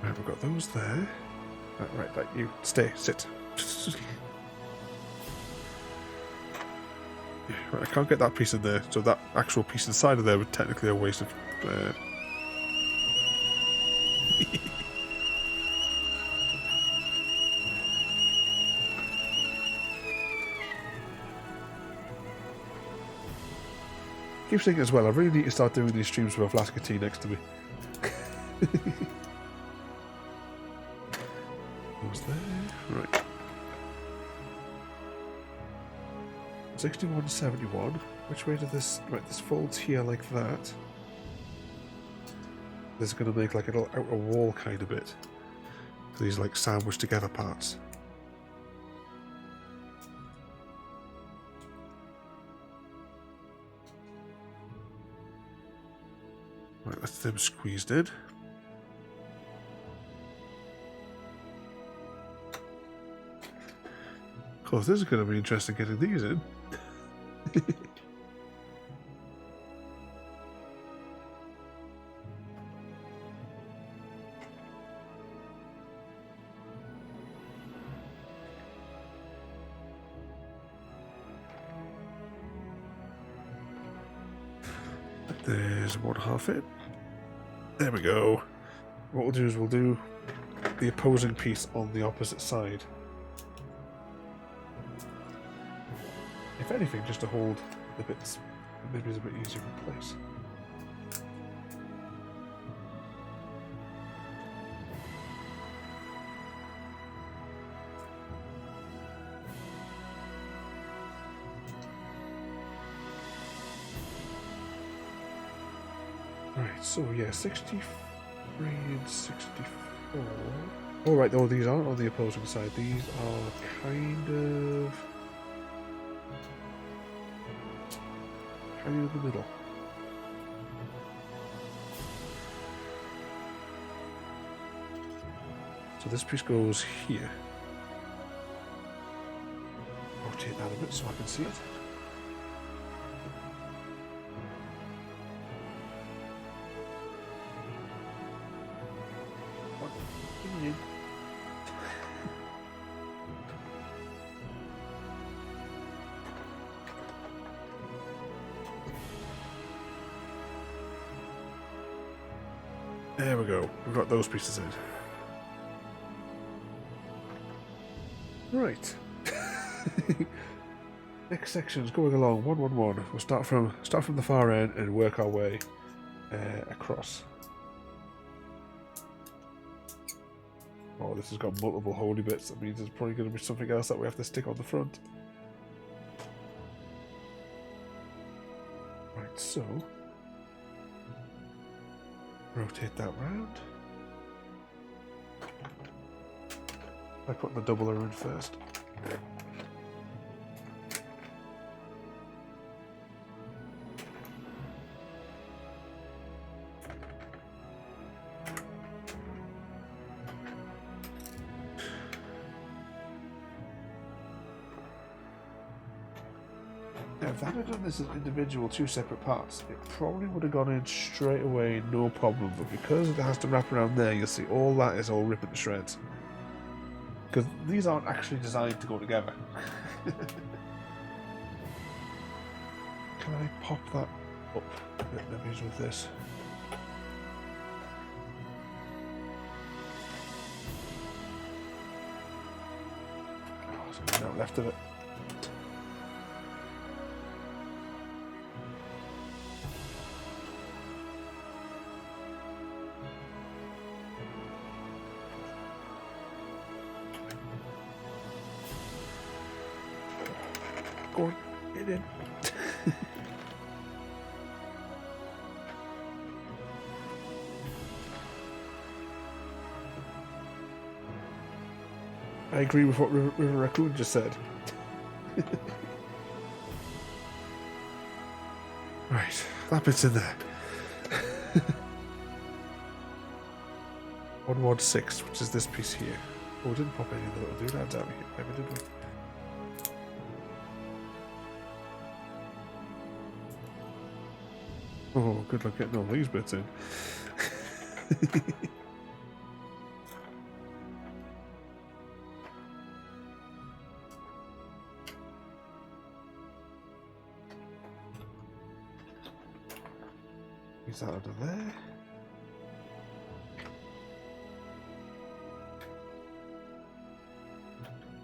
Right, we've got those there. Right, you stay, sit. Yeah, right, I can't get that piece in there, so that actual piece inside of there was technically a waste of. Keep thinking as well, I really need to start doing these streams with a flask of tea next to me. What's there? Right. 6171. Which way did this... Right, this folds here like that. This is going to make like a little outer wall kind of bit. These like sandwiched together parts. Right, that's them squeezed in. Of course, this is going to be interesting getting these in. There's one half in. There we go. What we'll do is we'll do the opposing piece on the opposite side. If anything, just to hold the bits, maybe it's a bit easier to place. Right, so yeah, 63 and 64. Oh right, oh these aren't on the opposing side, these are kind of in the middle. So this piece goes here. Rotate that a bit so I can see it. There we go. We've got those pieces in. Right. Next section's going along. 111. We'll start from the far end and work our way across. Oh, this has got multiple holy bits. That means there's probably going to be something else that we have to stick on the front. Right, so rotate that round. I put the doubler in first. Now, if that had done this as individual, two separate parts, it probably would have gone in straight away, no problem. But because it has to wrap around there, you'll see all that is all ripping to shreds. Because these aren't actually designed to go together. Can I pop that up a bit maybe with this? Oh, there's no left of it. Go on, get in. I agree with what River Raccoon just said. Right, that bit's in there. 116, which is this piece here. Oh, it didn't pop any of the little doodads out here, maybe, did we? Oh, good luck getting all these bits in. Is that under there?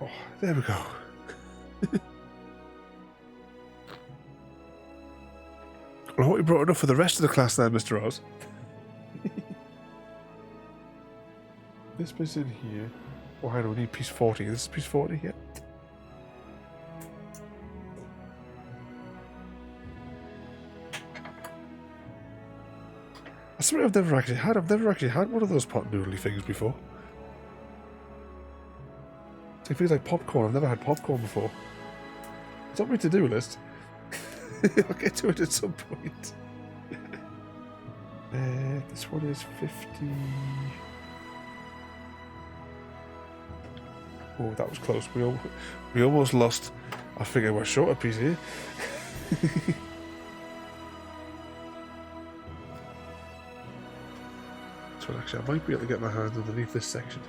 Oh, there we go. I hope you brought enough for the rest of the class there, Mr. Oz. This bit's in here. Oh, hang on, we need piece 40. This is piece 40 here. That's something I've never actually had. I've never actually had one of those pot noodly things before. It feels like popcorn. I've never had popcorn before. It's on my to-do list. I'll get to it at some point. This one is 50. Oh, that was close. We almost lost. I figure we're short a piece here. So actually, I might be able to get my hand underneath this section.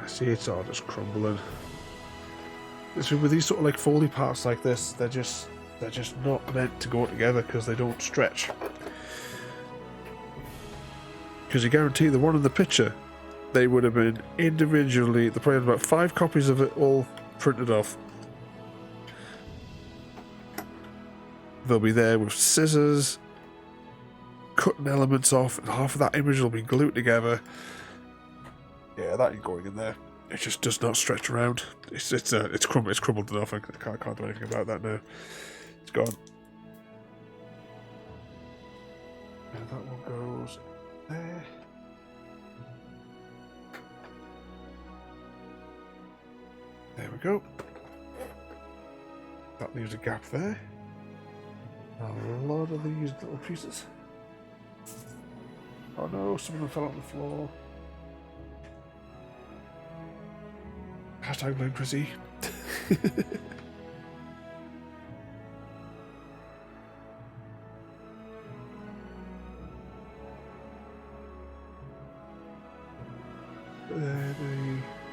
See, it's all just crumbling. So with these sort of like foley parts like this, they're just not meant to go together because they don't stretch. Because you guarantee the one in the picture, they would have been individually. They probably had about 5 copies of it all printed off. They'll be there with scissors, cutting elements off, and half of that image will be glued together. Yeah, that ain't going in there. It just does not stretch around. It's crumbled enough. I can't do anything about that now. It's gone. And that one goes there. There we go. That leaves a gap there. A lot of these little pieces. Oh no, some of them fell on the floor. Hashtag blame Chrissy. I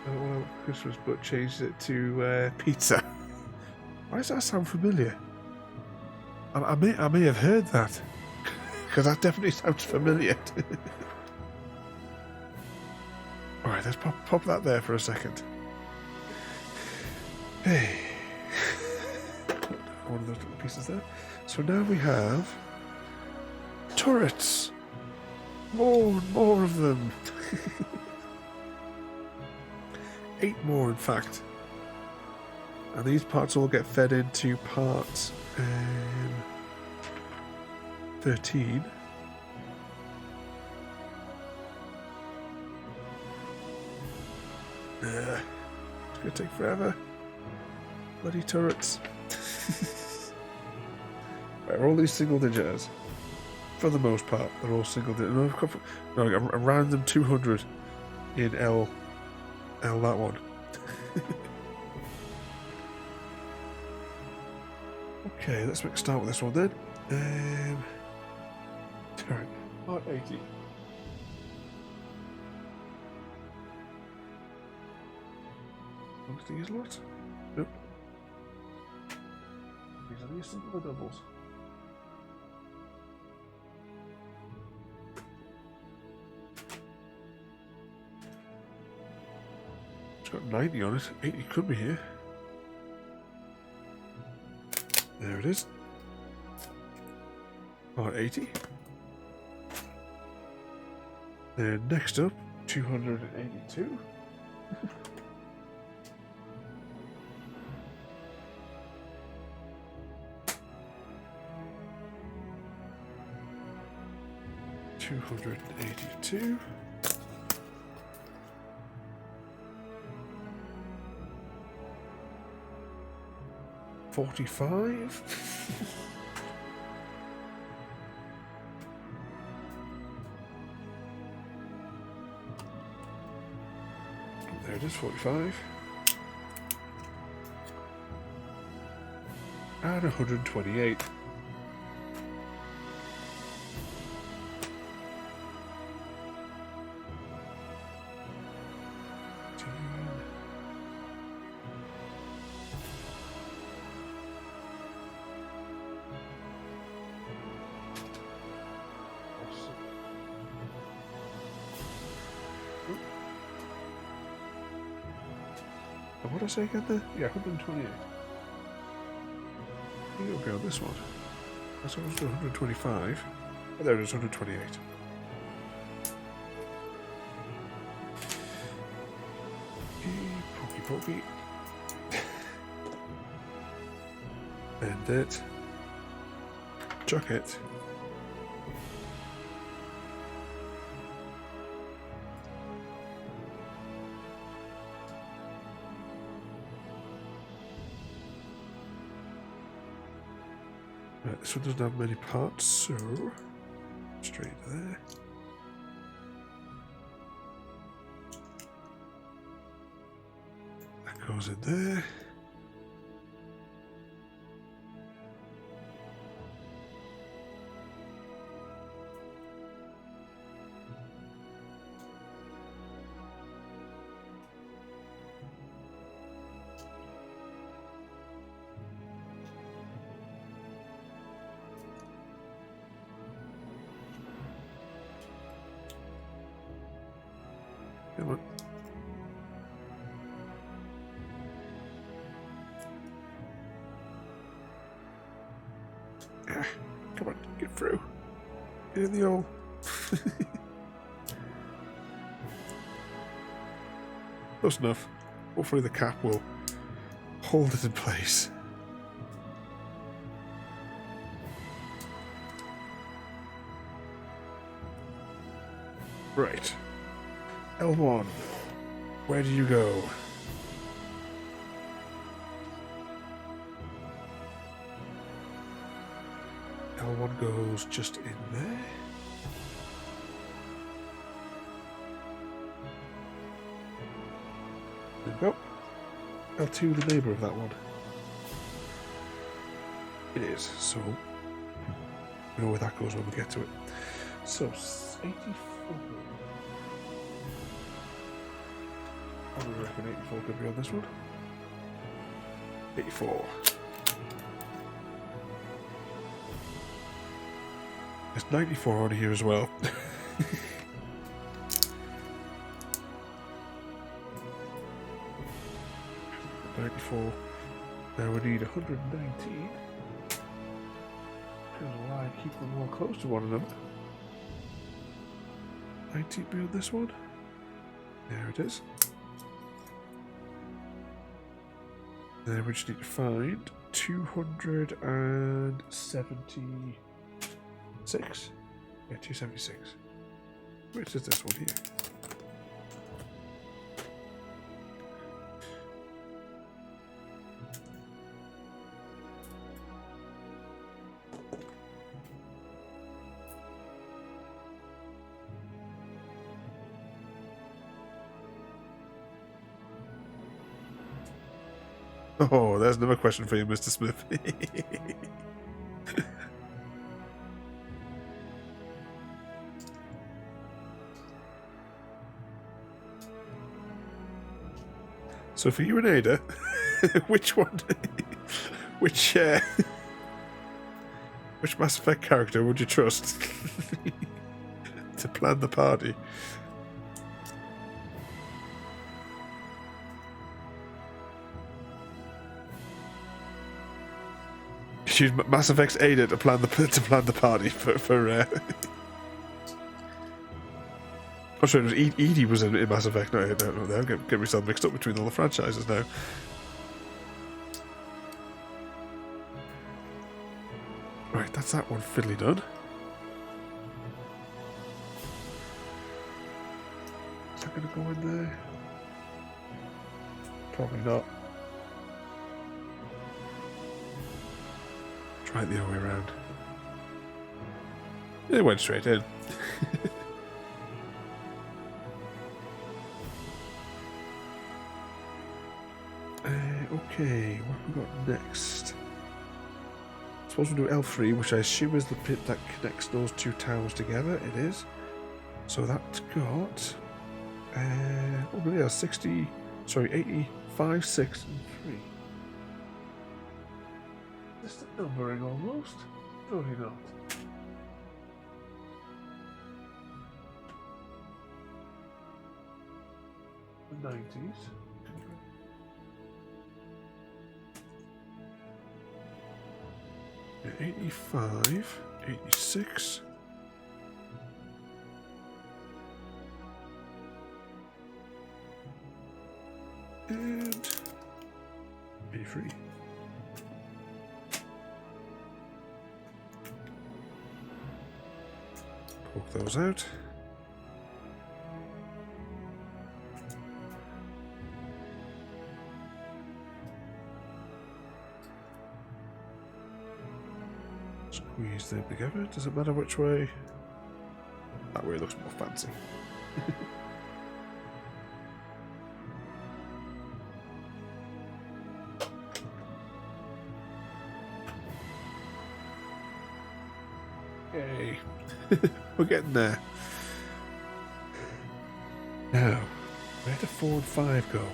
don't want Christmas, but changed it to pizza. Why does that sound familiar? I may have heard that, because that definitely sounds familiar. All right, let's pop that there for a second. Hey, one of those little pieces there. So now we have turrets. More and more of them. 8 more, in fact. And these parts all get fed into part 13. It's gonna take forever. Bloody turrets. Right, are all these single digiters? For the most part, they're all single digit. No, a random 200 in L that one. Okay, let's make a start with this one then. Turret, part 80. Amongst these lot? Nope. These are the single doubles. got 90 on it. 80 could be here. There it is. Part 80. Then next up, 282. $282. $45. There it is, 45. And 128. What did I say again there? Yeah, 128. You'll be on this one. That's almost 125. Oh, there it is, 128. Pokey. And it. Chuck it. Right, this one doesn't have many parts, so straight there. That goes in there. Come on. Come on, get through. Get in the hole. Close enough. Hopefully the cap will hold it in place. Right. L1, where do you go? L1 goes just in there. There we go. L2, the neighbour of that one. It is, so we know where that goes when we get to it. So, 84. I would reckon 84 could be on this one. 84. There's 94 on here as well. 94. Now we need 119. Because why keep them more close to one another? 19 be on this one. There it is. Then we just need to find 276. Yeah, 276. Which is this one here? Oh, there's another question for you, Mr. Smith. So for you and Ada, which one, which Mass Effect character would you trust to plan the party? Use Mass Effect's Ada to plan the party for I'm sure it was Edie was in Mass Effect. No, I don't know. Get myself mixed up between all the franchises now. Right, that's that one fiddly done. Is that going to go in there? Probably not. Try it the other way around. It went straight in. Okay, what have we got next? I suppose we'll do L3, which I assume is the bit that connects those two towers together. It is. So that's got... oh, yeah, 60... Sorry, 85, 6, and 3. Is the numbering almost? Probably not. The 90s. Yeah, 85, 86. And 83. Poke those out. Squeeze them together. Does it matter which way? That way looks more fancy. Yay. We're getting there. Now, where do 4 and 5 go?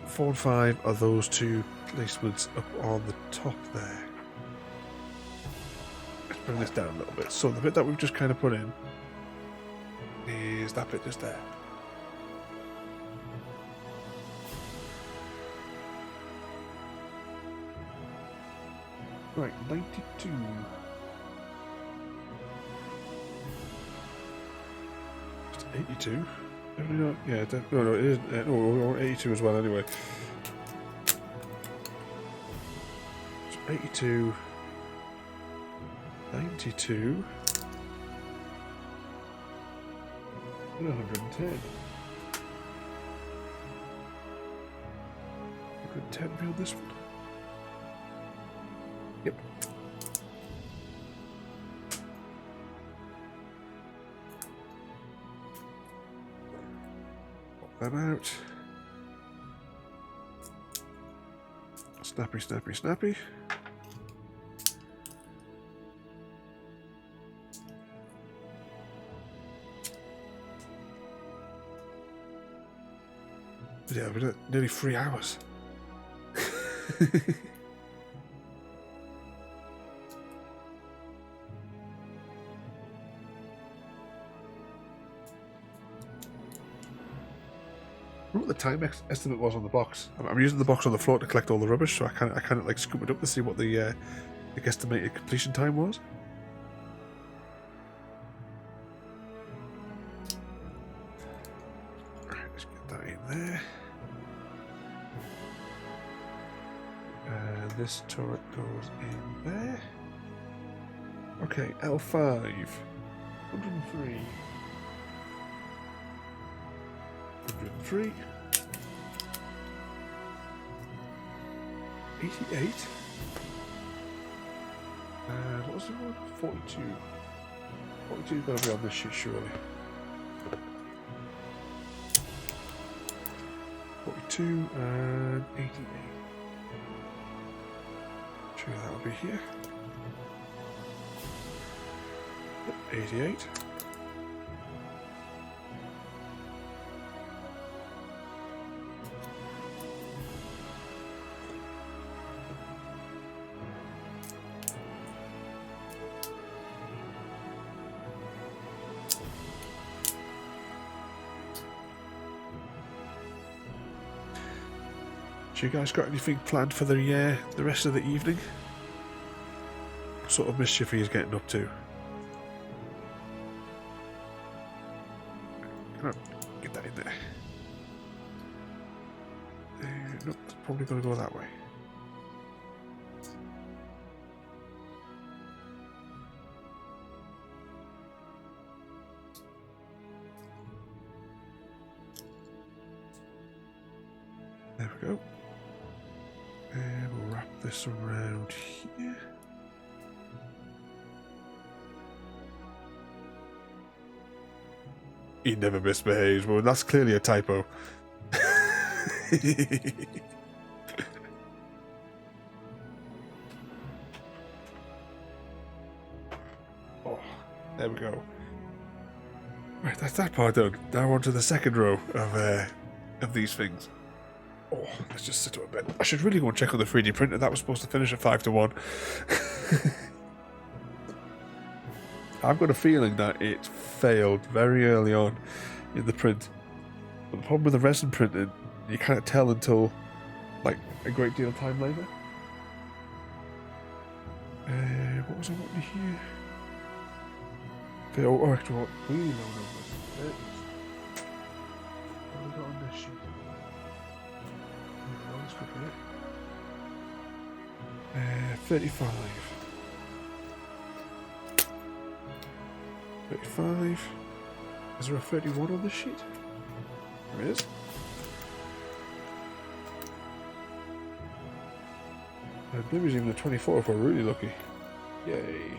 4 and 5 are those two placements up on the top there. Let's bring this down a little bit. So the bit that we've just kind of put in is that bit just there. Right, 92. It's 82. Yeah, no, it is. No, 82 as well, anyway. So 82, 92, and 110. Could 10 build this one? Yep. Pop them out. Snappy, snappy, snappy. Yeah, we're at nearly 3 hours. What the time estimate was on the box? I'm using the box on the floor to collect all the rubbish, so I kind of like scoop it up to see what the estimated completion time was. Right, let's get that in there. And this turret goes in there. Okay, L5, 103. 103, 88, and what was the one? 42. 42 is going to be on this shit, surely. 42 and 88. Sure, that'll be here. 88. Do you guys got anything planned for the rest of the evening? What sort of mischief are you getting up to? Come on, get that in there. Nope, probably going to go that way. There we go. And we'll wrap this around here. He never misbehaves. Well, that's clearly a typo. Oh, there we go. Right, that's that part done. Now on to the second row of these things. Oh, let's just sit up a bit. I should really go and check on the 3D printer. That was supposed to finish at 5 to 1. I've got a feeling that it failed very early on in the print. But the problem with the resin printing, you can't tell until like a great deal of time later. What was I wanting here? Oh, actually, what we know numbers. What have we got on this sheet? Let's look at it. 35. 35. Is there a 31 on this sheet? There is. Maybe there's even a 24 if we're really lucky. Yay.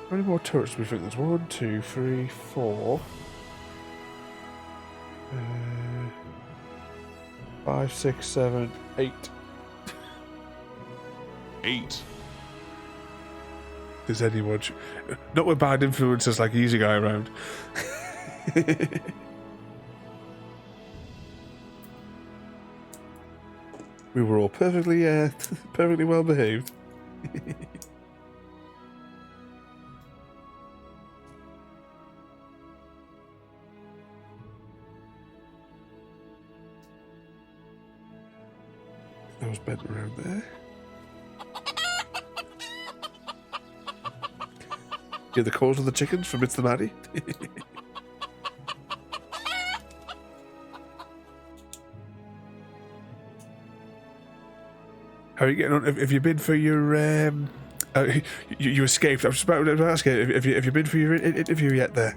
How many more turrets do we think there's? 1, 2, 3, 4. 5, 6, 7, 8. 8. There's anyone. Not with bad influences like Easy Guy around. We were all perfectly well behaved. That was bent around there. Hear the calls of the chickens from It's the Maddie? How are you getting on? Have you been for your... you escaped. I was just about to ask you, have you been for your interview yet there?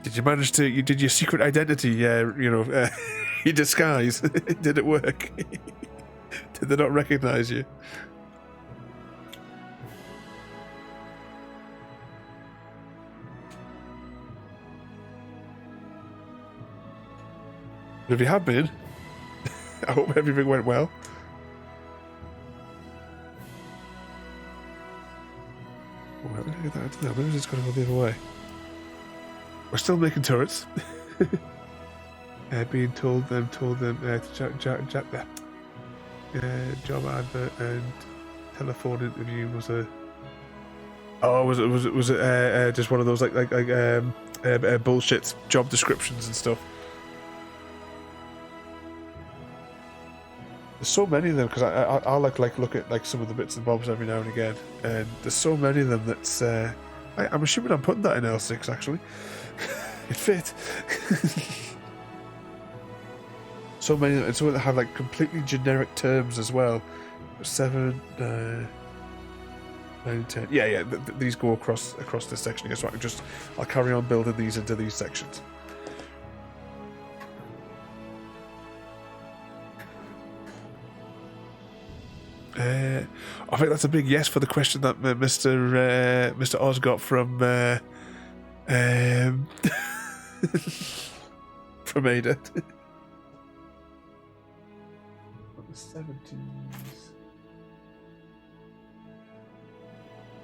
Did you manage to... Did your secret identity, your disguise, did it work? Did they not recognise you? If you have been, I hope everything went well. Well, look at that. Maybe it's got to go the other way. We're still making turrets. Being told them job advert and telephone interview was a... Oh, was it just one of those like bullshit job descriptions and stuff? There's so many of them because I like look at like some of the bits and bobs every now and again, and there's so many of them that's I'm assuming I'm putting that in L6 actually. It fit. So many of them, and some of them have like completely generic terms as well. 7, 9, 10. Yeah. These go across this section again, so I'll carry on building these into these sections. I think that's a big yes for the question that Mr. Oz got from from Ada. The 70s.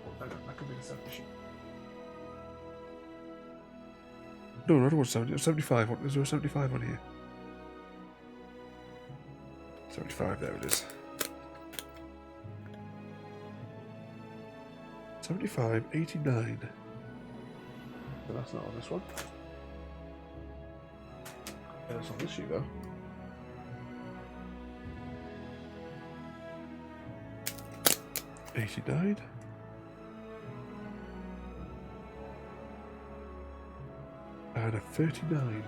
Oh, that could be the 70s. No, I don't want 70. 75. Is there a 75 on here? 75. There it is. 75, 89. But that's not on this one. That's on this sheet though. $89. And a 39.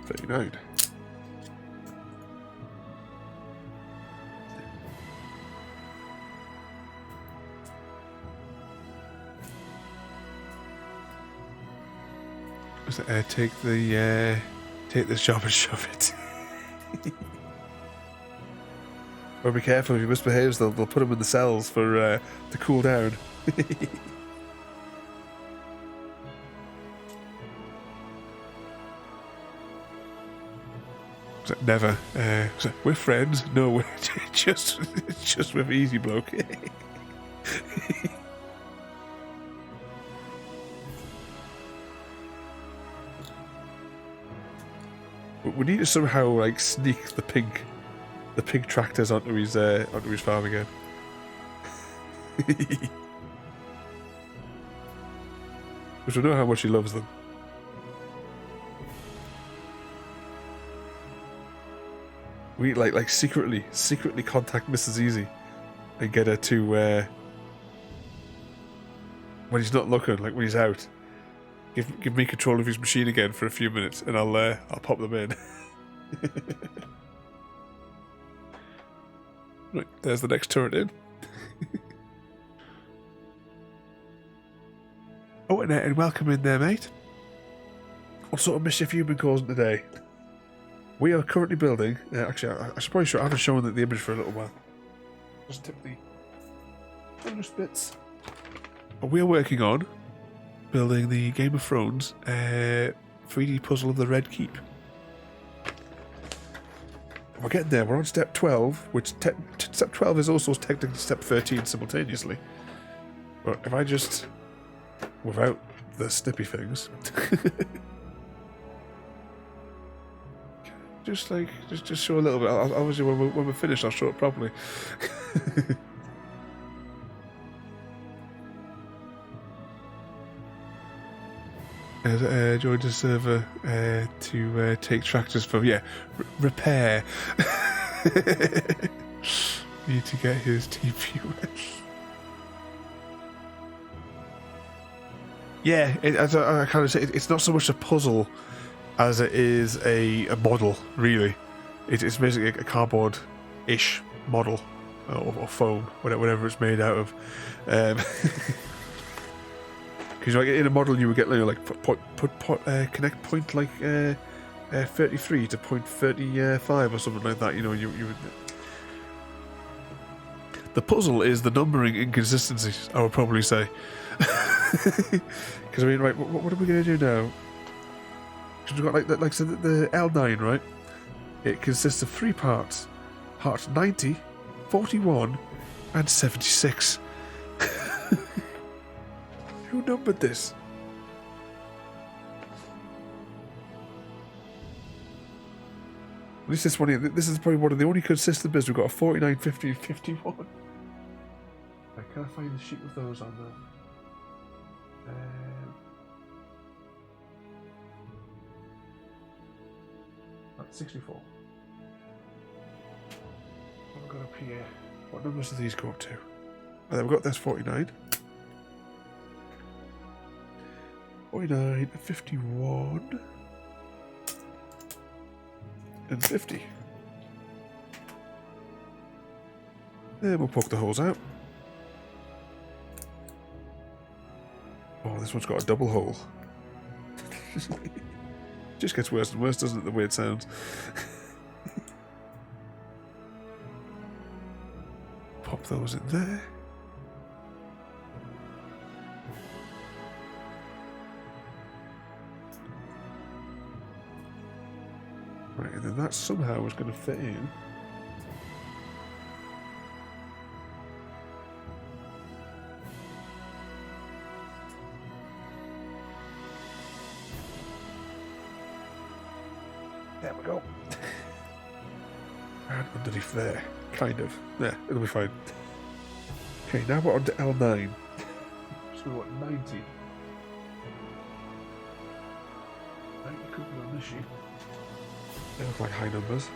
39. Take the shop and shove it. Or be careful, if he misbehaves, they'll put him in the cells for to cool down. Never. We're friends. No, we're just with easy bloke. We need to somehow like sneak the pig tractors onto his farm again. Because we know how much he loves them. We like secretly contact Mrs. Easy and get her to when he's not looking, like when he's out. Give me control of his machine again for a few minutes, and I'll pop them in. Right, there's the next turret in. Oh, and welcome in there, mate. What sort of mischief you been causing today? We are currently building. Actually, I should probably show. I haven't shown the image for a little while. Just tip the bits. We are working on building the Game of Thrones 3D puzzle of the Red Keep. We're getting there. We're on step 12, which step 12 is also technically step 13 simultaneously. But if I just, without the snippy things, just show a little bit. Obviously, when we're finished, I'll show it properly. Joined the server to take tractors from repair. Need to get his TPUS. Yeah, I kind of say it's not so much a puzzle as it is a model. Really, it's basically a cardboard-ish model or foam, whatever it's made out of. Because like in a model, you would get connect point like 33 to point 35 or something like that. You know, you would. The puzzle is the numbering inconsistencies, I would probably say. Because I mean, right, what are we going to do now? Because we've got the L9, right? It consists of 3 parts: parts 90, 41, and 76. Who numbered this? This is probably one of the only consistent bits. We've got a 49, 50, and 51. I can't find the sheet with those on there. That's 64. What have we got up here? What numbers do these go up to? Oh, we've got this 49. 49, 51, and 50. Then we'll poke the holes out. Oh, this one's got a double hole. Just gets worse and worse, doesn't it, the way it sounds? Pop those in there. Right, and then that somehow was going to fit in. There we go. And underneath there. Kind of. Yeah, it'll be fine. Okay, now we're on to L9. So we want 90. 90 could be on this sheet. They look like high numbers.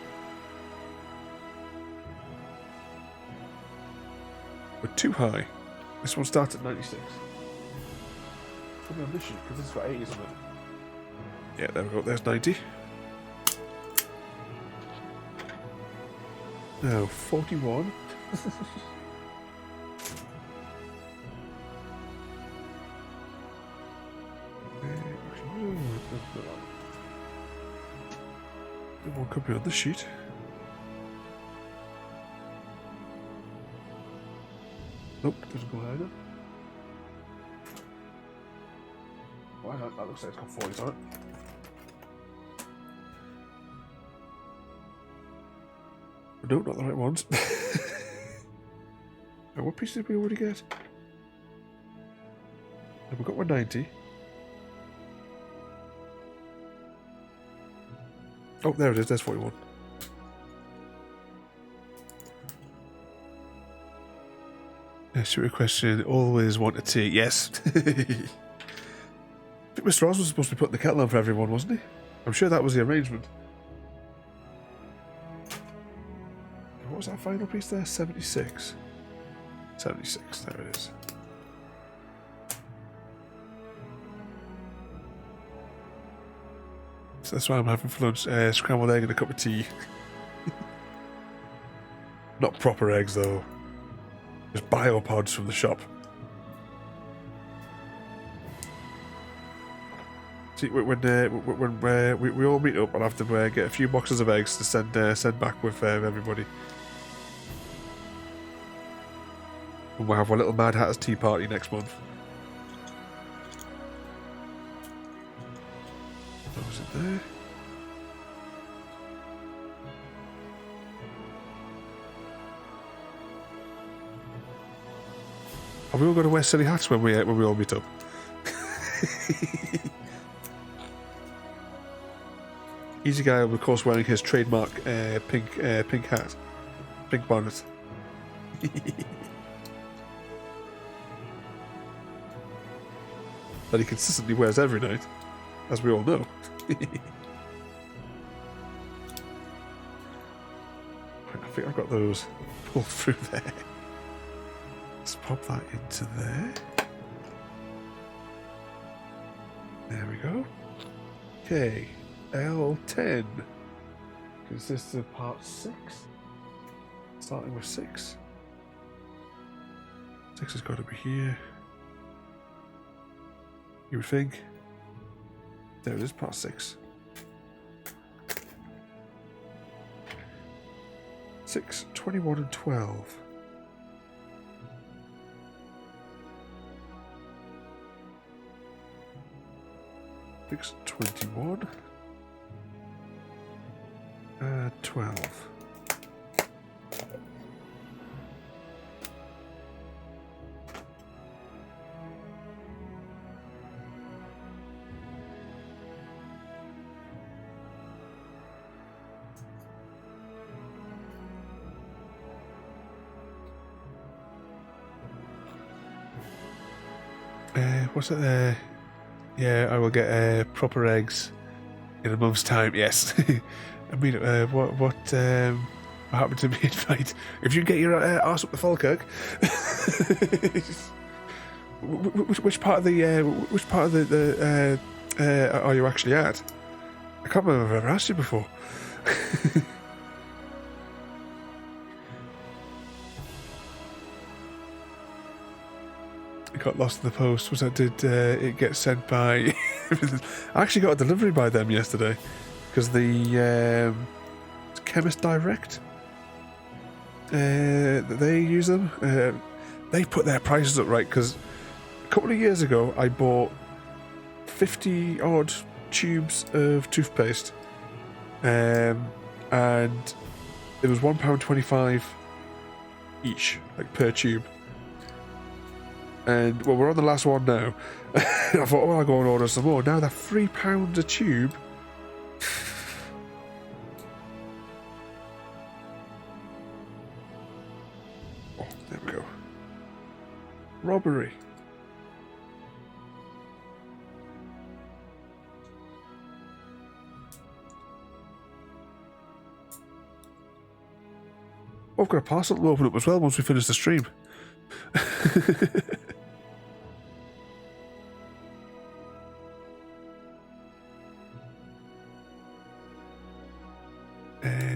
We're too high. This one starts at 96. Could be on this sheet, because this has got 80 something. Yeah, there we go. There's 90. Now, 41. One could be on the sheet. Nope, doesn't go either. Why not? That looks like it's got 40s on it. No, not the right ones. Now, what piece did we already get? We got 190. Oh, there it is. There's 41. Shoot a question. Always want a tea. Yes. I think Mr. Oz was supposed to be putting the kettle on for everyone, wasn't he? I'm sure that was the arrangement. What was that final piece there? 76. 76. There it is. So that's why I'm having for lunch. Scrambled egg and a cup of tea. Not proper eggs, though. Just biopods from the shop. See, when we all meet up, I'll have to get a few boxes of eggs to send back with everybody. And we'll have our little Mad Hatter's tea party next month. What was it there? Are we all going to wear silly hats when we all meet up? Easy Guy will, of course, wearing his trademark pink hat, pink bonnet. That he consistently wears every night, as we all know. I think I've got those pulled through there. Let's pop that into there. There we go. Okay, L10 consists of part 6. Starting with 6. 6 has got to be here. You would think. There it is, part 6. 6, 21 and 12. 6, 21. 12. What's it there? Yeah, I will get proper eggs in a month's time. Yes. I mean, what happened to me invite? If you get your arse up the Falkirk, which part of the are you actually at? I can't remember if I've ever asked you before. Got lost in the post. Was that did it get sent by? I actually got a delivery by them yesterday because the Chemist Direct they use them. They put their prices up right because a couple of years ago I bought 50 odd tubes of toothpaste, and it was £1.25 each, like per tube. And well, we're on the last one now. I thought, well, I'll go and order some more. Now they're £3 a tube. There we go. Robbery. Oh, I've got a parcel to open up as well once we finish the stream.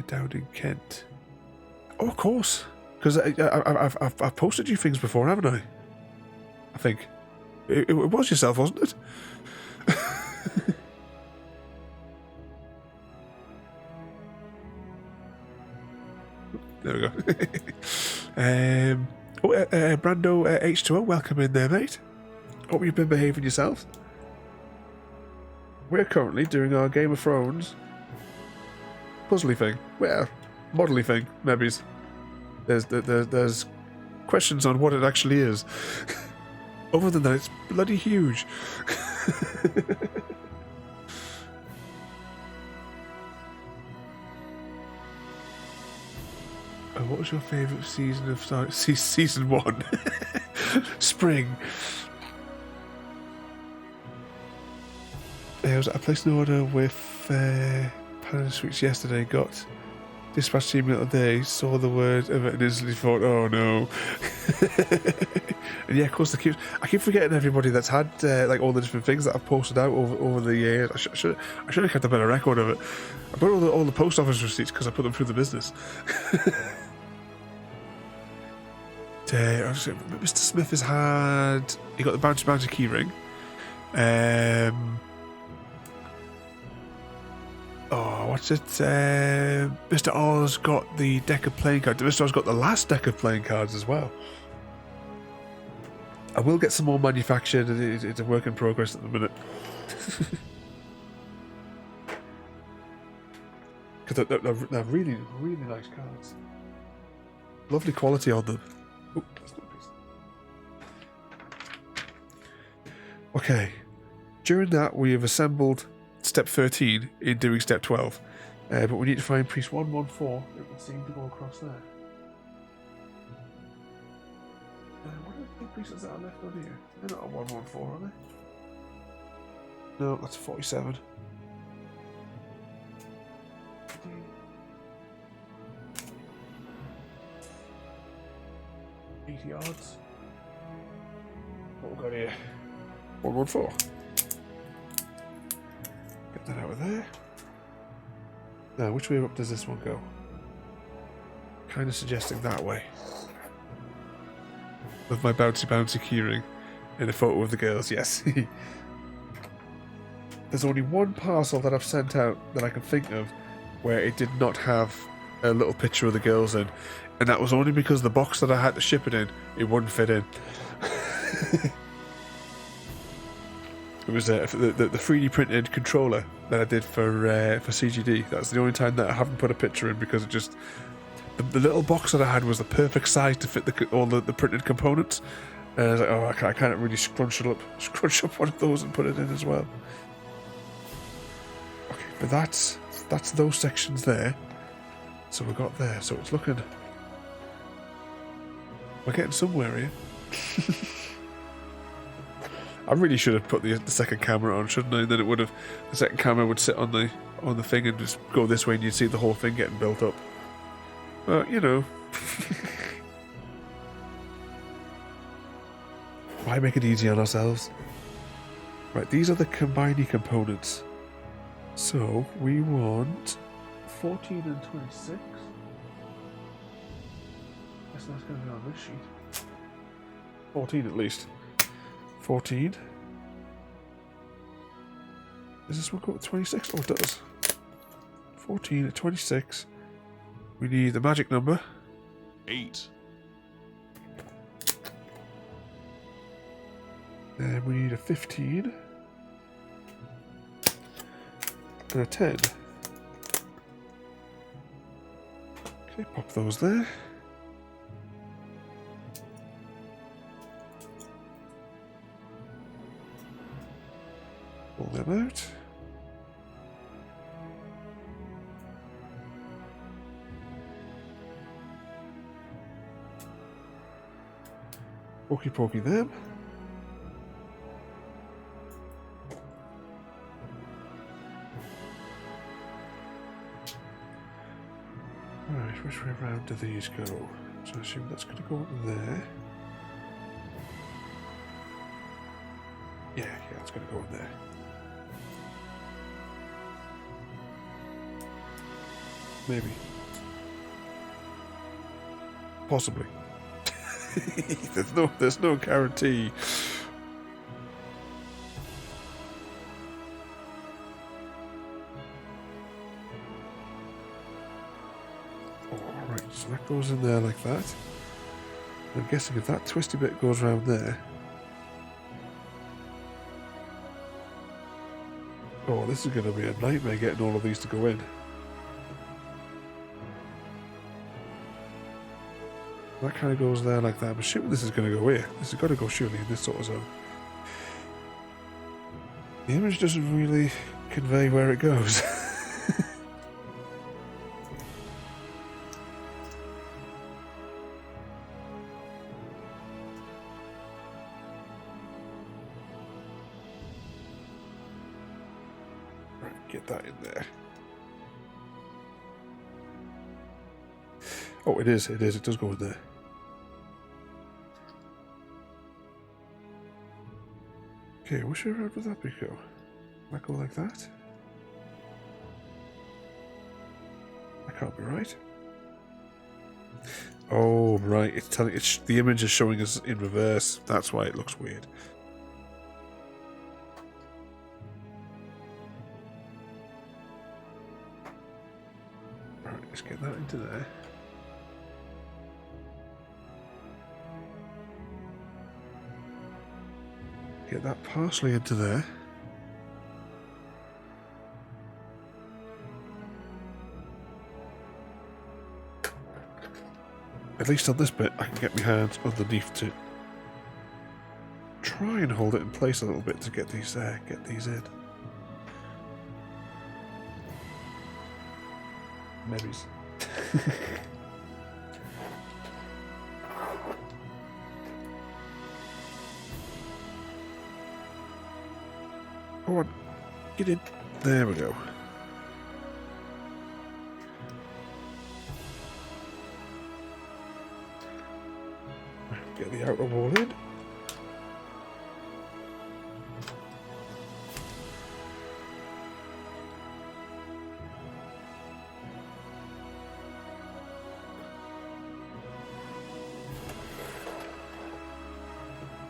Down in Kent. Oh, of course. Because I've posted you things before, haven't I? I think. It was yourself, wasn't it? There we go. Brando H2O, welcome in there, mate. Hope you've been behaving yourself. We're currently doing our Game of Thrones puzzly thing. Well, modelly thing, maybe. There's questions on what it actually is. Other than that, it's bloody huge. What was your favourite season of season 1? Spring. I placed an order with Pan Sweets yesterday. Got dispatched to me the other day. Saw the word of it and instantly thought, "Oh no!" And yeah, of course, I keep forgetting everybody that's had like all the different things that I've posted out over the years. I should have kept a better record of it. I put all the post office receipts because I put them through the business. Mr. Smith has had. He got the bouncy key ring. What's it? Mr. Oz got the deck of playing cards. Mr. Oz got the last deck of playing cards as well. I will get some more manufactured. It's a work in progress at the minute. Because they're really, really nice cards. Lovely quality on them. Ooh, that's not a piece. Okay. During that, we have assembled step 13 in doing step 12. But we need to find priest 114. It would seem to go across there. What are the priests that are left on here? They're not on 114, are they? No, that's 47. 80 yards. What we got here? 114. Get that out of there. Now, which way up does this one go? Kind of suggesting that way. With my bouncy keyring and a photo of the girls, yes. There's only one parcel that I've sent out that I can think of where it did not have a little picture of the girls in, and that was only because the box that I had to ship it in, it wouldn't fit in. It was the 3D printed controller that I did for CGD. That's the only time that I haven't put a picture in, because it just the little box that I had was the perfect size to fit all the printed components. And I was like, oh, I can't really scrunch up one of those and put it in as well. Okay, but that's those sections there. So we got there. So it's looking. We're getting somewhere here. I really should have put the second camera on, shouldn't I? Then it would have, the second camera would sit on the thing and just go this way, and you'd see the whole thing getting built up. But you know, why make it easy on ourselves? Right, these are the combining components. So we want 14 and 26. Guess that's going to be on this sheet. 14 at least. 14. Does this one go to 26? Oh, it does. 14 at 26. We need the magic number. 8. Then we need a 15. And a 10. Okay, pop those there. Pull them out. Pokey pokey them. Right, which way around do these go? So I assume that's going to go up there. Yeah, it's going to go in there. Maybe. Possibly. there's no guarantee. Alright, so that goes in there like that. I'm guessing if that twisty bit goes around there. Oh, this is going to be a nightmare getting all of these to go in. That kind of goes there like that. I'm assuming this is going to go here. This has got to go surely in this sort of zone. The image doesn't really convey where it goes. Right, get that in there. Oh, it is. It does go in there. Okay, which way around would that be go? Might go like that? That can't be right. Oh, right. It's telling. The image is showing us in reverse. That's why it looks weird. Right, let's get that into there. Get that partially into there. At least on this bit, I can get my hands underneath to try and hold it in place a little bit to get these in. Maybes. Come on, get in. There we go. Get the outer wall in.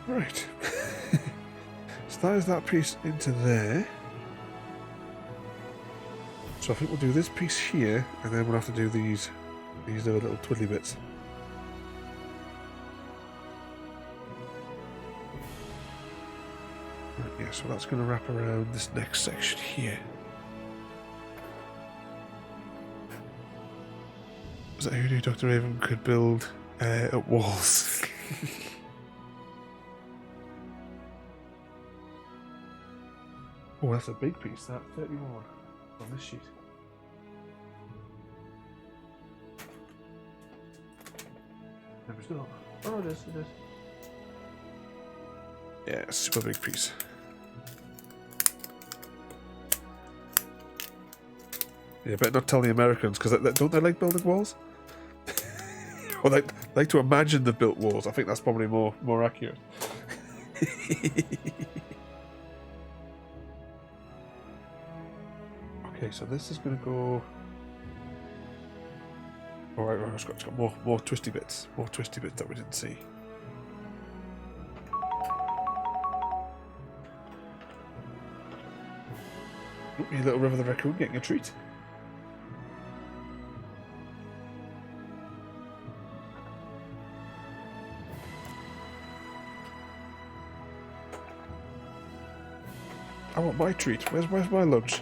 Right. So that is that piece into there. So I think we'll do this piece here, and then we'll have to do these little twiddly bits. Right, yeah, so that's going to wrap around this next section here. Was that who knew Dr. Raven could build up walls? Oh, that's a big piece, that 31 on this sheet. Never still. Oh, it is. Yeah, super big piece. Yeah, better not tell the Americans, because don't they like building walls? Or they like to imagine they've built walls. I think that's probably more accurate. Okay, so this is going to go... Alright, it's got more twisty bits. More twisty bits that we didn't see. Look, you little River the Raccoon getting a treat. I want my treat. Where's my lunch?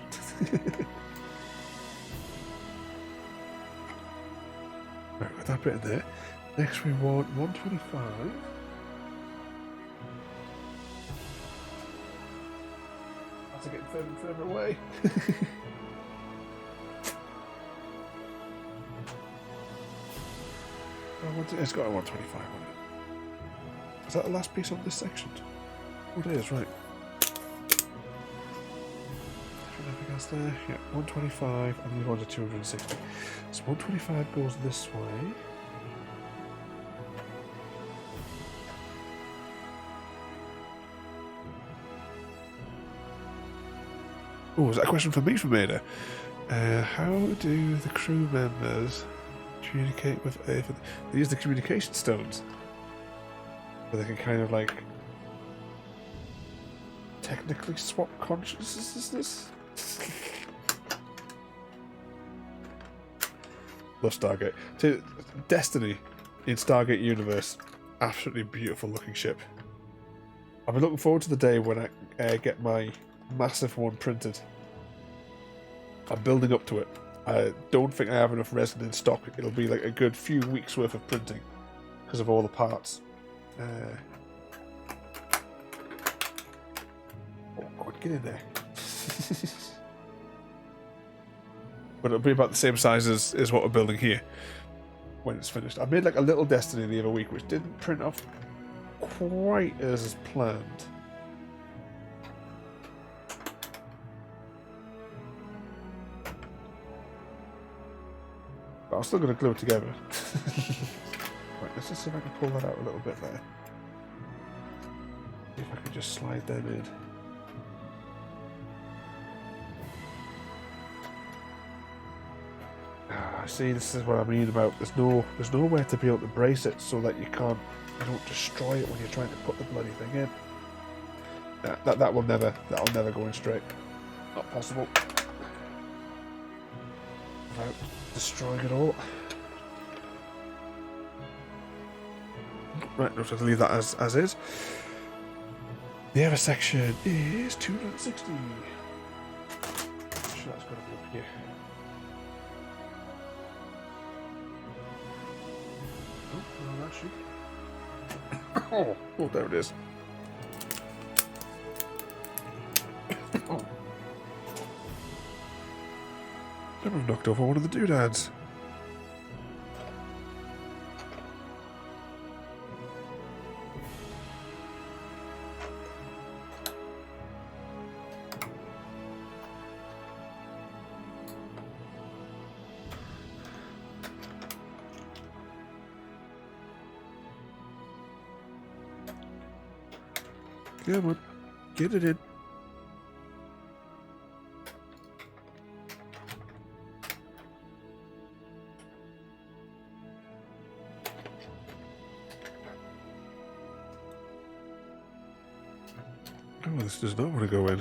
Right, got that bit in there. Next we want 125. That's getting further and further away. It's got a 125 on it. Is that the last piece on this section? Oh, it is, right. Anything else there? Yeah, 125, and then go on to 260. So 125 goes this way. Oh, is that a question for me from Ada? How do the crew members communicate with Earth? They use the communication stones. So they can kind of like technically swap consciousnesses. Love Stargate. So, Destiny in Stargate Universe, absolutely beautiful looking ship. I've been looking forward to the day when I get my massive one printed. I'm building up to it. I don't think I have enough resin in stock. It'll be like a good few weeks worth of printing because of all the parts. Oh God, get in there. But it'll be about the same size as what we're building here when it's finished. I made like a little Destiny the other week which didn't print off quite as planned. But I'm still going to glue it together. Right, let's just see if I can pull that out a little bit there. See if I can just slide them in. See, this is what I mean about there's nowhere to be able to brace it so that you don't destroy it when you're trying to put the bloody thing in. That'll never go in straight. Not possible. Without destroying it all. Right, I'll just leave that as is. The other section is 260. I'm sure that's got to be up here. Oh, there it is. Oh. I've knocked over one of the doodads. Come on, get it in. Oh, this does not want to go in.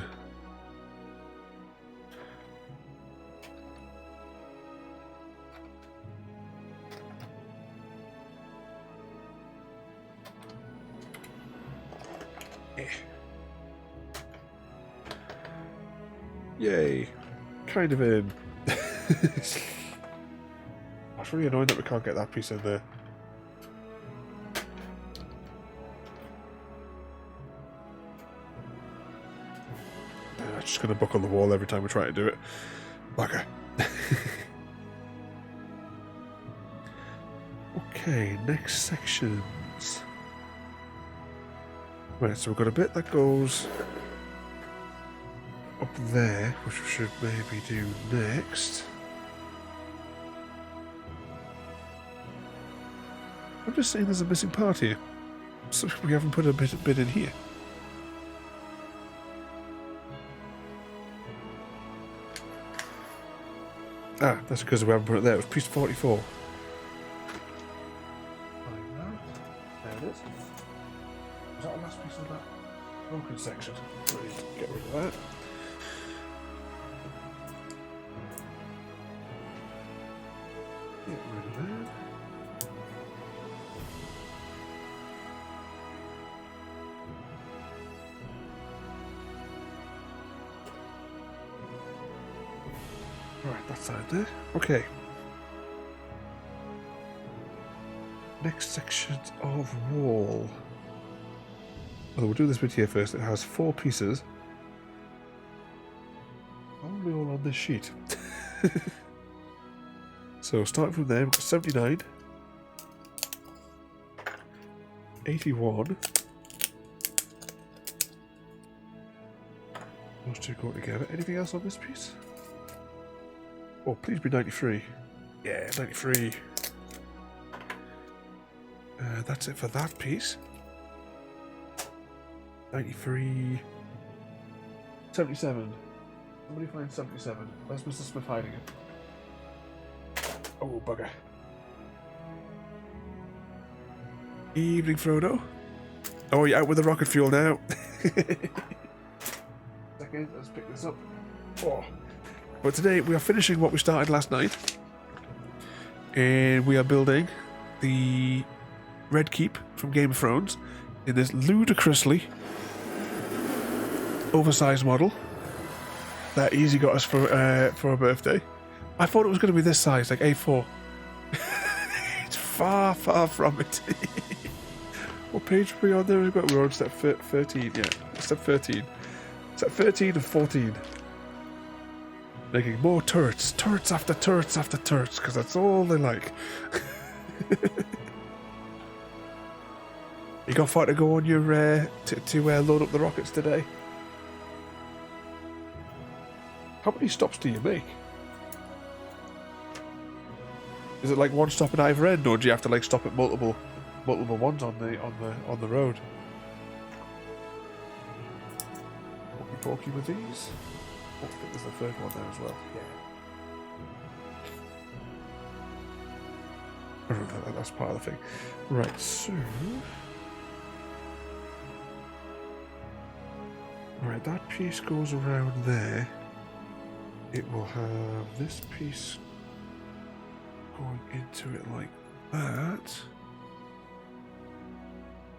Yay. Kind of in. It's really annoying that we can't get that piece in there. I'm just going to buckle the wall every time we try to do it. Bugger. Okay, next sections. Right, so we've got a bit that goes up there, which we should maybe do next. I'm just saying there's a missing part here. So we haven't put a bit in here. Ah, that's because we haven't put it there. It was piece 44. There it is. Is that the last piece of that broken section? Get rid of that. Get rid of that. Right, that's out there. Okay. Next section of wall. Well, we'll do this bit here first. It has 4 pieces. Only all on this sheet. So starting from there, we've got 79, 81, two go together. Anything else on this piece? Oh, please be 93. Yeah, 93. That's it for that piece. 93. 77. Somebody find 77. Where's Mr. Smith hiding it? Oh, bugger. Evening, Frodo. Oh, you're out with the rocket fuel now. Second, let's pick this up. Oh. But today we are finishing what we started last night. And we are building the Red Keep from Game of Thrones in this ludicrously oversized model that Easy got us for a birthday. I thought it was going to be this size, like A4. It's far, far from it. What page are we on there? We're on step 13, yeah. Step 13. Step 13 and 14. Making more turrets. Turrets after turrets after turrets, because that's all they like. You got far to go on your to load up the rockets today? How many stops do you make? Is it like one stop at either end, or do you have to like stop at multiple ones on the road? Walkie with these. I think there's the third one there as well. Yeah. That's part of the thing. Right, so right, that piece goes around there. It will have this piece going into it like that.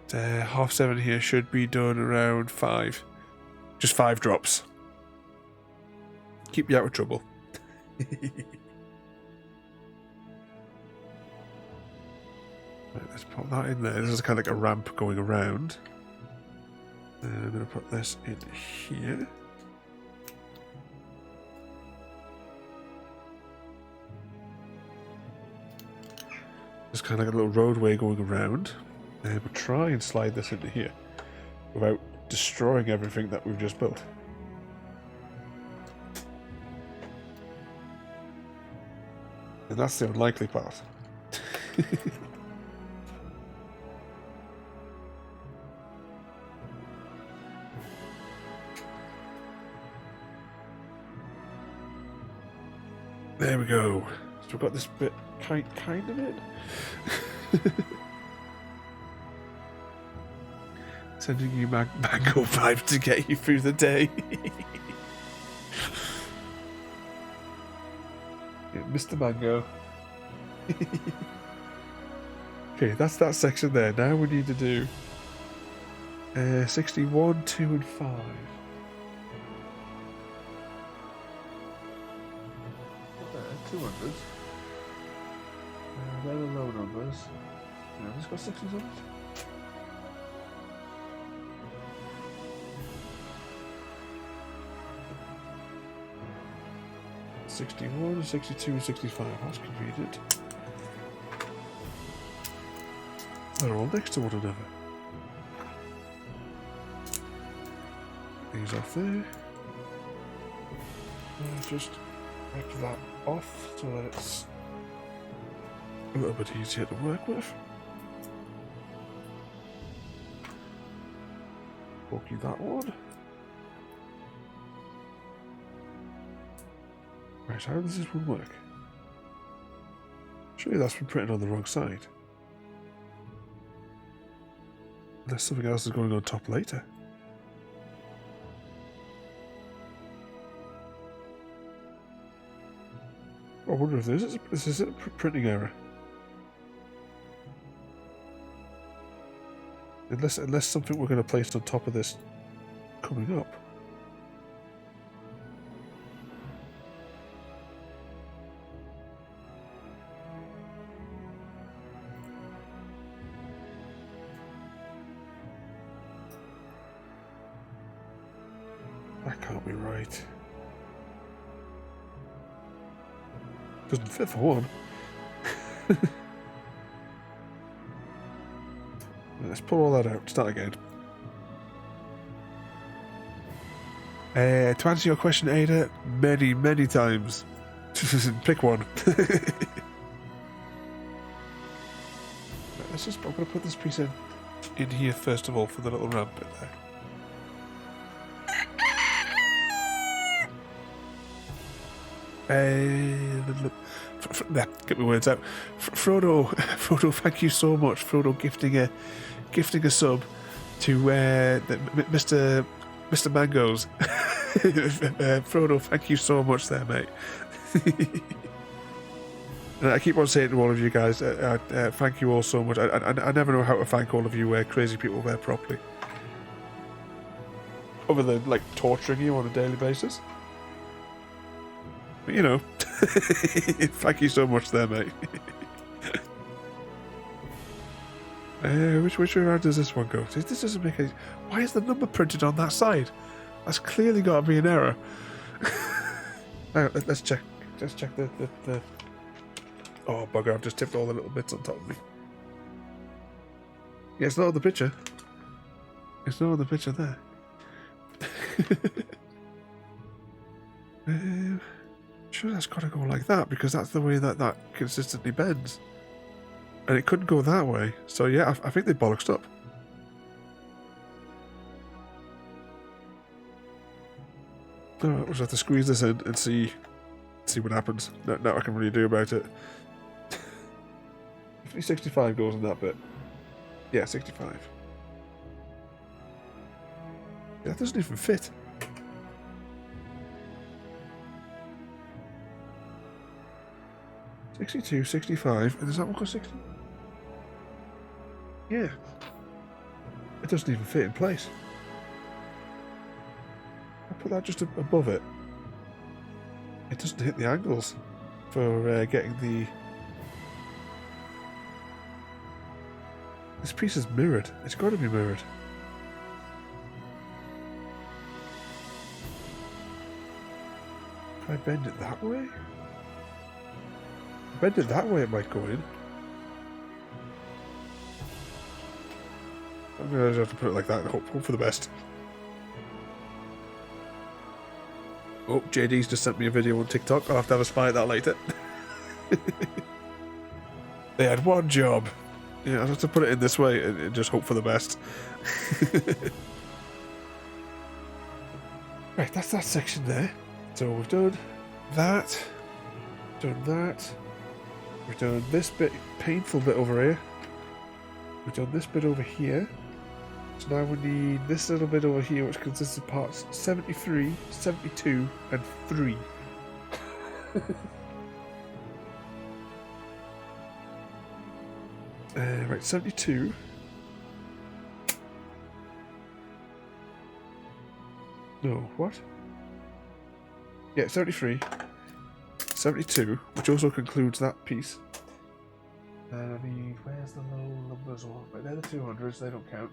7:30 here should be done around 5. Just 5 drops. Keep you out of trouble. Right, let's put that in there. This is kind of like a ramp going around. I'm going to put this in here. There's kind of like a little roadway going around. And we'll try and slide this into here without destroying everything that we've just built. And that's the unlikely part. There we go. So we've got this bit kind of in. Sending you mango vibes to get you through the day. Yeah, Mr. Mango. Okay, that's that section there. Now we need to do 61, 2 and 5. There, 200s. They're the low numbers. Yeah, this got 60s on it. 61, 62, 65. That's convenient. They're all next to one another. These off there. Just wipe that off so that it's a little bit easier to work with. Bulky that one. Right, how does this one work? Surely that's been printed on the wrong side. Unless something else is going on top later. I wonder if this is a printing error. Unless something we're going to place on top of this coming up. That can't be right. Doesn't fit for one. Let's pull all that out. Start again. To answer your question, Ada, many, many times. Pick one. I'm going to put this piece in here first of all for the little ramp bit there. Get my words out. Frodo, thank you so much. Frodo gifting a sub to Mr. Mangoes. Frodo, thank you so much there, mate. And I keep on saying to all of you guys, thank you all so much. I never know how to thank all of you crazy people there properly. Other than, like, torturing you on a daily basis. But, you know, thank you so much there, mate. Which way around does this one go? This doesn't make any... Why is the number printed on that side? That's clearly got to be an error. Let's check. Let's check the... Oh, bugger, I've just tipped all the little bits on top of me. Yeah, it's not on the picture. It's not on the picture there. Sure, that's got to go like that, because that's the way that consistently bends. And it couldn't go that way. So yeah, I think they bollocksed up. Alright, we'll just have to squeeze this in and see what happens. Now I can really do about it. 65 goes in that bit. Yeah, 65. Yeah, that doesn't even fit. $62, 65, and does that one cost 60? Yeah. It doesn't even fit in place. I'll put that just above it. It doesn't hit the angles for getting the... This piece is mirrored. It's got to be mirrored. If I bend it that way? Bend it that way, it might go in. I'm going to just have to put it like that and hope for the best. Oh, JD's just sent me a video on TikTok. I'll have to have a spy at that later. They had one job. Yeah, I'll have to put it in this way and just hope for the best. Right, that's that section there. So we've done that. Done that. We've done this bit, painful bit over here. We've done this bit over here. So now we need this little bit over here, which consists of parts 73, 72, and 3. Right, 72. No, what? Yeah, 73. 72, which also concludes that piece. And I need, where's the low numbers on? Right, they're the 200s, they don't count.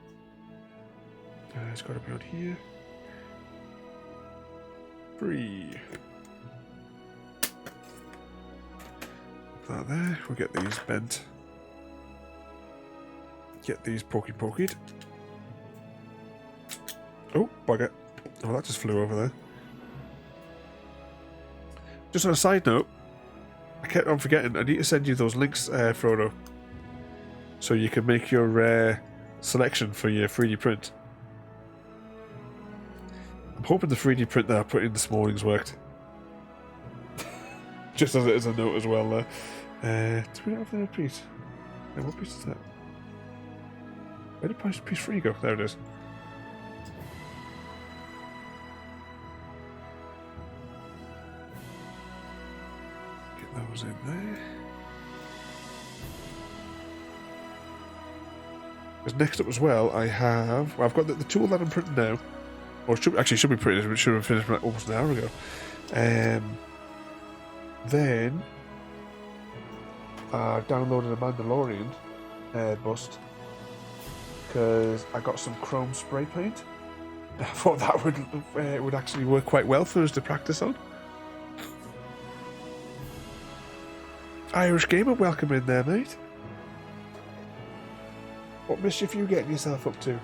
It's got to be on here. 3. Put that there, we'll get these bent. Get these pokeyed. Oh, bugger. Oh, that just flew over there. Just on a side note, I kept on forgetting, I need to send you those links, Frodo. So you can make your selection for your 3D print. I'm hoping the 3D print that I put in this morning's worked. Just as it is a note as well there. Do we have the piece? Yeah, what piece is that? Where did piece 3 go? There it is. Get those in there. Because next up as well, I have... Well, I've got the tool that I'm printing now. Or should be printed. It should have finished almost an hour ago. Then... I downloaded a Mandalorian bust. Because I got some chrome spray paint. I thought that would actually work quite well for us to practice on. Irish Gamer, welcome in there, mate. What mischief are you getting yourself up to?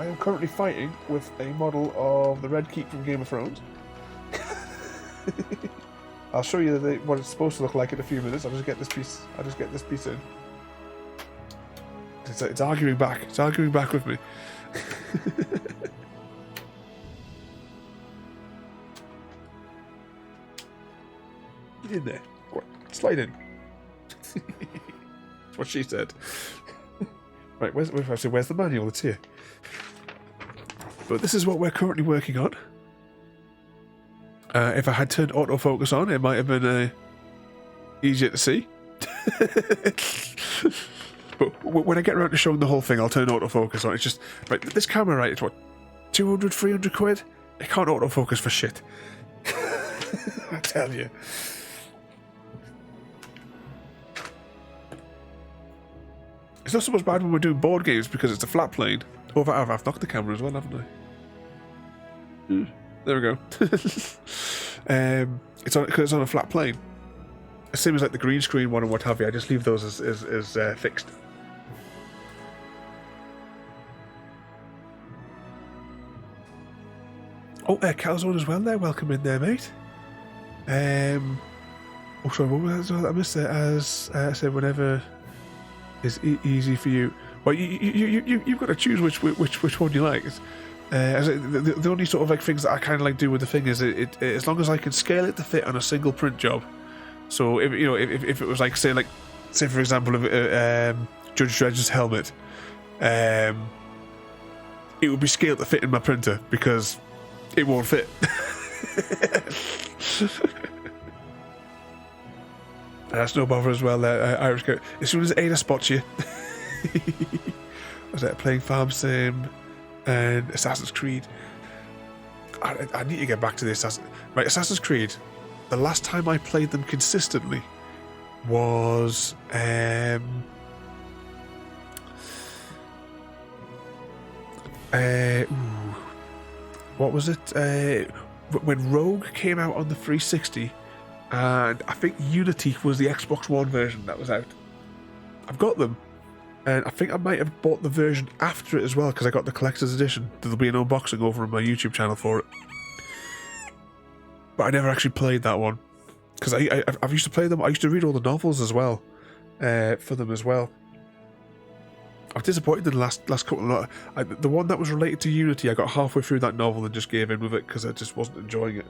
I am currently fighting with a model of the Red Keep from Game of Thrones. I'll show you what it's supposed to look like in a few minutes. I'll just get this piece in. It's arguing back. It's arguing back with me. Get in there. Go on, slide in. That's what she said. Right, where's the manual? It's here. But this is what we're currently working on. If I had turned autofocus on, it might have been easier to see. But when I get around to showing the whole thing, I'll turn autofocus on. It's just, right, this camera, right, it's what, 200, 300 quid? It can't autofocus for shit. I tell you. It's not so much bad when we're doing board games because it's a flat plane. Oh, I've knocked the camera as well, haven't I? There we go. It's on a flat plane. Same as like the green screen one and what have you. I just leave those as fixed. Oh, Calzone as well there. Welcome in there, mate. Oh, sorry, what was that? I missed it. As I said, whenever is easy for you. Well, you've got to choose which one you like. The only sort of like things that I kind of like do with the thing is it as long as I can scale it to fit on a single print job. So if it was like say for example Judge Dredge's helmet, it would be scaled to fit in my printer because it won't fit. That's no bother as well there, Irish Goat. As soon as Ada spots you. I was playing Farm Sim and Assassin's Creed. I need to get back to the Assassin's Creed. The last time I played them consistently was what was it? When Rogue came out on the 360, and I think Unity was the Xbox One version that was out. I've got them, and I think I might have bought the version after it as well because I got the collector's edition. There'll be an unboxing over on my YouTube channel for it. But I never actually played that one because I've used to play them. I used to read all the novels as well for them as well. I was disappointed in the last couple of the one that was related to Unity. I got halfway through that novel and just gave in with it because I just wasn't enjoying it.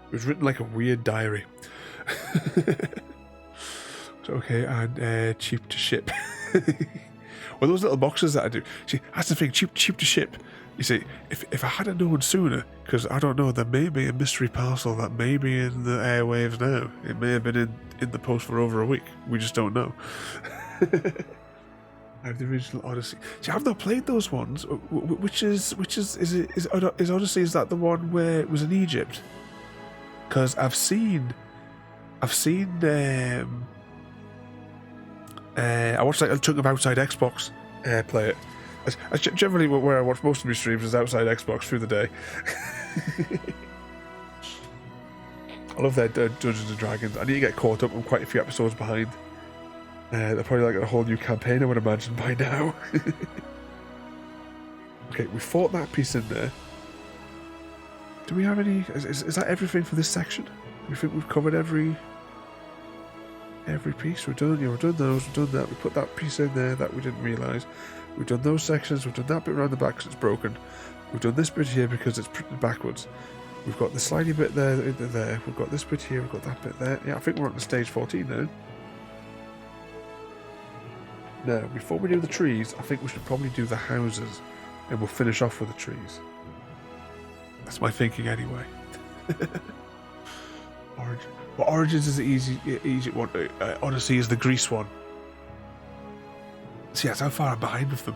It was written like a weird diary. So, okay, and cheap to ship. Well, those little boxes that I do. See, that's the thing. Cheap to ship. You see, if I had known sooner, because I don't know, there may be a mystery parcel that may be in the airwaves now. It may have been in the post for over a week. We just don't know. I have the original Odyssey. See, I've not played those ones. Which is Odyssey? Is that the one where it was in Egypt? Because I've seen. I watched like a chunk of Outside Xbox play it. I generally where I watch most of my streams is Outside Xbox through the day. I love their Dungeons and Dragons. I need to get caught up. I'm quite a few episodes behind. They're probably like a whole new campaign, I would imagine, by now. Okay, we fought that piece in there. Do we have any... Is that everything for this section? Do we think we've covered every piece? We've done those, we've done that. We put that piece in there that we didn't realise. We've done those sections, we've done that bit around the back because it's broken. We've done this bit here because it's printed backwards. We've got the slidey bit there. We've got this bit here, we've got that bit there. Yeah, I think we're on to stage 14 now. Now, before we do the trees, I think we should probably do the houses, and we'll finish off with the trees. That's my thinking anyway. Origin. Well, Origins is the easy one. Odyssey is the Greece one. See, that's how far I'm behind with them.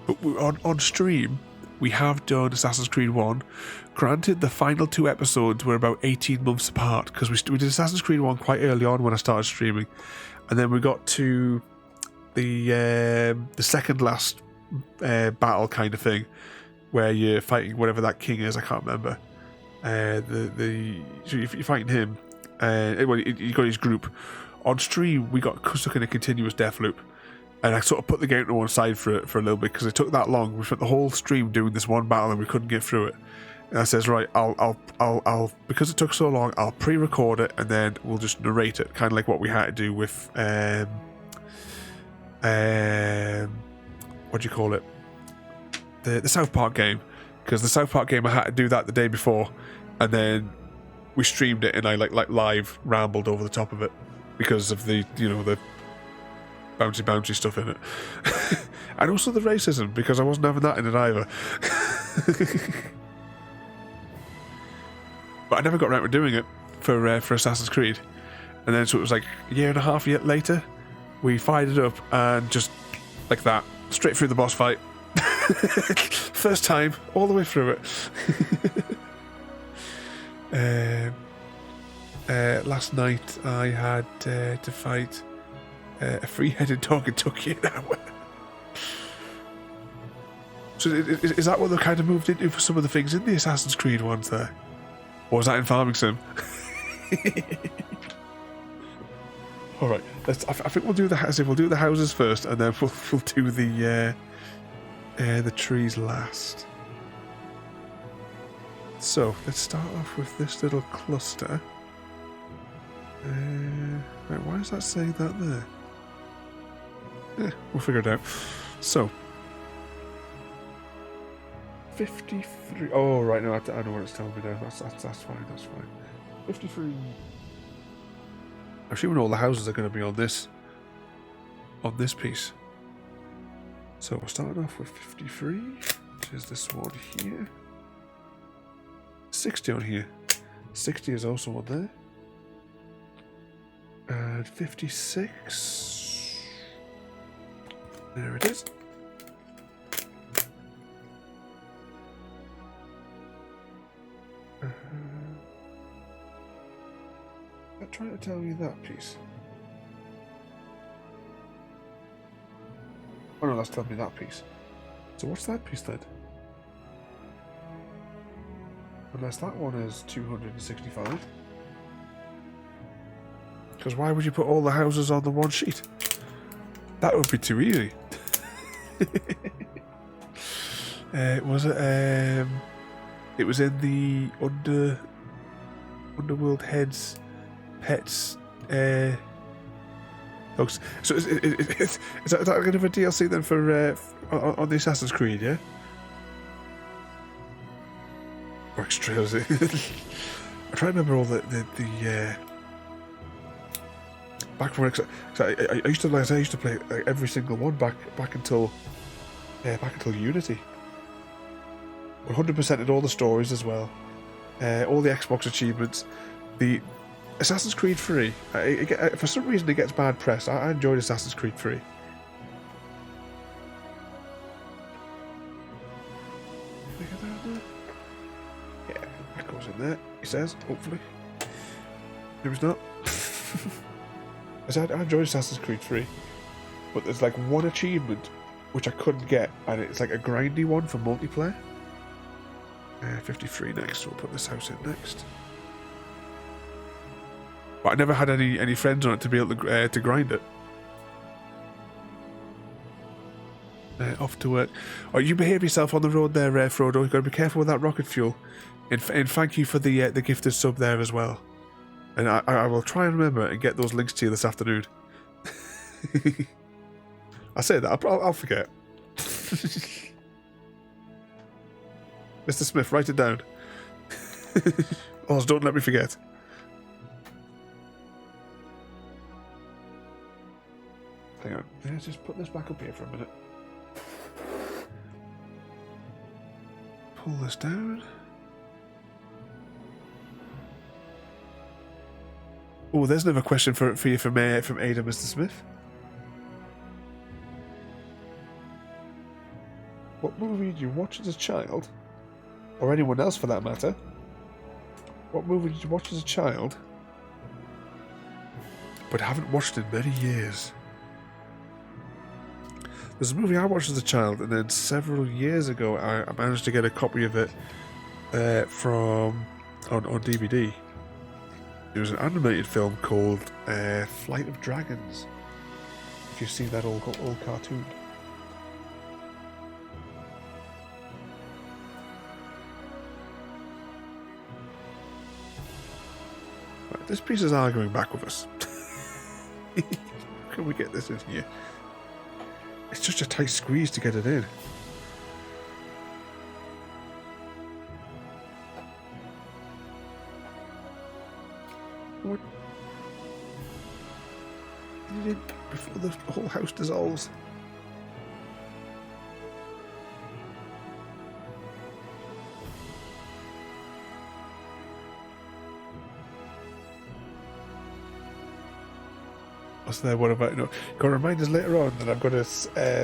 But on stream, we have done Assassin's Creed 1. Granted, the final 2 episodes were about 18 months apart, because we did Assassin's Creed 1 quite early on when I started streaming. And then we got to the second last battle kind of thing, where you're fighting whatever that king is, I can't remember. So you're fighting him, well, you got his group. On stream, we got stuck in a continuous death loop. And I sort of put the game to one side for a little bit because it took that long. We spent the whole stream doing this one battle and we couldn't get through it. And I says, right, I'll because it took so long, I'll pre-record it and then we'll just narrate it, kind of like what we had to do with what do you call it? The South Park game, because the South Park game I had to do that the day before, and then we streamed it and I like live rambled over the top of it because of the the bouncy stuff in it. And also the racism, because I wasn't having that in it either. But I never got around to doing it for Assassin's Creed. And then so it was like a year and a half later, we fired it up and just like that, straight through the boss fight. First time, all the way through it. Last night I had to fight a three-headed dog. It took you an hour. So is that what they kind of moved into for some of the things in the Assassin's Creed ones there? Or was that in Farming Sim? Alright, I think we'll do the houses first, and then we'll do the trees last. So let's start off with this little cluster. Right, why does that say that there? We'll figure it out. So 53. Oh right, no, I know what it's telling me now. That's fine. 53. I'm assuming all the houses are going to be on this piece. So we're starting off with 53, which is this one here. 60 on here. 60 is also on there. And 56. There it is. I'm trying to tell you that piece. Oh no, that's telling me that piece. So what's that piece then? Unless that one is 265. Because why would you put all the houses on the one sheet? That would be too easy. Was it? It was in the Underworld Heads Pets. Folks. So is that kind of a DLC then for on the Assassin's Creed? Yeah. Or extras. I'm trying to remember all the back from I used to play like every single one back until Unity. 100%ed all the stories as well, all the Xbox achievements. The Assassin's Creed 3, for some reason it gets bad press. I enjoyed Assassin's Creed 3. Yeah, that goes in there, he says, hopefully. Maybe it's not. I enjoyed Assassin's Creed 3, but there's like one achievement which I couldn't get, and it's like a grindy one for multiplayer. 53 next, so we'll put this house in next. But I never had any friends on it to be able to grind it. Off to work. Oh, you behave yourself on the road there, Frodo. You've got to be careful with that rocket fuel. And thank you for the gifted sub there as well. And I will try and remember and get those links to you this afternoon. I say that, I'll forget. Mr. Smith, write it down. Oz, don't let me forget. Hang on, let's just put this back up here for a minute. Pull this down. Oh, there's another question for you from Ada, Mr. Smith. What movie did you watch as a child, or anyone else for that matter? What movie did you watch as a child, but haven't watched in many years? There's a movie I watched as a child, and then several years ago I managed to get a copy of it on DVD. It was an animated film called Flight of Dragons. if you've seen that old cartoon. Right, this piece is arguing back with us. Can we get this in here? It's just a tight squeeze to get it in. What? Get it in before the whole house dissolves. What's there? What about, got to remind us later on that I'm going to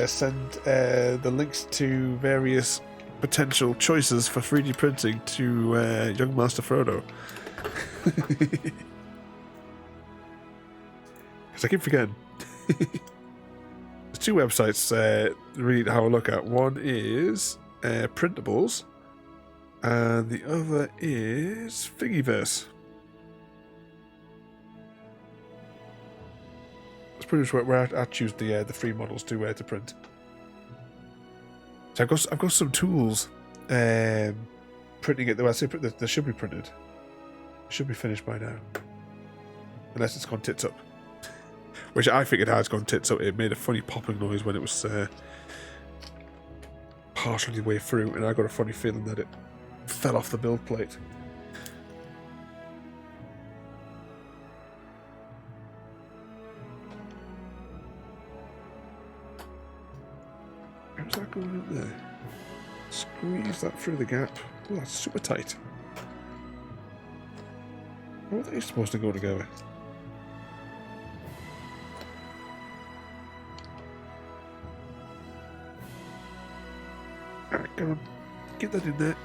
send the links to various potential choices for 3D printing to young Master Frodo. Because I keep forgetting. There's two websites really to have a look at. One is Printables, and the other is Thingiverse. That's pretty much where I choose the free models to print. So I've got some tools printing it. Well, I say they should be printed. It should be finished by now, unless it's gone tits up. Which I think it has gone tits up. It made a funny popping noise when it was partially way through, and I got a funny feeling that it fell off the build plate. How's that going in there? Squeeze that through the gap. Oh, that's super tight. How are they supposed to go together? Alright, come on. Get that in there.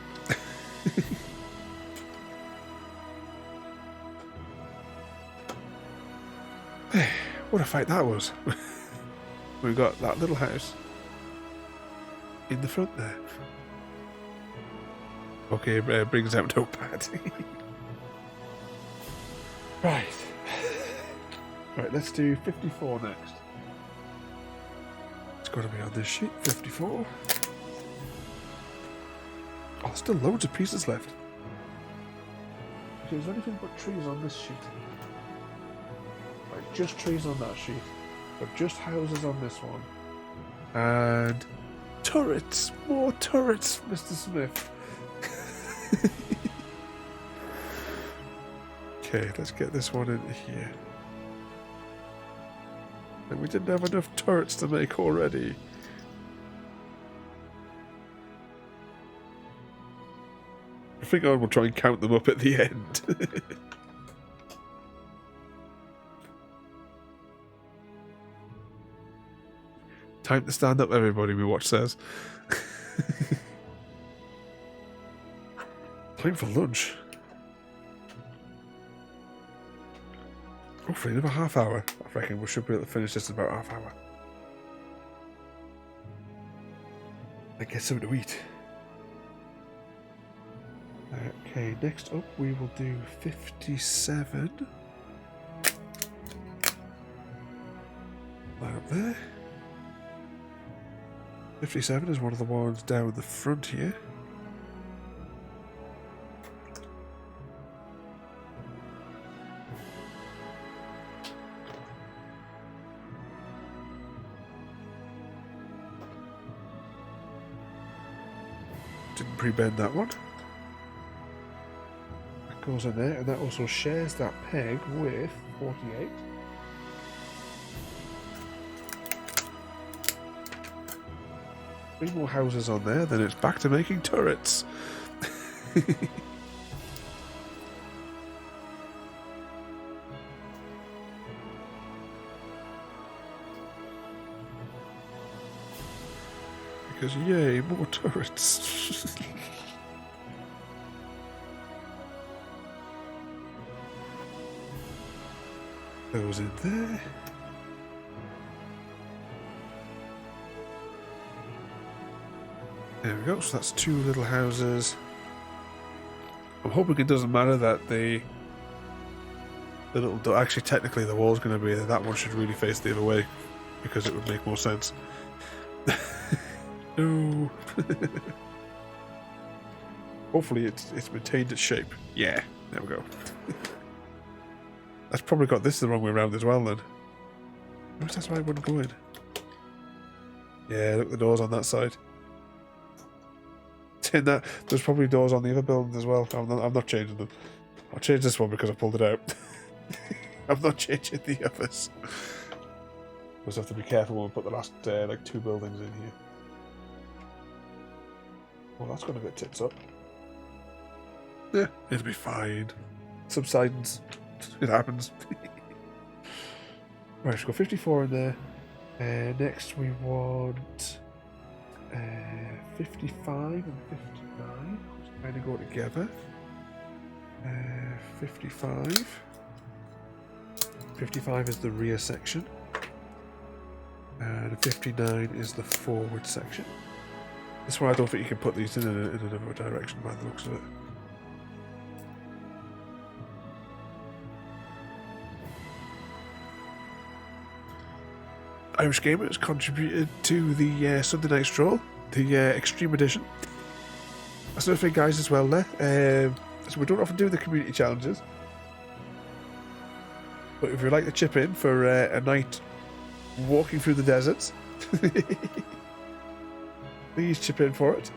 What a fight that was. We've got that little house in the front there. Okay, brings out notepad. Right. Right, let's do 54 next. It's got to be on this sheet. 54. Oh, there's still loads of pieces left. Okay, is there anything but trees on this sheet? Right, just trees on that sheet. But just houses on this one. And turrets! More turrets, Mr. Smith. Okay, let's get this one into here. And we didn't have enough turrets to make already. I think I will try and count them up at the end. Time to stand up, everybody, my watch says. Time for lunch. Hopefully in about half hour. I reckon we should be able to finish this in about half hour. And get something to eat. Okay, next up we will do 57. Line up there. 57 is one of the ones down the front here. Didn't pre-bend that one. That goes in there, and that also shares that peg with 48. Three more houses on there, then it's back to making turrets. Because yay, more turrets. Those in there. There we go, so that's two little houses. I'm hoping it doesn't matter that the little door, actually technically the wall's going to be there, that one should really face the other way. because it would make more sense. No. Hopefully it's maintained its shape. Yeah, there we go. That's probably got this the wrong way around as well then. Maybe that's why I wouldn't go in. Yeah, look, the doors on that side. There's probably doors on the other buildings as well. I'm not changing them. I'll change this one because I pulled it out. I'm not changing the others. We'll just have to be careful when we put the last like 2 buildings in here. Well, that's got a bit tits up. Yeah, it'll be fine. Subsidence. It happens. Right, we've got 54 in there. Next we want 55 and 59. Just kind of go together. 55. 55 is the rear section. And 59 is the forward section. This one I don't think you can put these in another direction by the looks of it. Irish Gamer has contributed to the Sunday Night Stroll, the Extreme Edition. That's another thing, guys, as well there. So we don't often do the community challenges. But if you'd like to chip in for a night walking through the deserts, please chip in for it.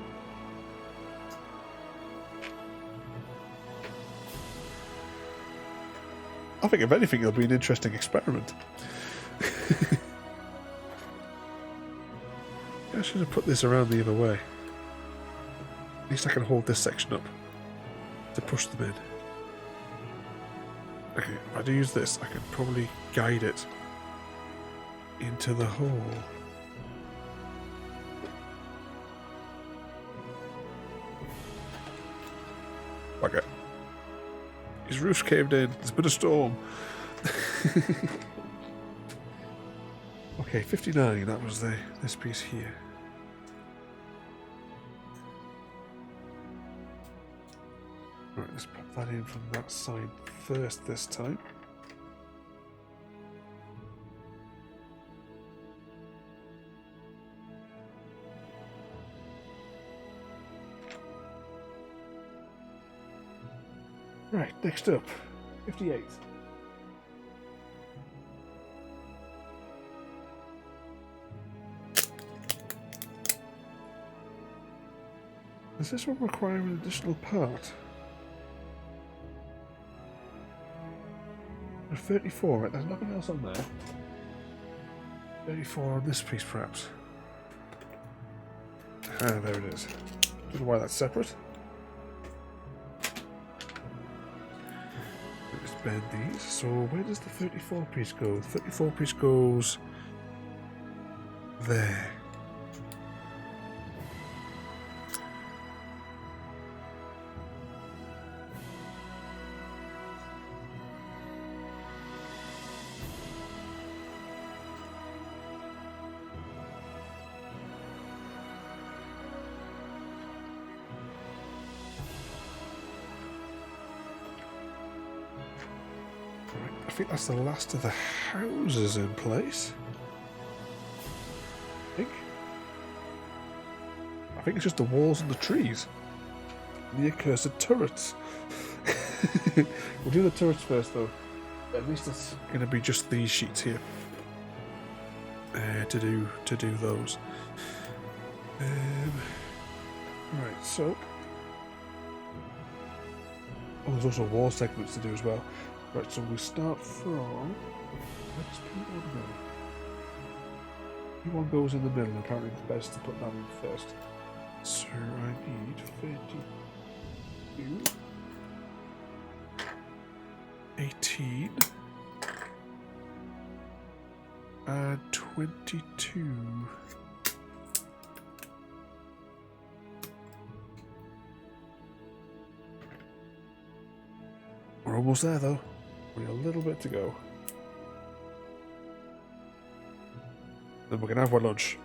I think if anything it'll be an interesting experiment. I should have put this around the other way. At least I can hold this section up to push them in. Okay, if I do use this, I can probably guide it into the hole. Okay. His roof's caved in. There's been a storm. Okay, 59. That was this piece here. Right, let's pop that in from that side first this time. Right, next up, 58. Does this one require an additional part? 34, right? There's nothing else on there. 34 on this piece, perhaps. Ah, there it is. Don't know why that's separate. Let's bend these. So where does the 34 piece go? The 34 piece goes there. I think that's the last of the houses in place. I think it's just the walls and the trees. And the accursed turrets. We'll do the turrets first though. At least it's going to be just these sheets here. To do those. Right, so... Oh, there's also wall segments to do as well. Right, so we start from... Where does P1 go? P1 goes in the middle, and apparently it's best to put that in first. So I need 32... 18... and 22... We're almost there though. We've got a little bit to go. Then we're going to have our lunch.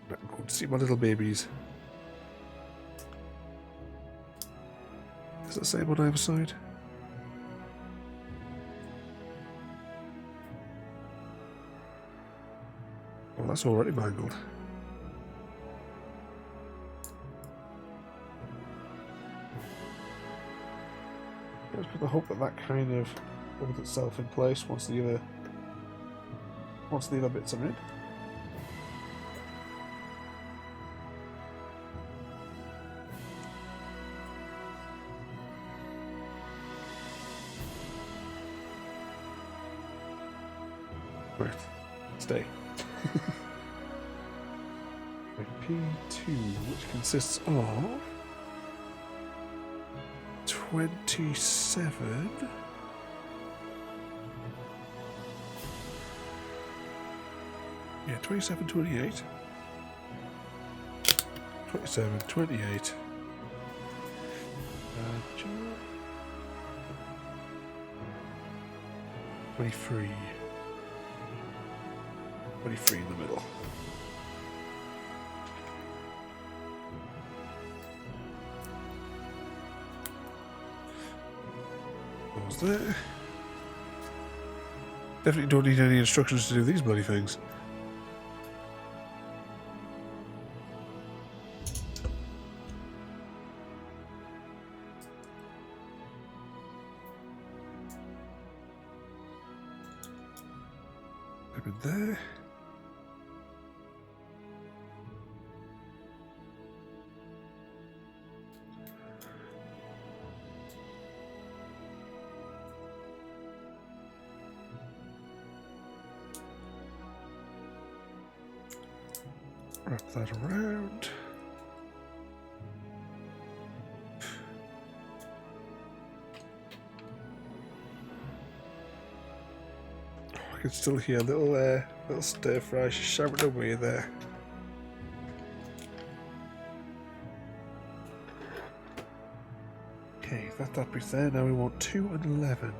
I'm going to see my little babies. Is it the same on either side? Oh, that's already mangled. Let's put the hope that that kind of holds itself in place once the other bits are in. Right, stay. P2, which consists of 27. Yeah, 27, 28. 27, 28. 23. 23 in the middle. What was there? Definitely don't need any instructions to do these bloody things. Up in there. Wrap that around. I can still hear a little stir fry shouting away there. Okay, that fabric's there. Now we want 2 and 11.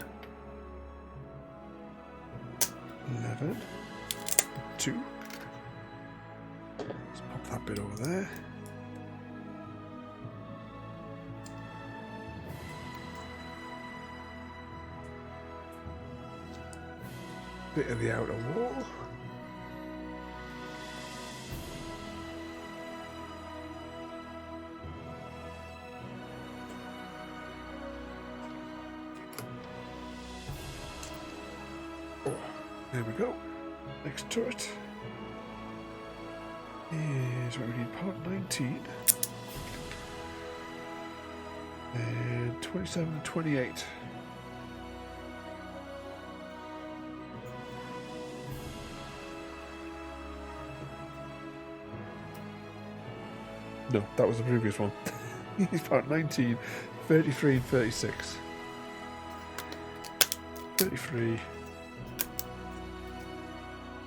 11. 2. Let's pop that bit over there. Bit of the outer wall. Oh, there we go. Next turret is where we need part 19 and 27 and 28. No, that was the previous one. He's part 19, 33 and 36. 33.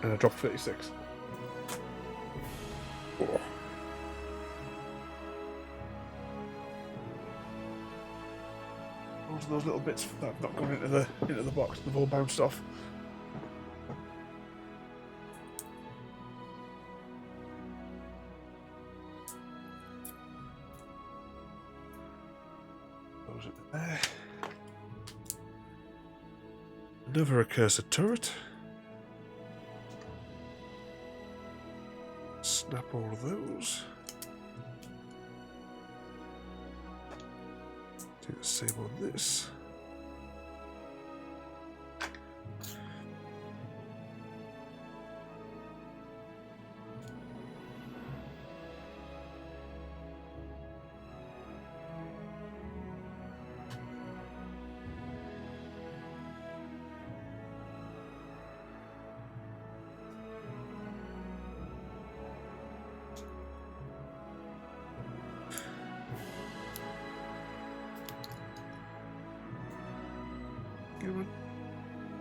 And I dropped 36. Oh. Those are those little bits that have not gone into the box. They've all bounced off. Those are there. Another accursed turret. Snap all of those. Do the same on this.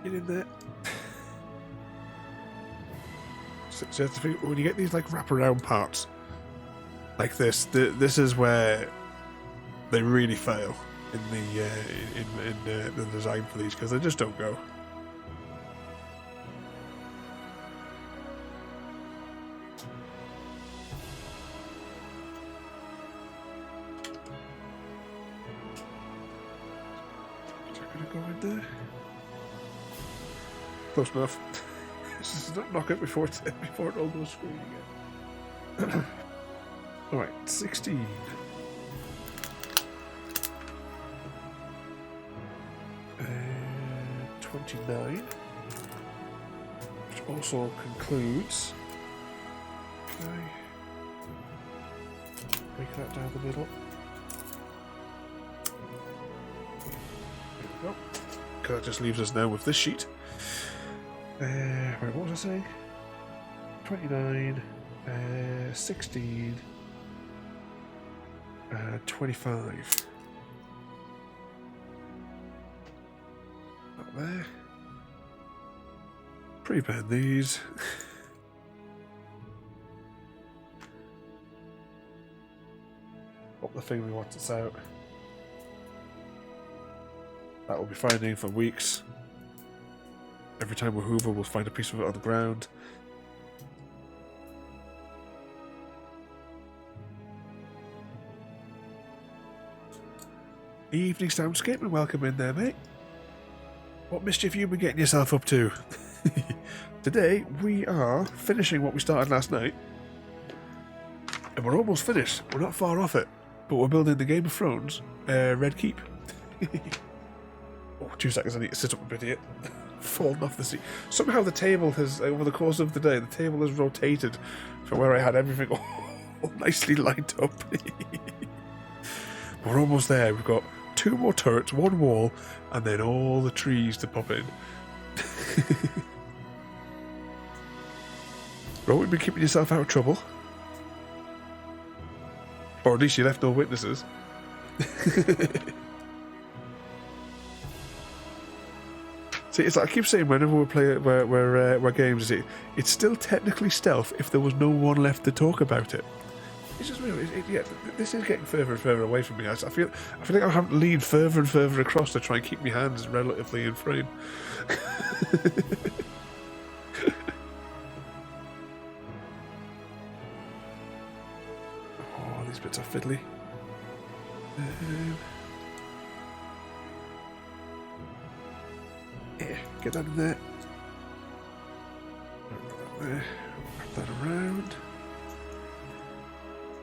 Get in there. So you have to think, when you get these like wraparound parts like this, this is where they really fail in the design for these, because they just don't go. there. Close enough. Just not knock it before it all goes screwing again. Alright, 16. 29. Which also concludes. Okay. Break that down the middle. There we go. Okay, that just leaves us now with this sheet. Right, what was I saying? 29, 16, 25. Up there. Prepend these. Pop the thing we want this out. That will be finding for weeks. Every time we hoover, we'll find a piece of it on the ground. Evening soundscape, and welcome in there, mate. What mischief you been getting yourself up to? Today, we are finishing what we started last night. And we're almost finished. We're not far off it. But we're building the Game of Thrones Red Keep. Oh, 2 seconds, I need to sit up a bit here. Fallen off the seat. Somehow the table has, over the course of the day, the table has rotated from where I had everything all nicely lined up. We're almost there. We've got 2 more turrets, 1 wall, and then all the trees to pop in. Bro, you've been keeping yourself out of trouble. Or at least you left no witnesses. See, it's like I keep saying whenever we play where games, it's still technically stealth if there was no one left to talk about it. It's just real. Yeah, this is getting further and further away from me. I feel like I have to lean further and further across to try and keep my hands relatively in frame. Oh, these bits are fiddly. Yeah, get that in there. Wrap that around.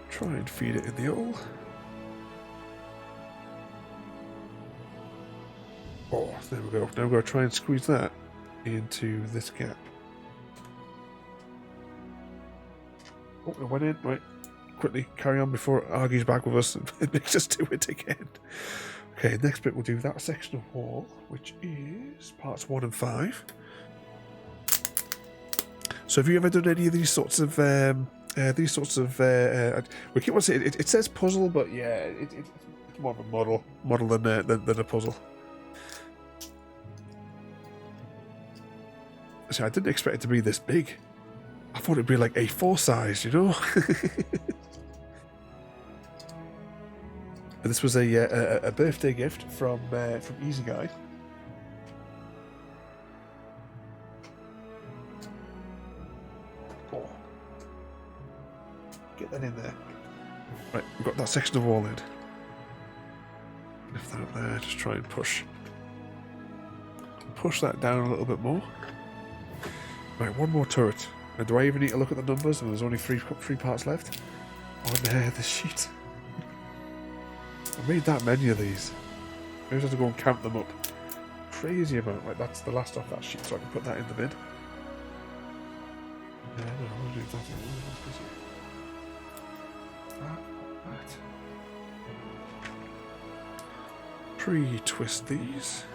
Try and feed it in the hole. Oh, there we go. Now we're going to try and squeeze that into this gap. Oh, it went in. Right. Quickly carry on before it argues back with us and it makes us do it again. Okay, next bit we'll do that section of wall, which is parts 1 and 5. So have you ever done any of these sorts of we keep on saying it says puzzle, but yeah, it's more of a model than a puzzle. So I didn't expect it to be this big. I thought it'd be like A4 size, you know. This was a birthday gift from Easy Guy. Oh. Get that in there. Right, we've got that section of wall in. Lift that up there, just try and push that down a little bit more. Right, 1 more turret. Now, do I even need to look at the numbers? And there's only three parts left on the sheet. I made that many of these. I just have to go and count them up. Crazy amount. Right, that's the last off that sheet, so I can put that in the bin. No, I'll do that. That. Pre-twist these.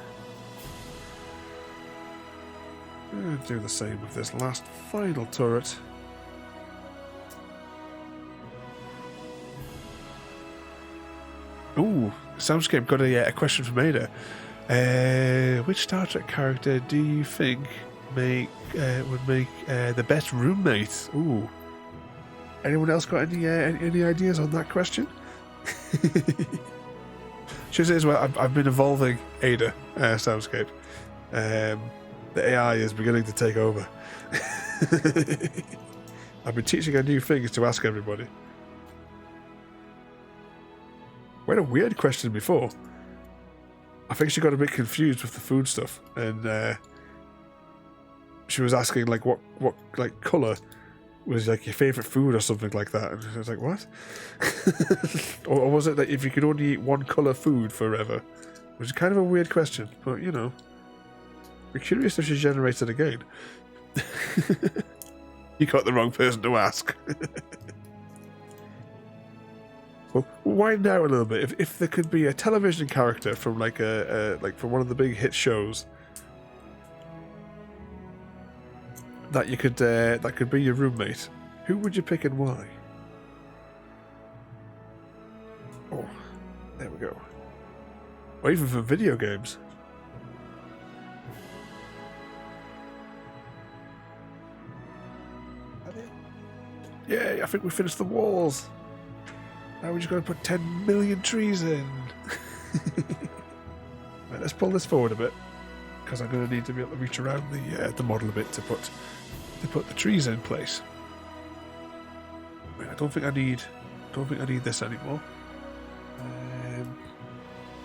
And do the same with this last final turret. Ooh, Soundscape got a question from Ada. Which Star Trek character do you think would make the best roommate? Ooh. Anyone else got any ideas on that question? She says, well, I've been evolving Ada, Soundscape. The AI is beginning to take over. I've been teaching her new things to ask everybody. We had a weird question before. I think she got a bit confused with the food stuff, and she was asking like what like colour was like your favourite food or something like that. And I was like, what? or was it that if you could only eat one colour food forever? Which is kind of a weird question, but you know. We're curious if she generates it again. You got the wrong person to ask. Well, wind out a little bit. If there could be a television character from like from one of the big hit shows that you could that could be your roommate, who would you pick and why? Oh, there we go. Or even for video games. Yay, I think we finished the walls. Now we're just going to put 10 million trees in. Right, let's pull this forward a bit, because I'm going to need to be able to reach around the model a bit to put the trees in place. Wait, I don't think I need this anymore.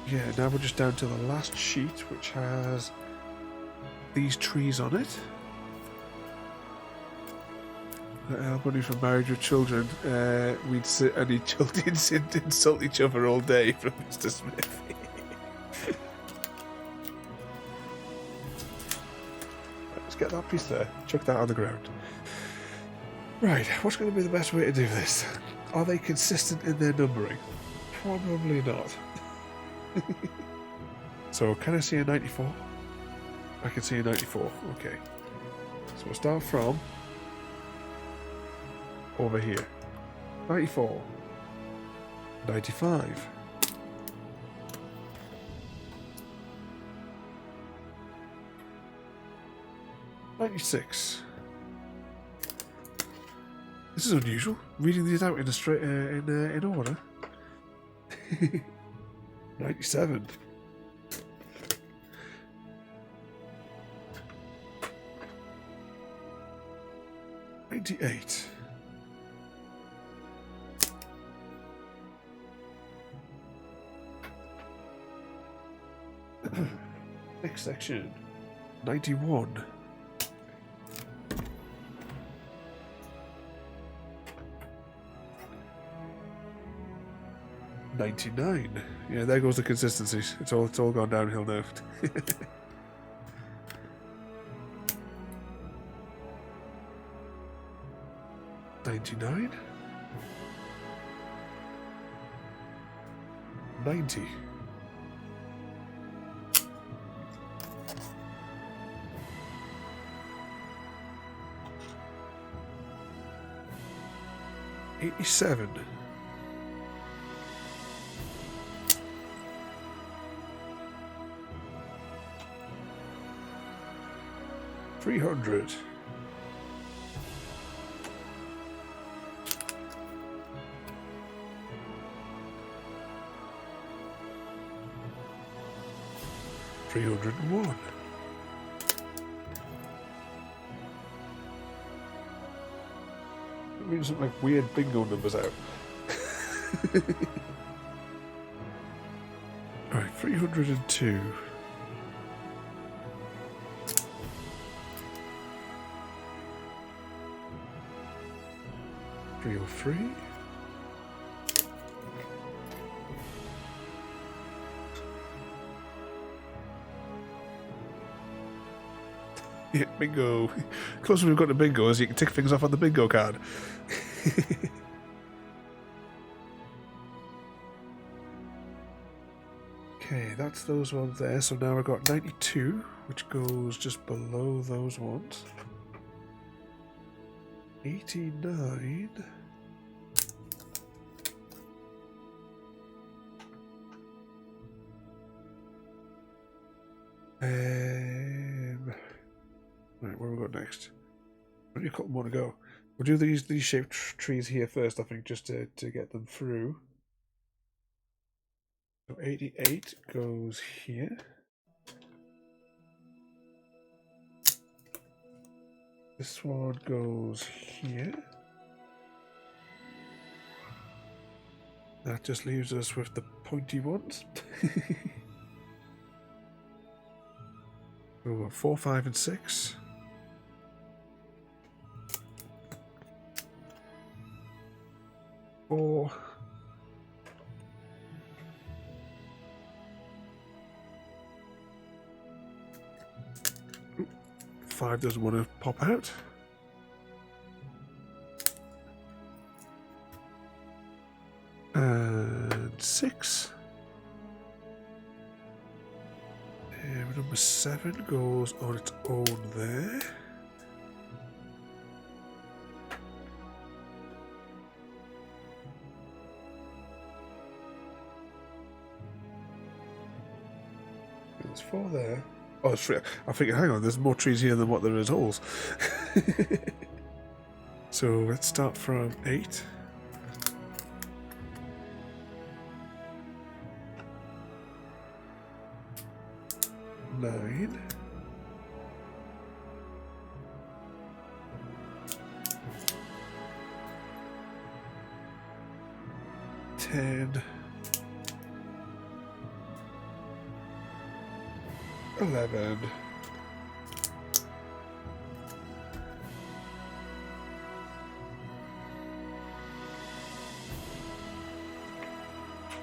Yeah, now we're just down to the last sheet, which has these trees on it. Money for marriage with children. We'd sit and insult each other all day from Mr. Smith. Let's get that piece there. Chuck that on the ground. Right, what's going to be the best way to do this? Are they consistent in their numbering? Probably not. So, can I see a 94? I can see a 94. Okay. So we'll start from over here. 94. 95. 96. This is unusual. Reading these out in a straight in order. 97. 98. 'Next section. 91. 99. Yeah, there goes the consistency. It's all gone downhill now. 99. 90. 87. 300. 301. 'Reading some like weird bingo numbers out. Alright, 302. 303. Yeah, bingo. Closer we've got to bingo as you can tick things off on the bingo card. Okay, that's those ones there. So now we've got 92, which goes just below those ones. 89. Right, where we got next? Only a couple more to go. We'll do these shaped trees here first, I think, just to get them through. So 88 goes here. This one goes here. That just leaves us with the pointy ones. So 4, 5, and 6. Four. Ooh, 5 doesn't want to pop out. And 6. And number 7 goes on its own there. There's 4 there. Oh, it's 3. I think, hang on, there's more trees here than what there is holes. So let's start from 8. 9. 10. 11.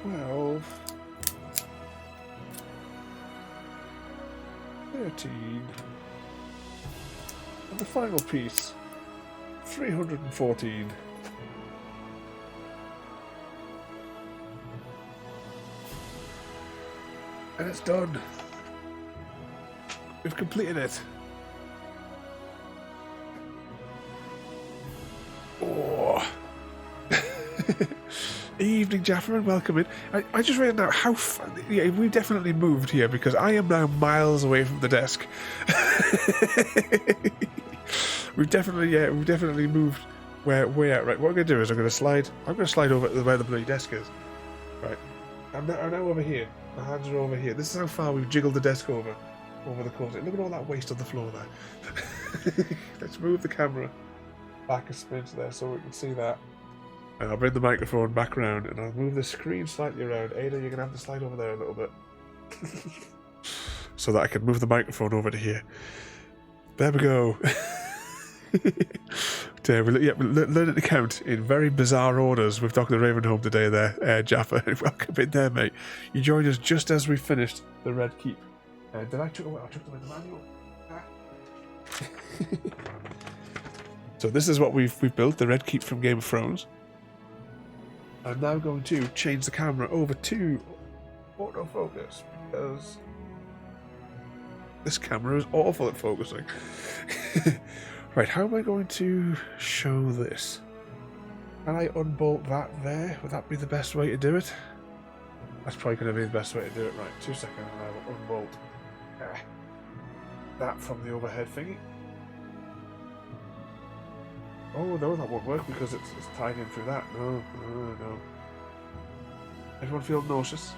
12. 13. And the final piece, 314. And it's done. We've completed it. Oh. Evening, Jaffa, and welcome in. I just read now how yeah, we've definitely moved here because I am now miles away from the desk. we've definitely moved where we're at. Right, what I'm gonna do is I'm gonna slide over to where the bloody desk is. Right, I'm now over here. My hands are over here. This is how far we've jiggled the desk over the course. Look at all that waste on the floor there. Let's move the camera back a smidge there so we can see that. And I'll bring the microphone back around and I'll move the screen slightly around. Ada, you're going to have to slide over there a little bit. So that I can move the microphone over to here. There we go. We're learning to count in very bizarre orders with Dr. Ravenholm today there, Jaffa. Welcome in there, mate. You joined us just as we finished the Red Keep. Did I chuck away? I chucked away the manual. So this is what we've built, the Red Keep from Game of Thrones. I'm now going to change the camera over to autofocus because this camera is awful at focusing. Right, how am I going to show this? Can I unbolt that there? Would that be the best way to do it? That's probably going to be the best way to do it. Right, 2 seconds and I will unbolt that from the overhead thingy. Oh no, that won't work because it's tied in through that. No. Everyone feel nauseous?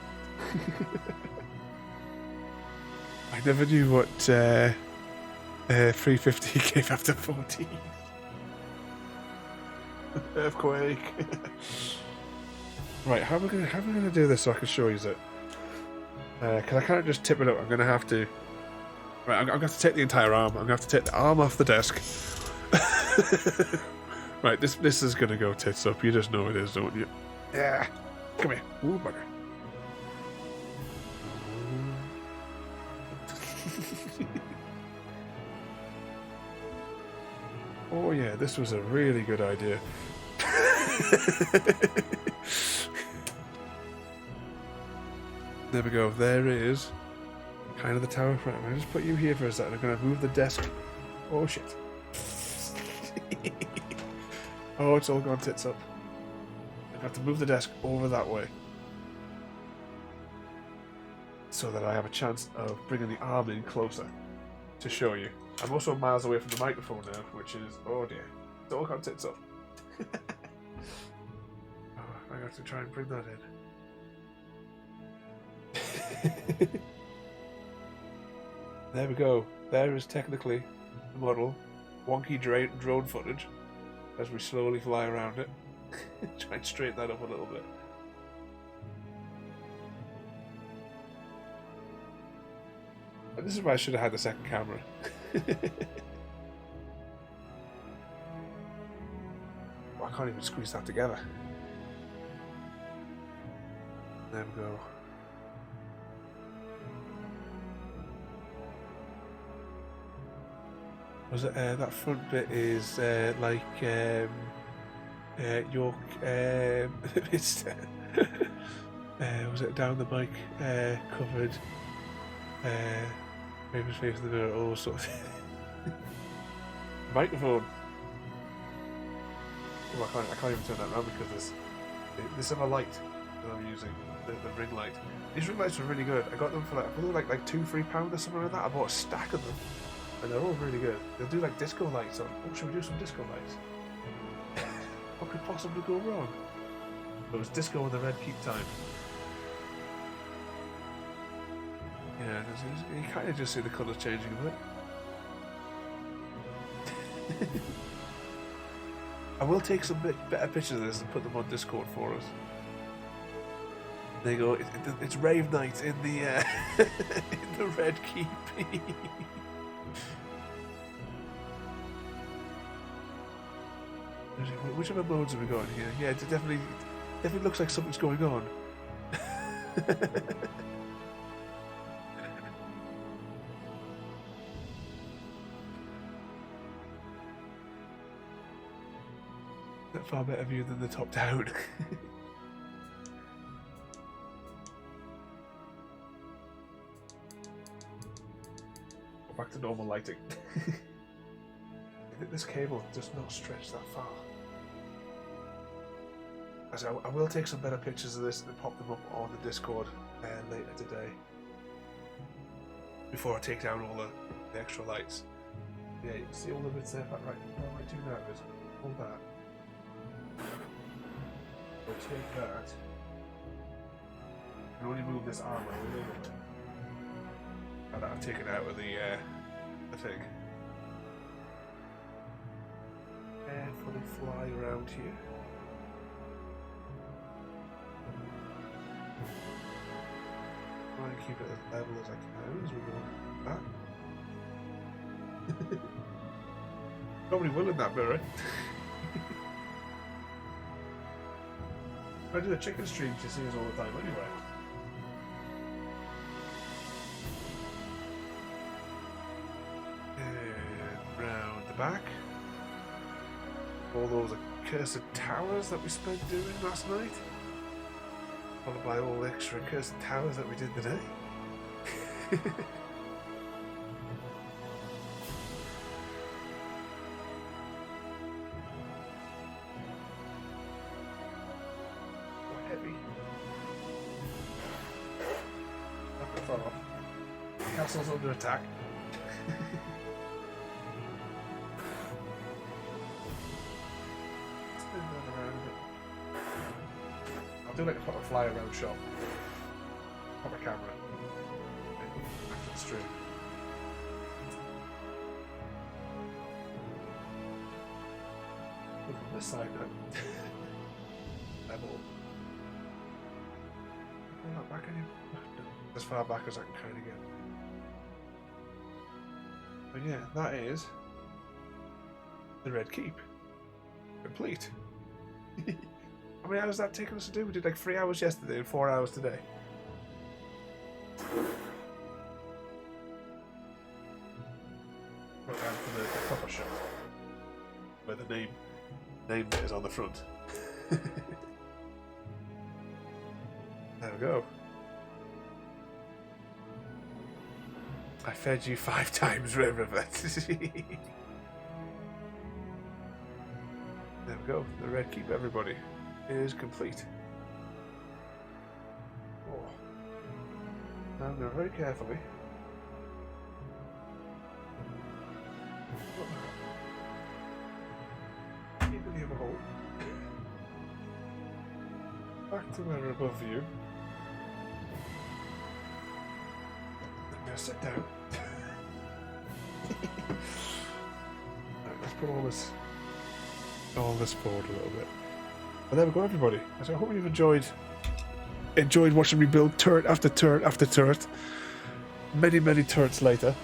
I never knew what 350 gave after 14. Earthquake. Right, how am I gonna do this so I can show you it? Because I can't just tip it up. I'm gonna have to. Right, I'm gonna have to take the entire arm. I'm gonna have to take the arm off the desk. Right, this is gonna go tits up. You just know it is, don't you? Yeah. Come here. Ooh, bugger. Oh yeah, this was a really good idea. There we go. There is kind of the tower. Right, I'm gonna just put you here for a second. I'm gonna move the desk. Oh shit. Oh, it's all gone tits up. I have to move the desk over that way so that I have a chance of bringing the arm in closer to show you. I'm also miles away from the microphone now, which is, oh dear, it's all gone tits up. Oh, I have to try and bring that in. There we go. There is technically the model. Wonky drone footage as we slowly fly around it. Try and straighten that up a little bit. This is why I should have had the second camera. I can't even squeeze that together. There we go. Was it that front bit is like York? It's was it down the mic covered? Raven's face in the mirror, all sorts. Microphone. Oh, I can't even turn that around because this other light that I'm using, the ring light. These ring lights are really good. I got them for like, I think they were like £2-3 or something like that. I bought a stack of them, and they're all really good. They'll do like disco lights on. Oh, should we do some disco lights? What could possibly go wrong? It was disco in the red keep time. Yeah, you kind of just see the colours changing a bit. I will take some better pictures of this and put them on Discord for us. There you go. It's rave night in the in the red keep. Which other modes have we got here? Yeah, it definitely looks like something's going on. A far better view than the top down. Go back to normal lighting. This cable does not stretch that far. So I will take some better pictures of this and pop them up on the Discord later today. Before I take down all the extra lights. Yeah, you can see all the bits there. Right, what am I doing now is all that. We'll take that. And only move this arm a little bit. And I'll take it out of the thing. Carefully fly around here. Try and keep it as level as I can as we go back. Nobody will in that mirror. I do a chicken stream to see us all the time anyway. And round the back. All those accursed towers that we spent doing last night. Followed by all the extra accursed towers that we did today. Castle's under attack. I'll do like a proper fly around shot. Proper camera. After the stream. Look from this side now. Level. Pull that back any? As far back as I can kind of get. But yeah, that is the Red Keep. Complete. How many hours did that take us to do? We did like 3 hours yesterday and 4 hours today. Put down for the proper shot. Where the name bit is on the front. There we go. I fed you 5 times, River. There we go. The Red Keep, everybody, is complete. Oh. Now I'm going very carefully. Keep in the other hole. Back to where we're above you. I'm going to sit down. Right, let's put all this forward a little bit. And there we go, everybody. So I hope you've enjoyed watching me build turret after turret after turret. many, many turrets later.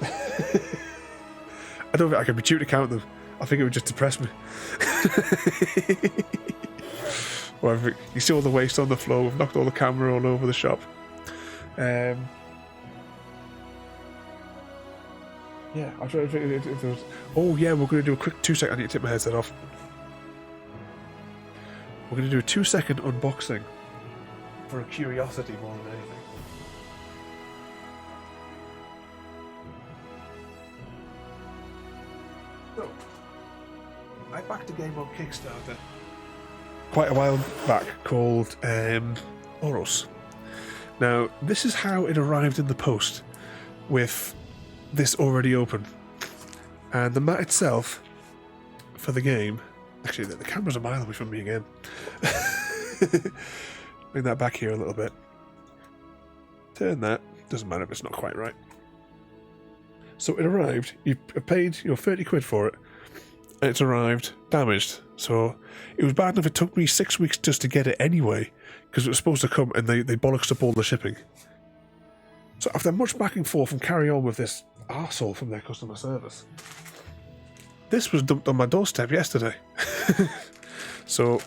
I don't think I could be due to count them. I think it would just depress me. Well, you see all the waste on the floor. We've knocked all the camera all over the shop. Yeah, I'm trying to think if there was... Oh yeah, we're going to do a quick 2-second... I need to take my headset off. We're going to do a 2-second unboxing for a curiosity more than anything. So, I backed a game on Kickstarter quite a while back called Oros. Now, this is how it arrived in the post with this already open. And the mat itself for the game... Actually, the camera's a mile away from me again. Bring that back here a little bit. Turn that. Doesn't matter if it's not quite right. So it arrived. You paid 30 quid for it. And it's arrived damaged. So it was bad enough it took me 6 weeks just to get it anyway. Because it was supposed to come and they bollocksed up all the shipping. So after much back and forth and carry on with this arsehole from their customer service, this was dumped on my doorstep yesterday. So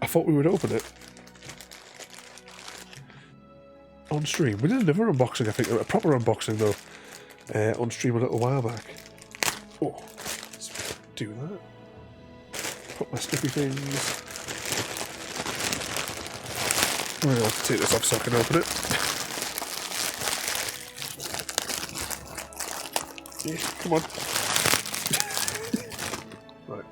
I thought we would open it on stream. We did another unboxing, I think, a proper unboxing though, on stream a little while back. Oh, let's do that. Put my snippy things. I'm going to have to take this off so I can open it. Yeah, come on. Right.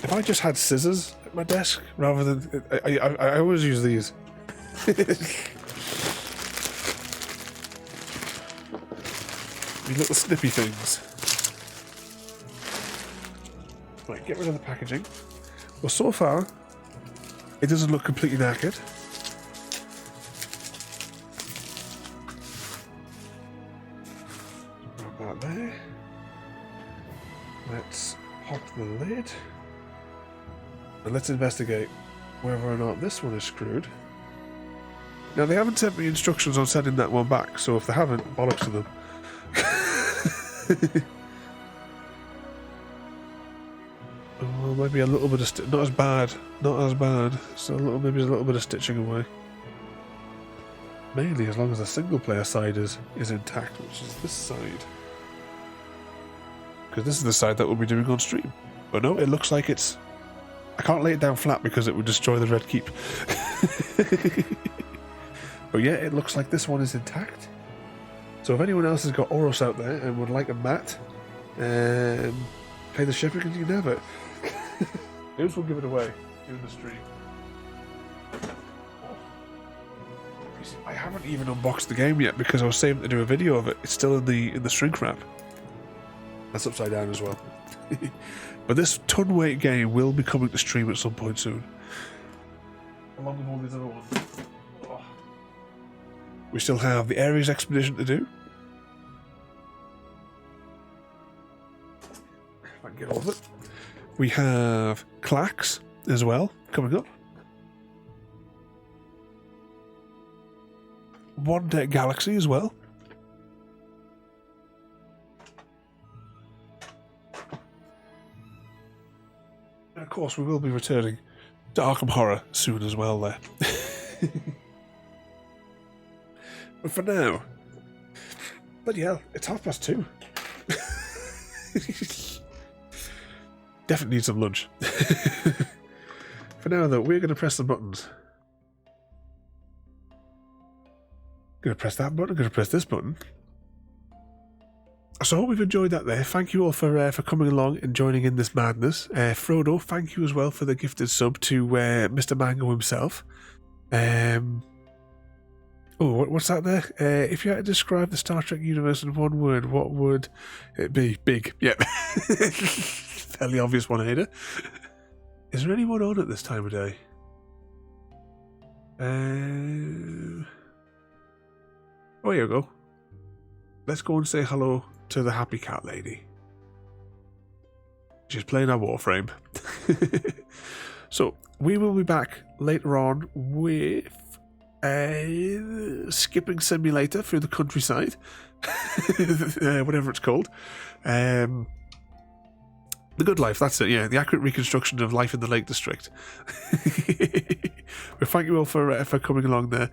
If I just had scissors at my desk rather than... I always use these. These little snippy things. Right, get rid of the packaging. Well, so far, it doesn't look completely knackered. Grab that there. Let's pop the lid. And let's investigate whether or not this one is screwed. Now, they haven't sent me instructions on sending that one back, so if they haven't, bollocks to them. Oh, maybe a little bit of not as bad, so maybe a little bit of stitching away. Mainly as long as the single player side is intact, which is this side. Because this is the side that we'll be doing on stream. But no, it looks like it's... I can't lay it down flat because it would destroy the red keep. But yeah, it looks like this one is intact. So if anyone else has got Oros out there and would like a mat, pay the shipping and you can have it. News will give it away during the stream. I haven't even unboxed the game yet because I was saving to do a video of it. It's still in the shrink wrap. That's upside down as well. But this ton weight game will be coming to stream at some point soon. Along with all these other ones. Oh. We still have the Ares expedition to do. If I can get all of it. We have Clax as well coming up. One Deck Galaxy as well. And of course we will be returning to Arkham Horror soon as well there. But for now, bloody hell, it's 2:30. Definitely need some lunch. For now though, we're going to press the buttons. Going to press that button, going to press this button. So I hope you've enjoyed that there. Thank you all for coming along and joining in this madness. Frodo, thank you as well for the gifted sub to Mr. Mango himself. Oh, what's that there? If you had to describe the Star Trek universe in one word, what would it be? Big. Yep. Fairly obvious one, Ada. Is there anyone on at this time of day? Oh, here we go. Let's go and say hello to the happy cat lady. She's playing our Warframe. So, we will be back later on with skipping simulator through the countryside, whatever it's called. The Good Life, that's it, yeah. The accurate reconstruction of life in the Lake District. Well, thank you all for coming along there.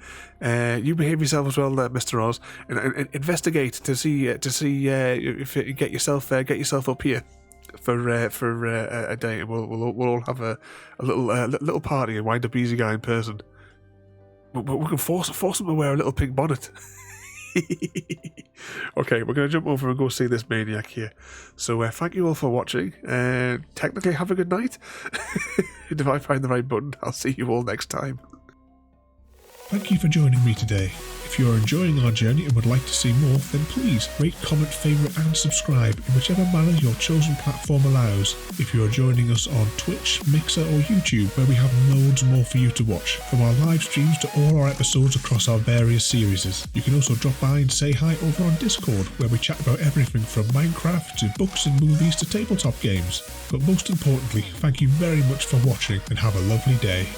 You behave yourself as well, Mr. Oz, and investigate to see if you get yourself up here for a day, and we'll all have a little party and wind up easy guy in person. We can force him to wear a little pink bonnet. Okay, we're going to jump over and go see this maniac here. So thank you all for watching. Technically, have a good night. And if I find the right button, I'll see you all next time. Thank you for joining me today. If you are enjoying our journey and would like to see more, then please rate, comment, favourite and subscribe in whichever manner your chosen platform allows. If you are joining us on Twitch, Mixer or YouTube, where we have loads more for you to watch, from our live streams to all our episodes across our various series. You can also drop by and say hi over on Discord, where we chat about everything from Minecraft to books and movies to tabletop games. But most importantly, thank you very much for watching and have a lovely day.